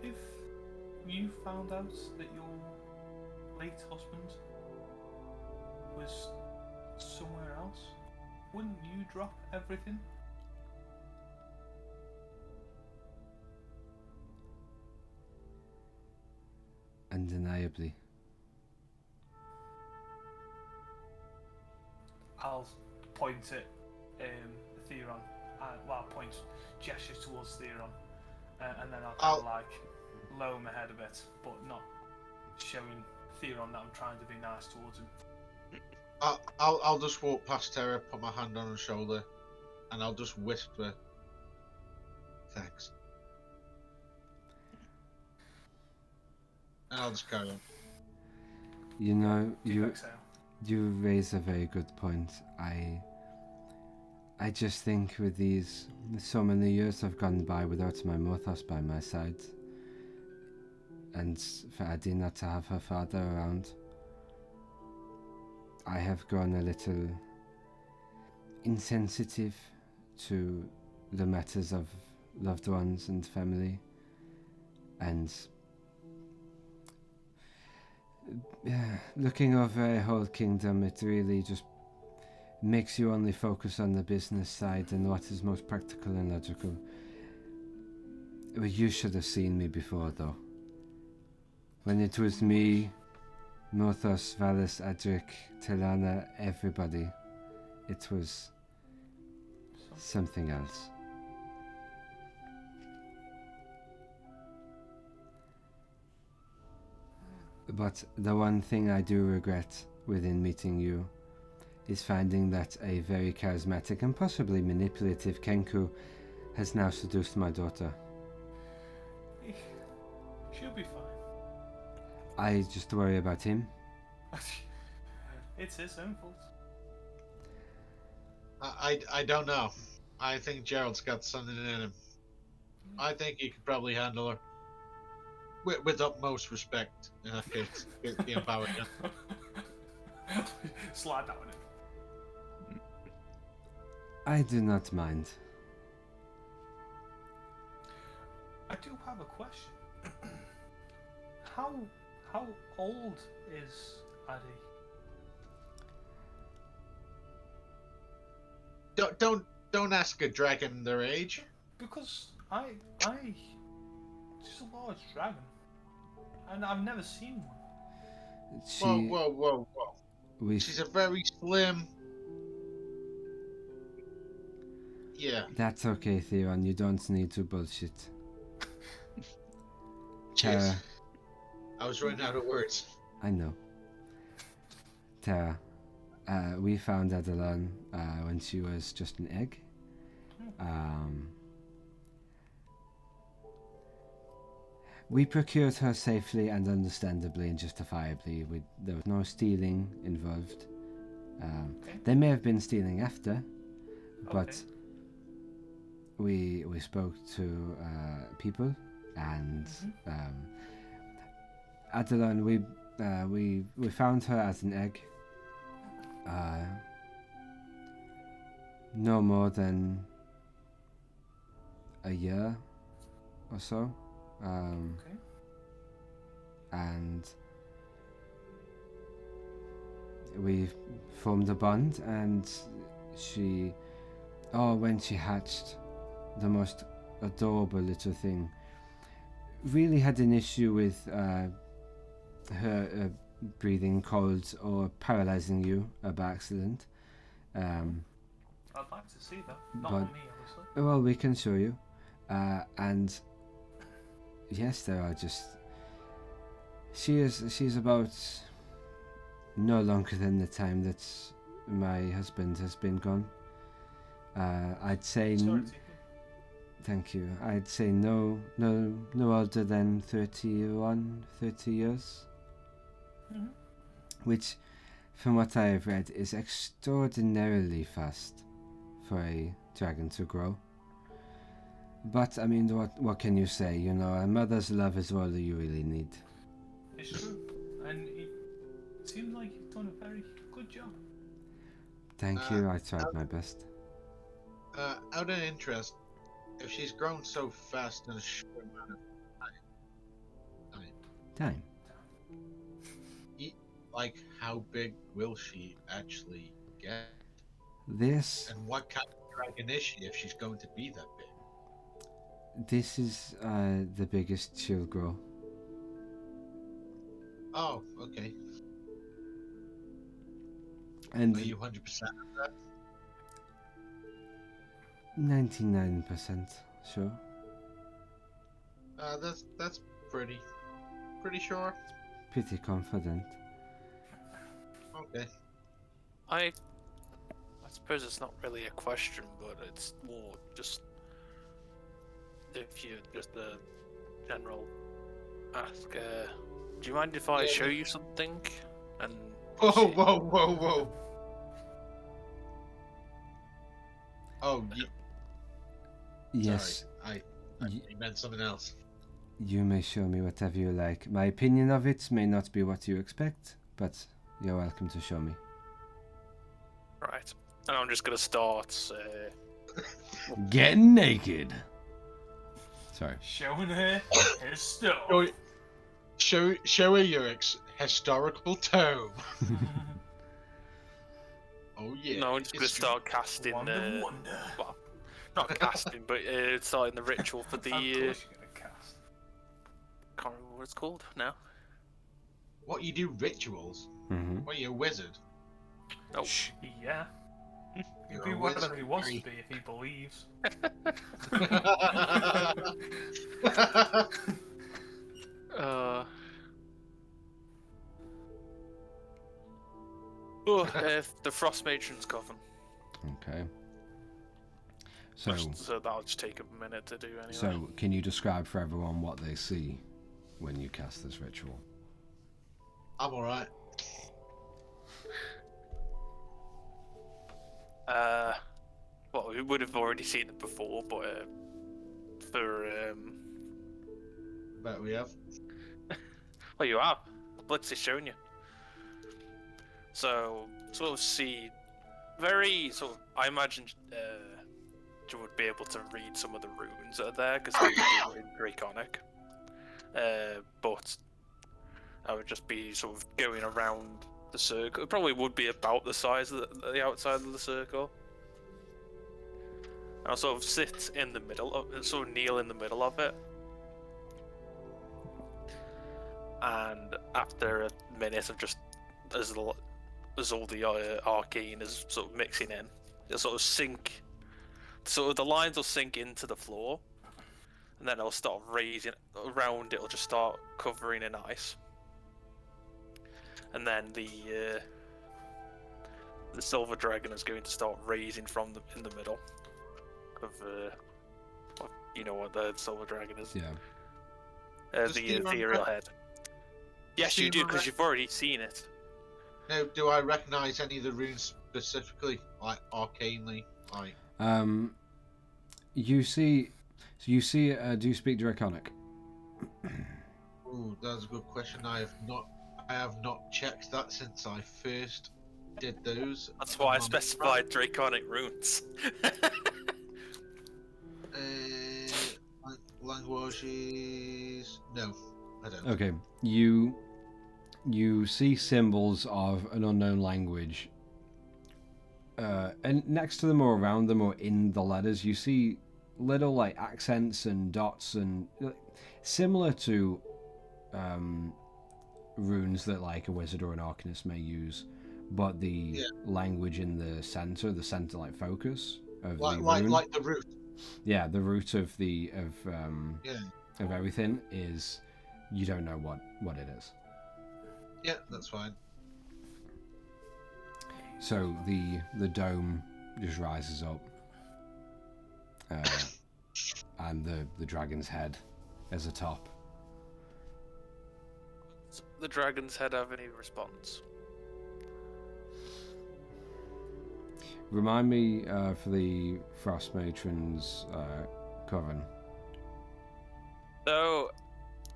if you found out that your late husband was somewhere else, wouldn't you drop everything? Undeniably. I'll point at Theron. Gesture towards Theron, and then I'll kind of like lower my head a bit, but not showing Theron that I'm trying to be nice towards him. I'll just walk past Terra, put my hand on her shoulder, and I'll just whisper, "Thanks." And I'll just carry on. You know, Deep exhale. you raise a very good point. I just think with these, so many years have gone by without my Mothos by my side, and for Adi not to have her father around, I have grown a little insensitive to the matters of loved ones and family, and looking over a whole kingdom, it really just makes you only focus on the business side and what is most practical and logical. Well, you should have seen me before, though. When it was me, Mothos, Valis, Adric, Telana, everybody, it was something else. But the one thing I do regret within meeting you is finding that a very charismatic and possibly manipulative Kenku has now seduced my daughter. She'll be fine. I just worry about him. It's his own fault. I don't know. I think Gerald's got something in him. I think he could probably handle her. With utmost respect, in that case. Be empowered. Slide that one in. I do not mind. I do have a question. How old is Addy? Don't ask a dragon their age. Because she's a large dragon, and I've never seen one. She, Whoa. She's a very slim. Yeah. That's okay, Theon. You don't need to bullshit. Cheers. I was running out of words. I know. Tara, we found Adelan when she was just an egg. We procured her safely and understandably and justifiably. There was no stealing involved. There may have been stealing after, but we spoke to people, and Adelan, we found her as an egg. No more than a year or so. And we formed a bond, and when she hatched, the most adorable little thing, really had an issue with her breathing cold or paralyzing you by accident. I'd like to see that. Not but- on me, obviously. Well, we can show you. And yes, there are just. She's about no longer than the time that my husband has been gone. I'd say. Sorry to hear. Thank you. I'd say no older than 30 years. Mhm. Which, from what I have read, is extraordinarily fast for a dragon to grow. But, I mean, what can you say? You know, a mother's love is all that you really need. It's true, and it seems like you've done a very good job. Thank you, I tried my best. Out of interest, if she's grown so fast in a short amount of Time. like, how big will she actually get? This And what kind of dragon is she if she's going to be that big? this is the biggest she'll grow. Oh, okay. And Are you 100% of that? 99% sure. That's pretty sure. Pretty confident. Okay. I suppose it's not really a question, but it's more just if you just a general ask. Do you mind if I show you something? And Whoa. Oh, Yes, sorry. I meant something else. you may show me whatever you like. My opinion of it may not be what you expect, but you're welcome to show me. right, and I'm just gonna start Getting naked. Sorry. Showing her his stuff. Show her your historical tome. Oh yeah. No, I'm just gonna start casting. Wonder. Well, not casting, but starting the ritual for the. Of course you're gonna cast. Can't remember what it's called now. What, you do rituals? Mm-hmm. What, are you a wizard? Oh, Yeah. He'll You're be a whatever wizard, he wants to Harry. be if he believes. the Frost Matron's Coven. Okay. So, So that'll just take a minute to do anyway. so can you describe for everyone what they see when you cast this ritual? I'm alright. Well, we would have already seen it before, but Bet we have. well, you have. Blitz has shown you. So, sort of see, very sort of. I imagine you would be able to read some of the runes that are there because they would be in Draconic. But I would just be sort of going around the circle. It probably would be about the size of the outside of the circle. I'll sort of sit in the middle of it, sort of kneel in the middle of it. And after a minute of just as all the arcane is sort of mixing in, it'll sort of sink. Sort of the lines will sink into the floor, and then it'll start raising around. It'll just start covering in ice, and then the silver dragon is going to start raising from in the middle of you know what the silver dragon is. Yeah. The ethereal head. Yes, you do, because you've already seen it. Now, do I recognise any of the runes specifically, like arcanely, like? You see. Do you speak Draconic? Ooh, that's a good question. I have not checked that since I first did those. That's why I specified Draconic runes. Languages? No, I don't. Okay. You see symbols of an unknown language. And next to them or around them or in the letters, you see little like accents and dots and similar to runes that like a wizard or an arcanist may use, but the language in the center like focus of the rune. Like the root. Yeah, the root of of everything is you don't know what it is. Yeah, that's fine. So the dome just rises up, and the dragon's head is atop. Does the dragon's head have any response? Remind me for the Frost Matron's coven. So,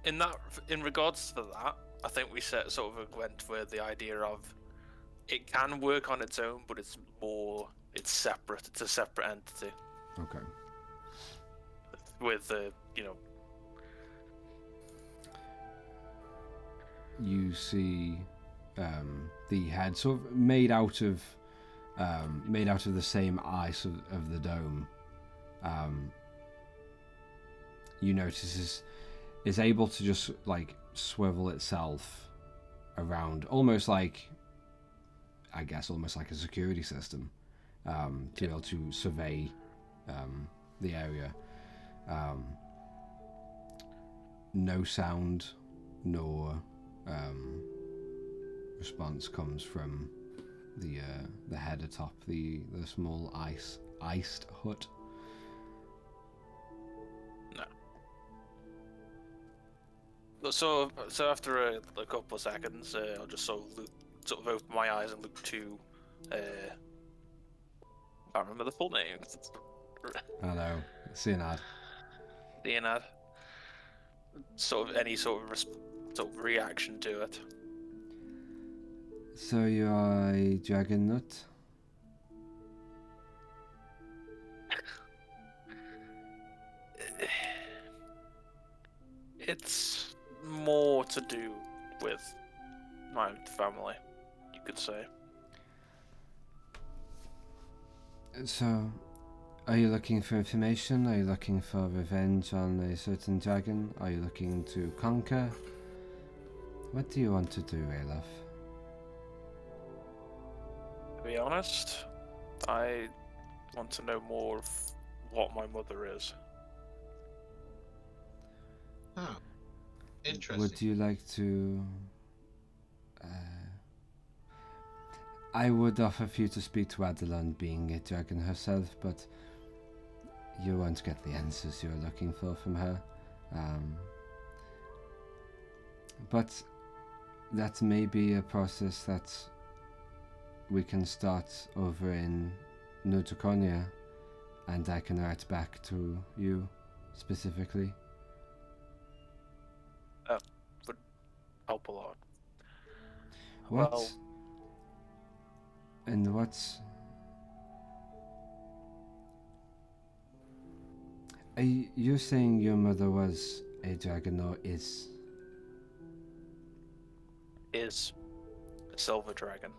in regards to that, I think we sort of went with the idea of it can work on its own, but it's separate. It's a separate entity. Okay. With You see the head sort of made out of the same ice of the dome. You notice is able to just like swivel itself around, almost like a security system, to be able to survey the area. No sound nor response comes from the head atop the small iced hut. No. So after a couple of seconds, I'll just sort of open my eyes and look to. I can't remember the full name. I know. Cyanide. Leonard. Sort of any sort of reaction to it. So you are a dragon nut? It's more to do with my family, you could say. So, are you looking for information? Are you looking for revenge on a certain dragon? Are you looking to conquer? What do you want to do, Alof? To be honest, I want to know more of what my mother is. Huh. Interesting. Would you like to... I would offer for you to speak to Adelon, being a dragon herself, but you won't get the answers you're looking for from her. But that may be a process that we can start over in New Draconia, and I can write back to you specifically. That would help a lot. What? Well, And what's... Are you saying your mother was a dragon or is? is a silver dragon.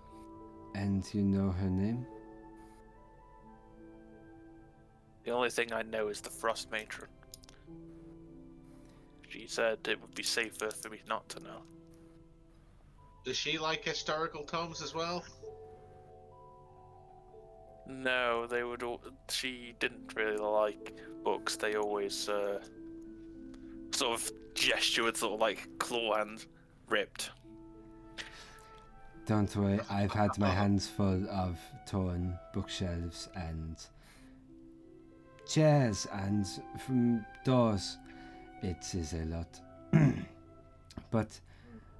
And you know her name? The only thing I know is the Frost Matron. She said it would be safer for me not to know. Does she like historical tomes as well? No, they would. She didn't really like books. They always sort of gesture with sort of like claw hand ripped. Don't worry, I've had my hands full of torn bookshelves and chairs and from doors. It is a lot. But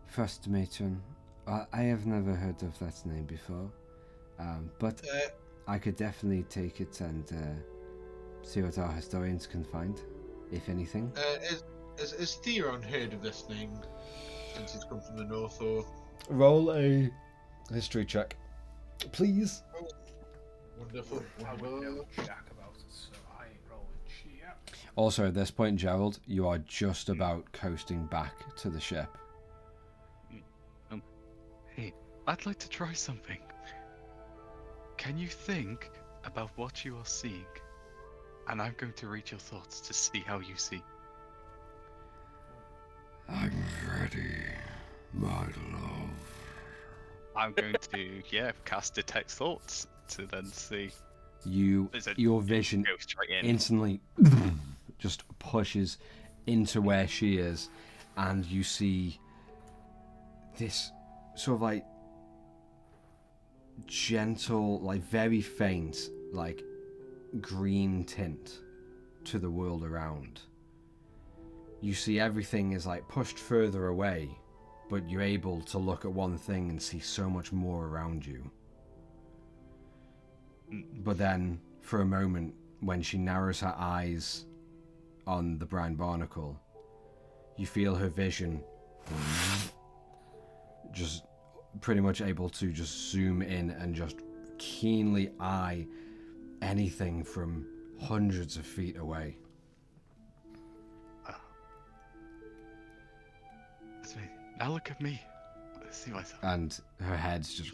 Frost Matron, I have never heard of that name before. But I could definitely take it and see what our historians can find, if anything. Has Theron heard of this name since he's come from the north, or? Roll a history check, please. Wonderful. I wouldn't know jack about it, so I ain't rolling shit. Also, at this point, Gerald, you are just about coasting back to the ship. Hey, I'd like to try something. Can you think about what you are seeing? And I'm going to read your thoughts to see how you see. I'm ready, my love. I'm going to, cast Detect Thoughts to then see. Your vision Go straight in. instantly just pushes into where she is, and you see this sort of like gentle, like very faint, like green tint to the world around. You see everything is like pushed further away, but you're able to look at one thing and see so much more around you. But then, for a moment, when she narrows her eyes on the Brian Barnacle, you feel her vision just pretty much able to just zoom in and just keenly eye anything from hundreds of feet away. Now look at me. Let's see myself. And her head just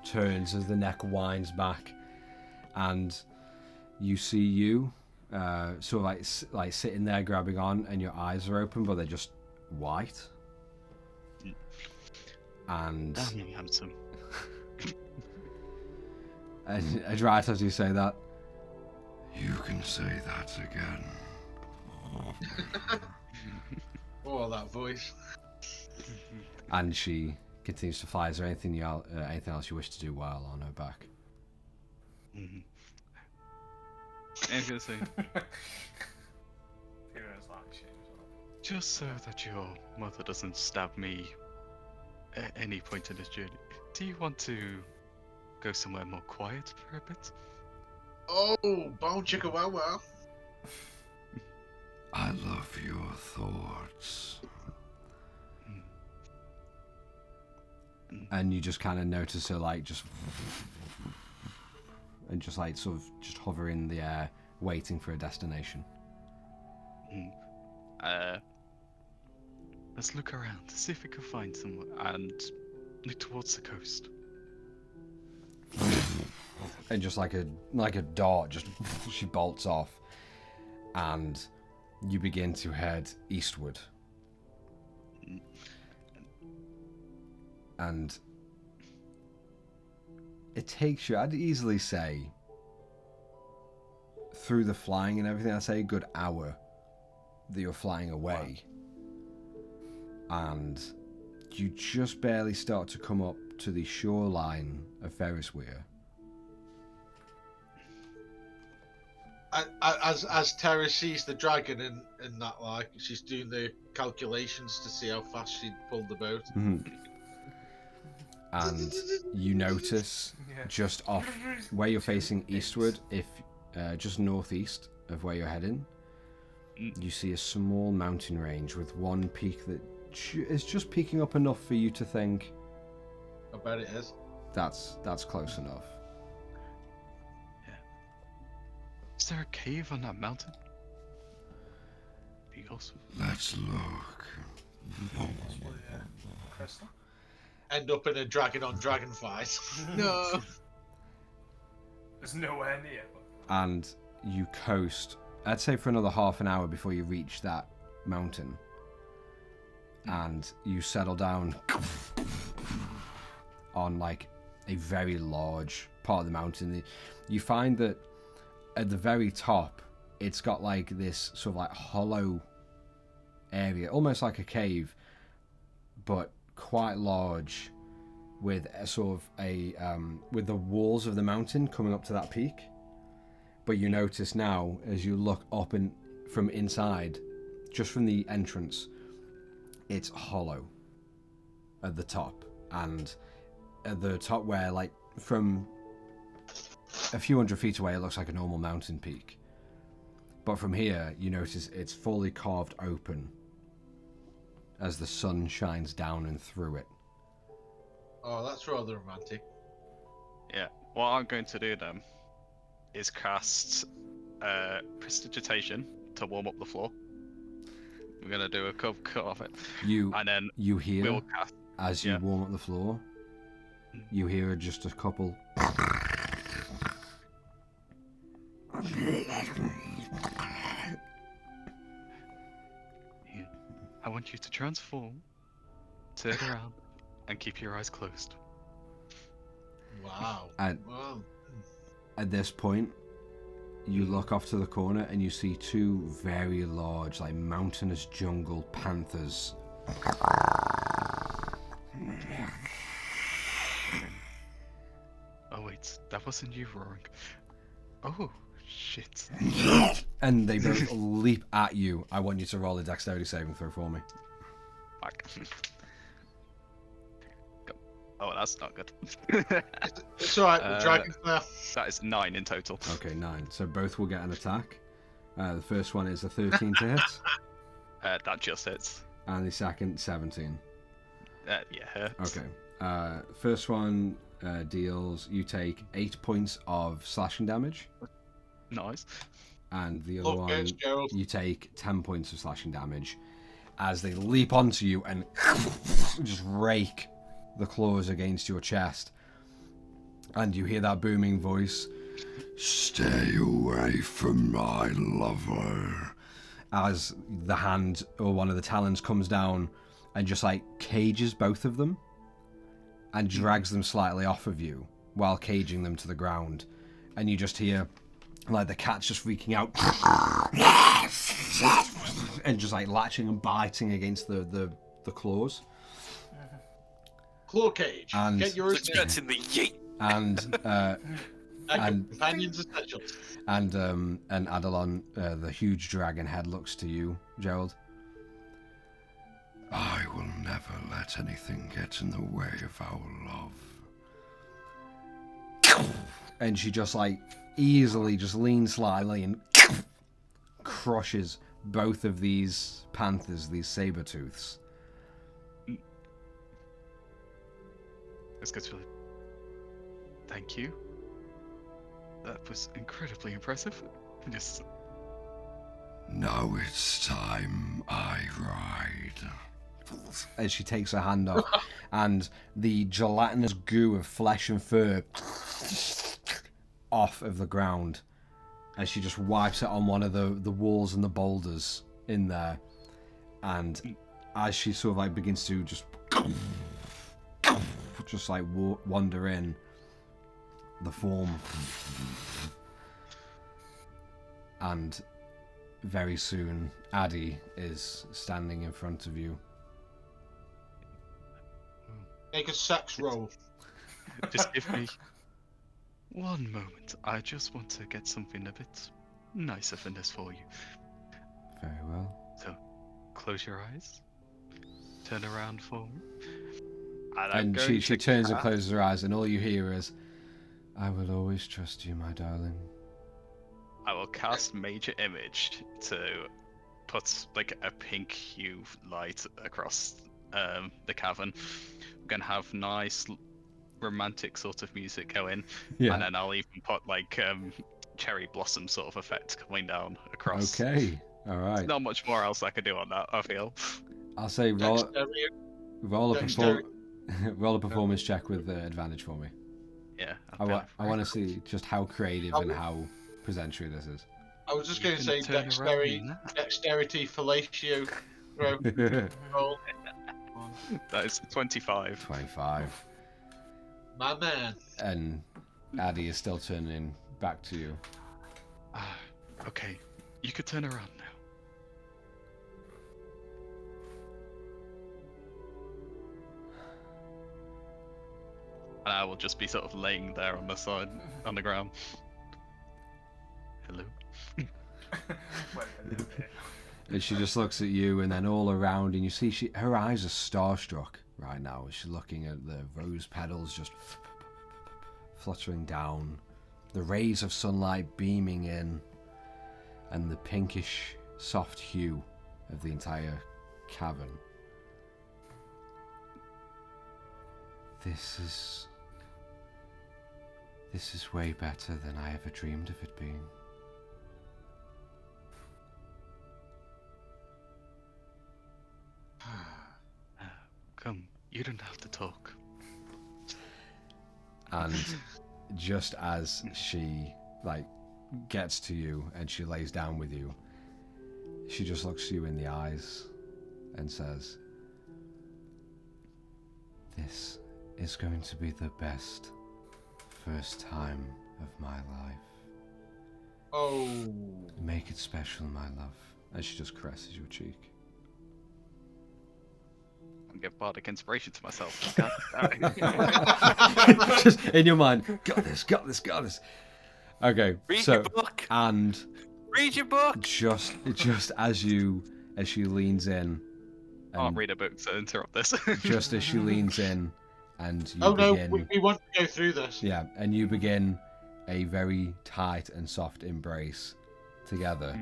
turns as the neck winds back, and you see you sort of like sitting there grabbing on, and your eyes are open, but they're just white. And Damn you, handsome. and right as you say that, You can say that again. Oh, that voice. and she continues to fly. Is there anything else you wish to do while on her back? Mm-hmm. I was going to say, Heroes like shit as well. just so that your mother doesn't stab me at any point in this journey, do you want to go somewhere more quiet for a bit? Oh, bone chicka wow wow. I love your thoughts. And you just kind of notice her like just and just like sort of just hover in the air, waiting for a destination. Let's look around, see if we can find someone, and look towards the coast. And just like a dart, just she bolts off, and you begin to head eastward. And it takes you, I'd easily say, through the flying and everything, I'd say a good hour that you're flying away. And you just barely start to come up to the shoreline of Ferris Weir. As Terra sees the dragon in that, like, she's doing the calculations to see how fast she'd pulled the boat. And you notice just off where you're facing eastward, if just northeast of where you're heading, you see a small mountain range with one peak that is just peeking up enough for you to think, I bet it is. That's close enough. Is there a cave on that mountain? Be awesome. Let's look. Crystal? End up in a dragon on dragon fight. No. There's nowhere near. And you coast, I'd say, for another half an hour before you reach that mountain. And you settle down on like a very large part of the mountain. You find that at the very top, it's got like this sort of like hollow area, almost like a cave, but quite large, with a sort of a with the walls of the mountain coming up to that peak. But you notice now, as you look up and from inside, just from the entrance, it's hollow at the top, and at the top where, like, from a few hundred feet away, it looks like a normal mountain peak. But from here, you notice it's fully carved open as the sun shines down and through it. Oh, that's rather romantic. Yeah. What I'm going to do then is cast prestidigitation to warm up the floor. We're gonna do a cut of it. And then you hear we'll cast, as you warm up the floor. You hear just a couple. I want you to transform, turn around, and keep your eyes closed. Wow. Wow. At this point, you look off to the corner and you see two very large, like, mountainous jungle panthers. Oh wait, that wasn't you roaring. Oh, shit. And they both leap at you. I want you to roll a dexterity saving throw for me. Fuck. Oh, that's not good. It's alright, the dragon's there. That is 9 in total. Okay, 9. So both will get an attack. The first one is a 13 to hit. That just hits. And the second, 17. Yeah, hurts. Okay. First one deals, you take 8 points of slashing damage. Nice. And the other one, Goes, Gerald. you take 10 points of slashing damage as they leap onto you and just rake the claws against your chest. And you hear that booming voice, Stay away from my lover. as the hand or one of the talons comes down and just like cages both of them and drags them slightly off of you while caging them to the ground. And you just hear like the cat's just freaking out and just like latching and biting against the claws. Claw cage. And Get yours. Expecting the yeet. And and companions essentials. and Adalon, the huge dragon head, looks to you, Gerald. I will never let anything get in the way of our love. And she just like easily just leans slightly and crushes both of these panthers, these saber-tooths. This gets really... Thank you. That was incredibly impressive. Just... Now it's time I ride. As she takes her hand off, and the gelatinous goo of flesh and fur off of the ground, as she just wipes it on one of the walls and the boulders in there, and as she sort of like begins to just like wander in, the form, and very soon Addy is standing in front of you. Make a sex roll. Just give me one moment. I just want to get something a bit nicer than this for you. Very well. So, close your eyes. Turn around for me. And she turns and closes her eyes, and all you hear is, "I will always trust you, my darling." I will cast Major Image to put like a pink hue light across the cavern. We're gonna have nice romantic sort of music going, Yeah. and then I'll even put like cherry blossom sort of effect coming down across. Okay. All right. There's not much more else I could do on that, I feel. I'll say roll a Dexterity. roll a performance check with advantage for me. Yeah. I want to see just how creative and how presentary this is. I was just going to say turn around dexterity fellatio throw. Roll. That is 25. 25. My man. And Addy is still turning back to you. Okay, you could turn around now. And I will just be sort of laying there on the side, on the ground. Hello. And she just looks at you, and then all around, and you see her eyes are starstruck right now as she's looking at the rose petals just fluttering down, the rays of sunlight beaming in, and the pinkish soft hue of the entire cavern. This is way better than I ever dreamed of it being. Come, you don't have to talk. And just as she gets to you and she lays down with you, she just looks you in the eyes and says, "This is going to be the best first time of my life. Oh. Make it special, my love." And she just caresses your cheek. I'll give bardic inspiration to myself. Just in your mind, got this. Okay, Read so your book. and Read your book. just as she leans in, I'll and read a book to interrupt this. just as she leans in, and you Oh no, begin, we want to go through this. yeah, and you begin a very tight and soft embrace together.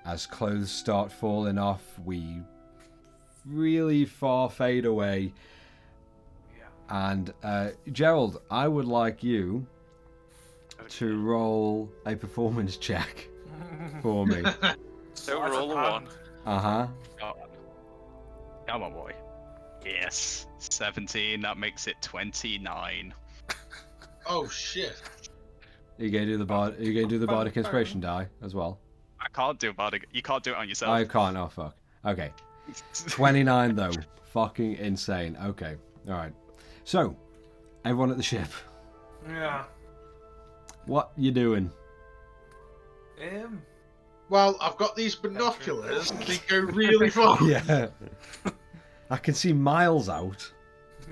As clothes start falling off, we really far fade away. Yeah. And Gerald, I would like you to roll a performance check for me. So roll a one. Uh-huh. Come on, boy. Yes. 17, that makes it 29. Oh shit. Are you gonna do the bardic inspiration die as well? I can't do bardic. You can't do it on yourself. I can't. Oh fuck. Okay. 29 though. Fucking insane. Okay. All right. So, everyone at the ship, Yeah. what you doing? Well, I've got these binoculars. They go really far. Yeah. I can see miles out.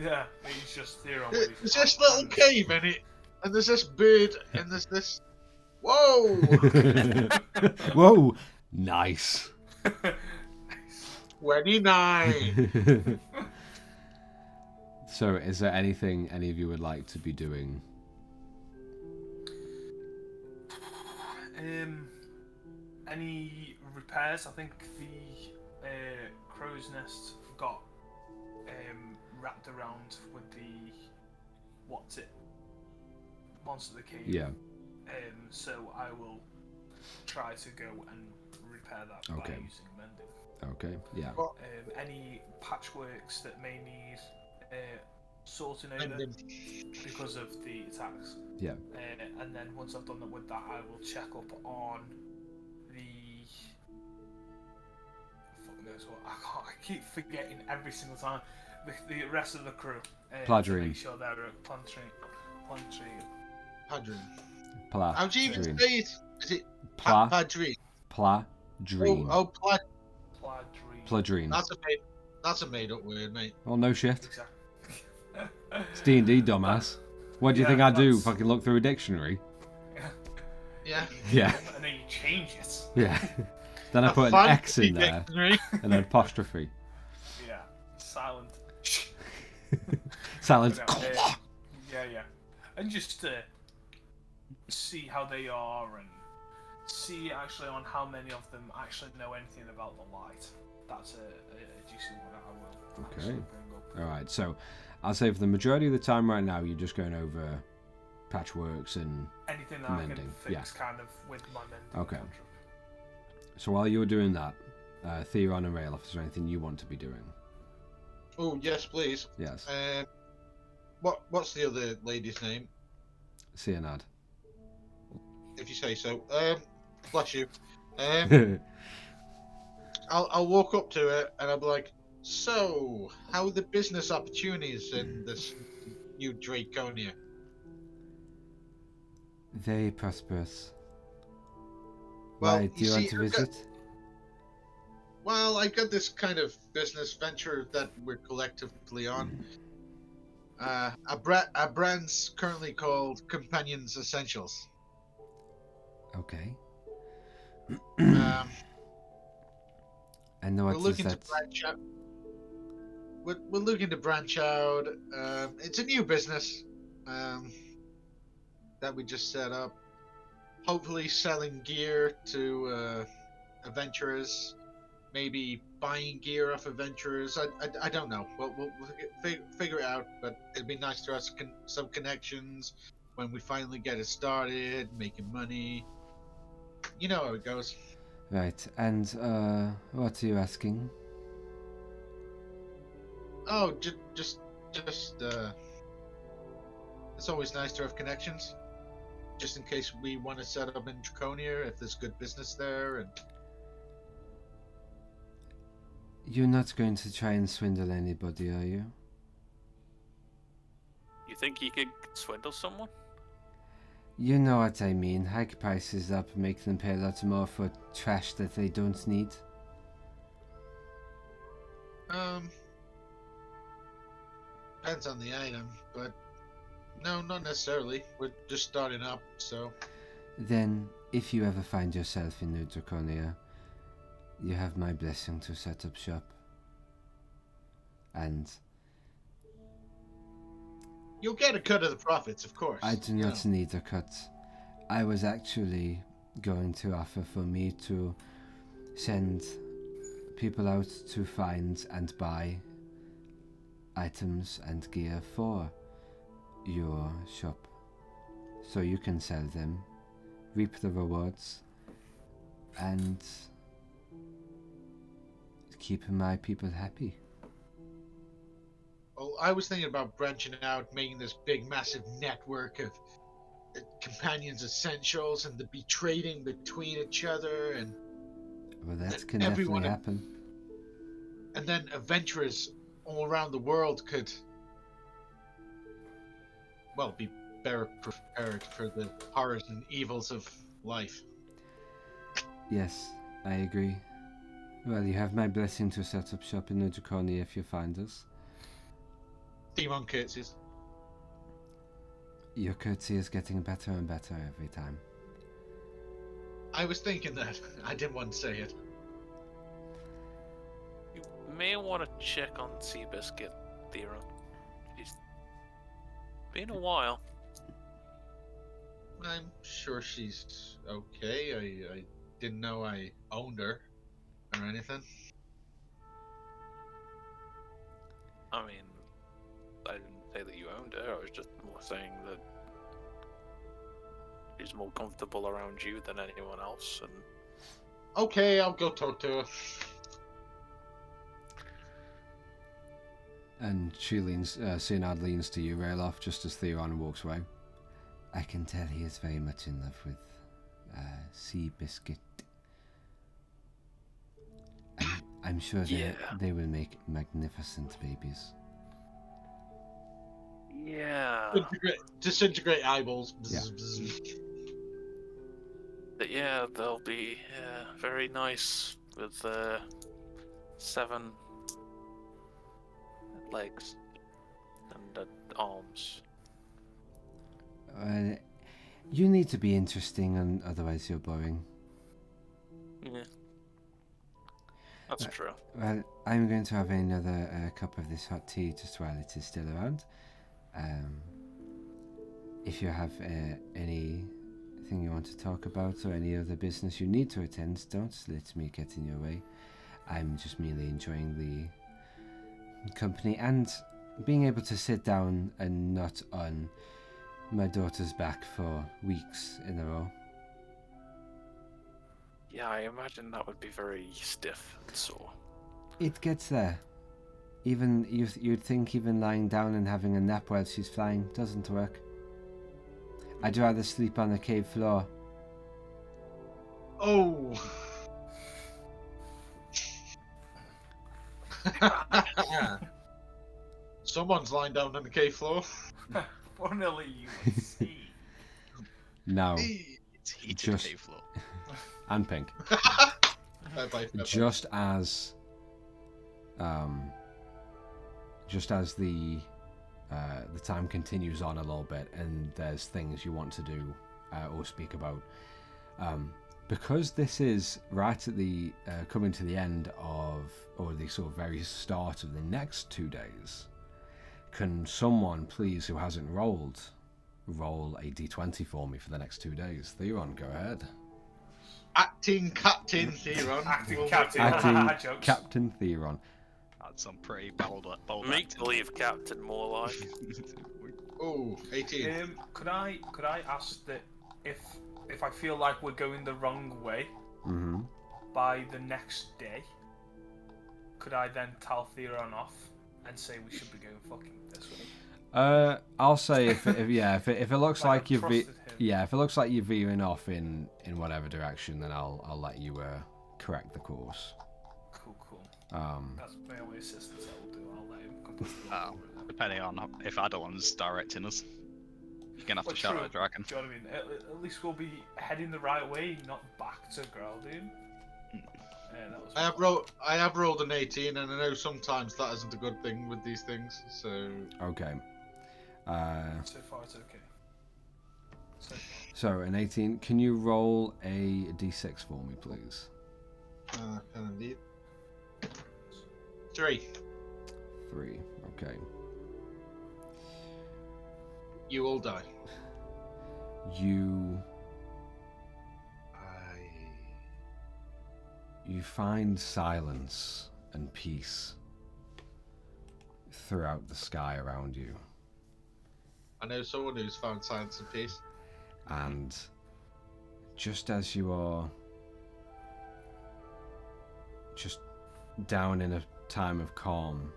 Yeah. He's just here on. There's this little cave in it, and there's this bird, and there's this. Whoa! Whoa. Nice. 29. So, is there anything any of you would like to be doing? Any repairs? I think the crow's nest got wrapped around with the monster that came. Yeah. So I will try to go and repair that by Okay. using mending. Okay, yeah. Any patchworks that may need sorting over And then, because of the attacks. Yeah. And then once I've done that with that, I will check up on the. Fuck knows what. I keep forgetting every single time. The rest of the crew. To Pladrine. make sure they're at Plantrine. Padrine. Pla. How do you even Dream. say it? Is it Pla. Padrine? Pladrine. Oh, Pladrine. Pladrine. That's a made-up word, mate. Oh, no shit. Exactly. It's D&D, dumbass. What do you Yeah, think I do? that's- Fucking look through a dictionary? Yeah. Yeah. And then you change it. Yeah. Then I A put an fancy X in there dictionary. and an apostrophe. Yeah. Silent. Silence. Yeah. And just to see how they are and see actually on how many of them actually know anything about the light. That's a decent one that I will actually Okay. bring up. Alright, so I'll say for the majority of the time right now, you're just going over patchworks and... Anything that I Mending, can fix kind of with my mending. Okay. cantrip. So while you're doing that, Theron and Raelof, is there anything you want to be doing? Oh, yes, please. Yes. What's the other lady's name? Cyanide. If you say so. Bless you. I'll walk up to her and I'll be like, so, how are the business opportunities in this new Draconia? Very prosperous. Well, Why, do you you want see, to visit? Well, I got this kind of business venture that we're collectively on. Our brand's currently called Companions Essentials. Okay. Um, And we're what is looking to that? branch out. We're looking to branch out. It's a new business that we just set up. Hopefully, selling gear to adventurers. Maybe buying gear off adventurers. I don't know. We'll figure it out. But it'd be nice to have some connections when we finally get it started, making money. You know how it goes. Right, and what are you asking? Oh, just it's always nice to have connections, just in case we want to set up in Draconia if there's good business there. And You're not going to try and swindle anybody, are you? You think you could swindle someone? You know what I mean. Hike prices up, make them pay a lot more for trash that they don't need. depends on the item, but no, not necessarily. We're just starting up, so Then, if you ever find yourself in New Draconia, you have my blessing to set up shop. And you'll get a cut of the profits, of course. I do you not know. need a cut. I was actually going to offer for me to send people out to find and buy items and gear for your shop, so you can sell them, reap the rewards, and keep my people happy. Well, I was thinking about branching out, making this big, massive network of companions essentials, and to be trading between each other, and Well, that And can everyone- definitely happen. then adventurers all around the world could, well, be better prepared for the horrors and evils of life. Yes, I agree. Well, you have my blessing to set up shop in New Draconia if you find us. Demon curtsies. Your courtesy is getting better and better every time. I was thinking that. I didn't want to say it. You may want to check on Seabiscuit, Theron. She's been a while. I'm sure she's okay. I didn't know I owned her or anything. I mean, I didn't say that you owned her. I was just more saying that is more comfortable around you than anyone else. And Okay, I'll go talk to her. And she leans, Cynard leans to you, Rayloff, just as Theron walks away. I can tell he is very much in love with Seabiscuit. I'm sure they will make magnificent babies. yeah, Disintegrate eyeballs. Yeah. but yeah, they'll be very nice with 7 legs and arms. You need to be interesting, and otherwise you're boring. Yeah, that's true. Well, I'm going to have another cup of this hot tea just while it is still around. If you have anything you want to talk about or any other business you need to attend, don't let me get in your way. I'm just merely enjoying the company and being able to sit down and not on my daughter's back for weeks in a row. Yeah, I imagine that would be very stiff and sore. It gets there. Even you'd think even lying down and having a nap while she's flying doesn't work. I'd rather sleep on the cave floor. Oh. Someone's lying down on the cave floor. Funnily, you would see. Now, It's heated Just- cave floor. and Pink, Bye-bye. just as the time continues on a little bit, and there's things you want to do or speak about, because this is right at the coming to the end of, or the sort of very start of the next 2 days. Can someone please, who hasn't roll a d20 for me for the next 2 days? Theron, go ahead. Acting Captain Theron. Acting will Captain. make it- Acting Jokes. Captain Theron. That's some pretty bold Make acting. believe Captain, more like. Oh, 18. Could I ask that if I feel like we're going the wrong way Mm-hmm. by the next day, could I then tell Theron off and say we should be going fucking this way? I'll say if it looks like I you're trusted him. if it looks like you're veering off in whatever direction, then I'll let you correct the course. Cool. Um, That's my only assistance I will do. I'll let him completely. Oh, depending on if Adelon's directing us. You're gonna have Well, to shout true. at the dragon. Do you know what I mean? At least we'll be heading the right way, not back to Graldune. Yeah, that was. I have rolled an 18, and I know sometimes that isn't a good thing with these things. So okay. So far, it's okay. So an 18. Can you roll a d6 for me, please? can indeed. 3. 3. Okay. You all die. You find silence and peace throughout the sky around you, I know someone who's found silence and peace. and just as you are just down in a time of calm,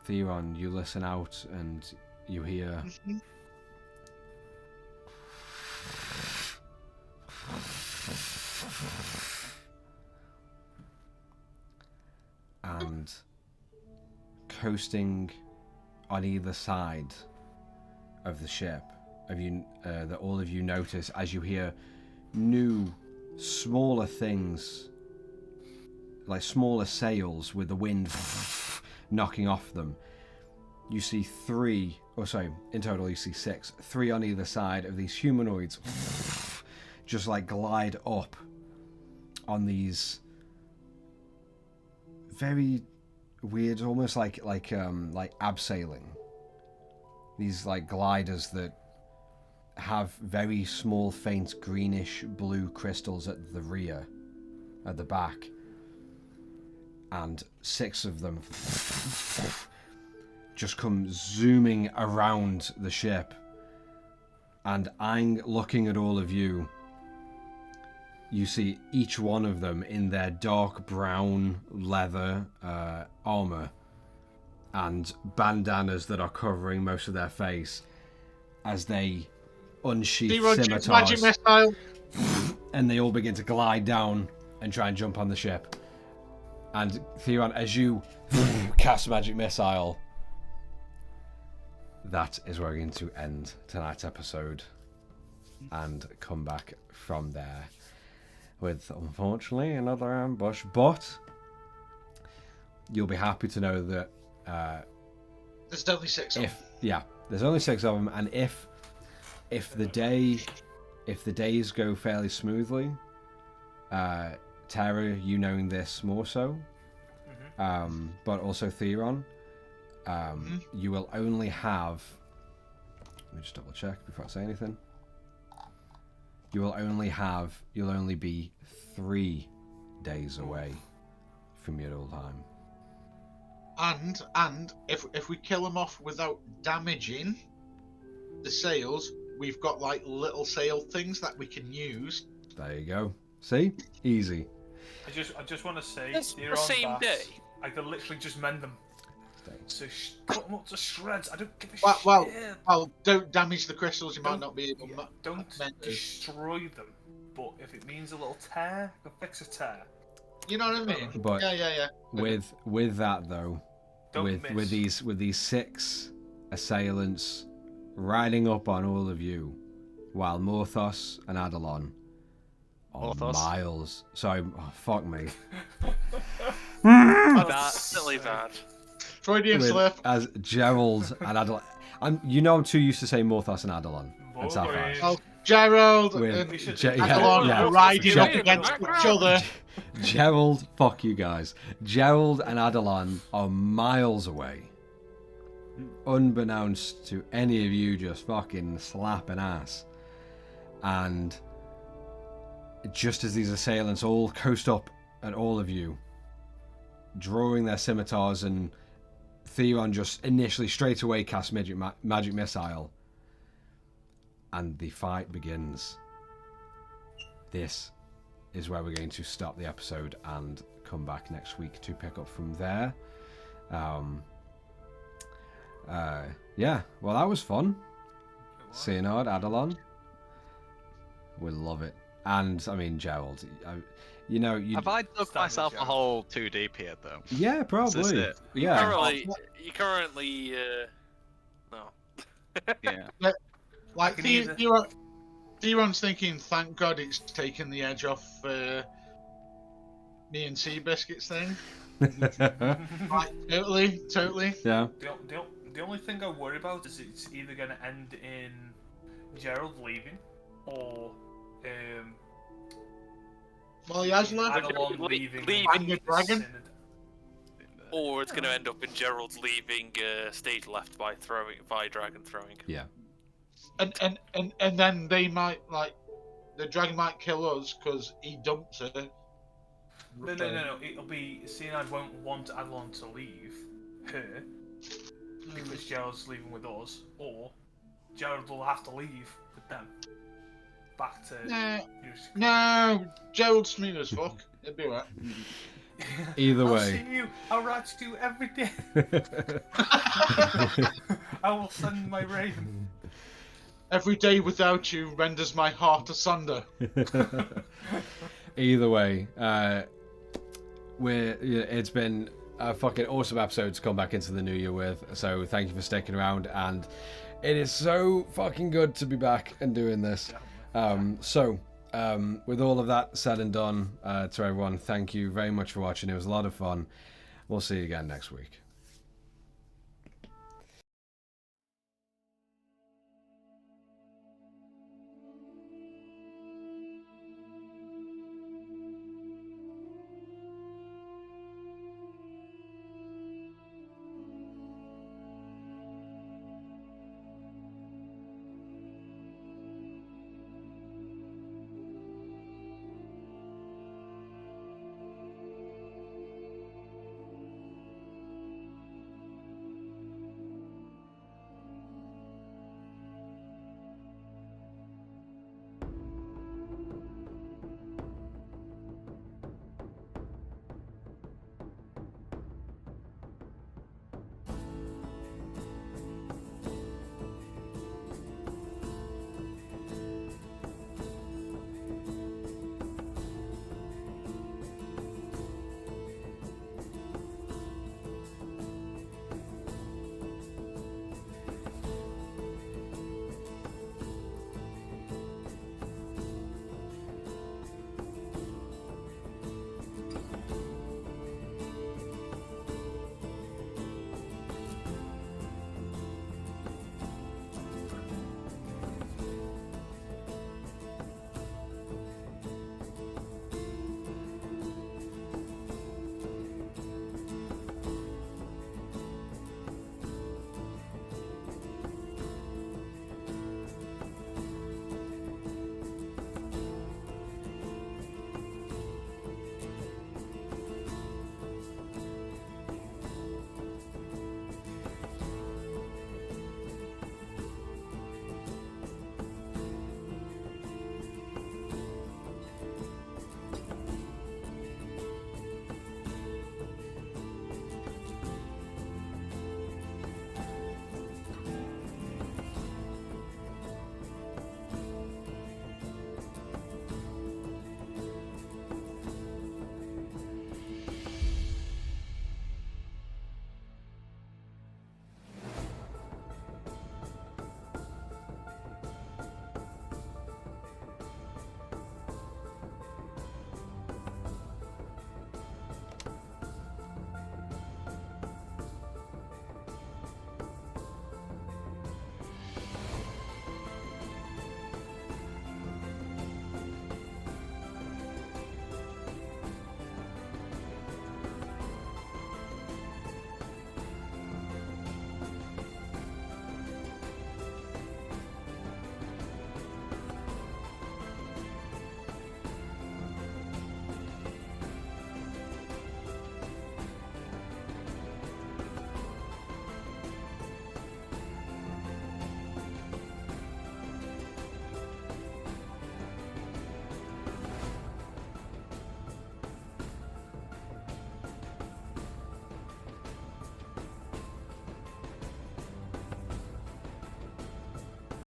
Theron, you listen out and you hear and coasting on either side of the ship, that all of you notice as you hear new, smaller things, like smaller sails with the wind knocking off them. You see 3, in total you see 6, 3 on either side of these humanoids just like glide up on these very weird, almost like abseiling. These like gliders that have very small, faint greenish blue crystals at the rear, at the back, and 6 of them just come zooming around the ship. And I'm looking at all of you. You see each one of them in their dark brown leather armor and bandanas that are covering most of their face as they unsheath scimitars. Magic missile. And they all begin to glide down and try and jump on the ship. And Theron, as you cast Magic Missile, that is where we're going to end tonight's episode and come back from there with, unfortunately, another ambush. But you'll be happy to know that there's only 6 of them. Yeah, there's only 6 of them, and if the days go fairly smoothly, Tara, you knowing this more so, but also Theron, you will only have. Let me just double check before I say anything. You'll only be 3 days away from your old time. And if we kill them off without damaging the sails, we've got like little sail things that we can use. There you go. See? Easy. I just want to say, It's the same day. I could literally just mend them. So cut them up to shreds. I don't give a Well, shit. well, don't damage the crystals. You might not be able. Don't destroy them. But if it means a little tear, I can fix a tear. You know what I mean? But yeah. With that though, with these 6 assailants riding up on all of you, while Morthos and Adalon are miles. Sorry, fuck me. That's silly bad. Freudian slip. As Gerald and Adalon. I'm too used to saying Morthos and Adalon. And Sapphire. Oh, Gerald With and Adalon riding up against each other. Gerald, fuck you guys. Gerald and Adalon are miles away. Unbeknownst to any of you, just fucking slapping ass. And just as these assailants all coast up at all of you, drawing their scimitars, and Theron just initially straight away casts magic missile, and the fight begins. This is where we're going to stop the episode and come back next week to pick up from there. Yeah, well, that was fun. Seanard, Adalon, we love it. And I mean, Gerald, have I dug myself a hole too deep here, though? Yeah, probably. Is this it? Yeah. You currently no. Yeah. Like Theron's thinking, thank God it's taken the edge off me and Seabiscuit's thing. Like, totally. Yeah. The only thing I worry about is it's either going to end in Gerald leaving, or well, he has left. Adalon leaving the dragon. Or it's going to end up in Gerald leaving stage left by dragon throwing. Yeah. And then they might, like, the dragon might kill us because he dumps her. No. It'll be Cyanide won't want Adalon to leave her because Gerald's leaving with us, or Gerald will have to leave with them. Back to No, Gerald's smooth as fuck. It'll be alright. Either I'll way. see you. I'll write to you every day. I will send my raven. Every day without you renders my heart asunder. Either way, it's been a fucking awesome episode to come back into the new year with. So thank you for sticking around, and it is so fucking good to be back and doing this. With all of that said and done, to everyone, thank you very much for watching. It was a lot of fun. We'll see you again next week.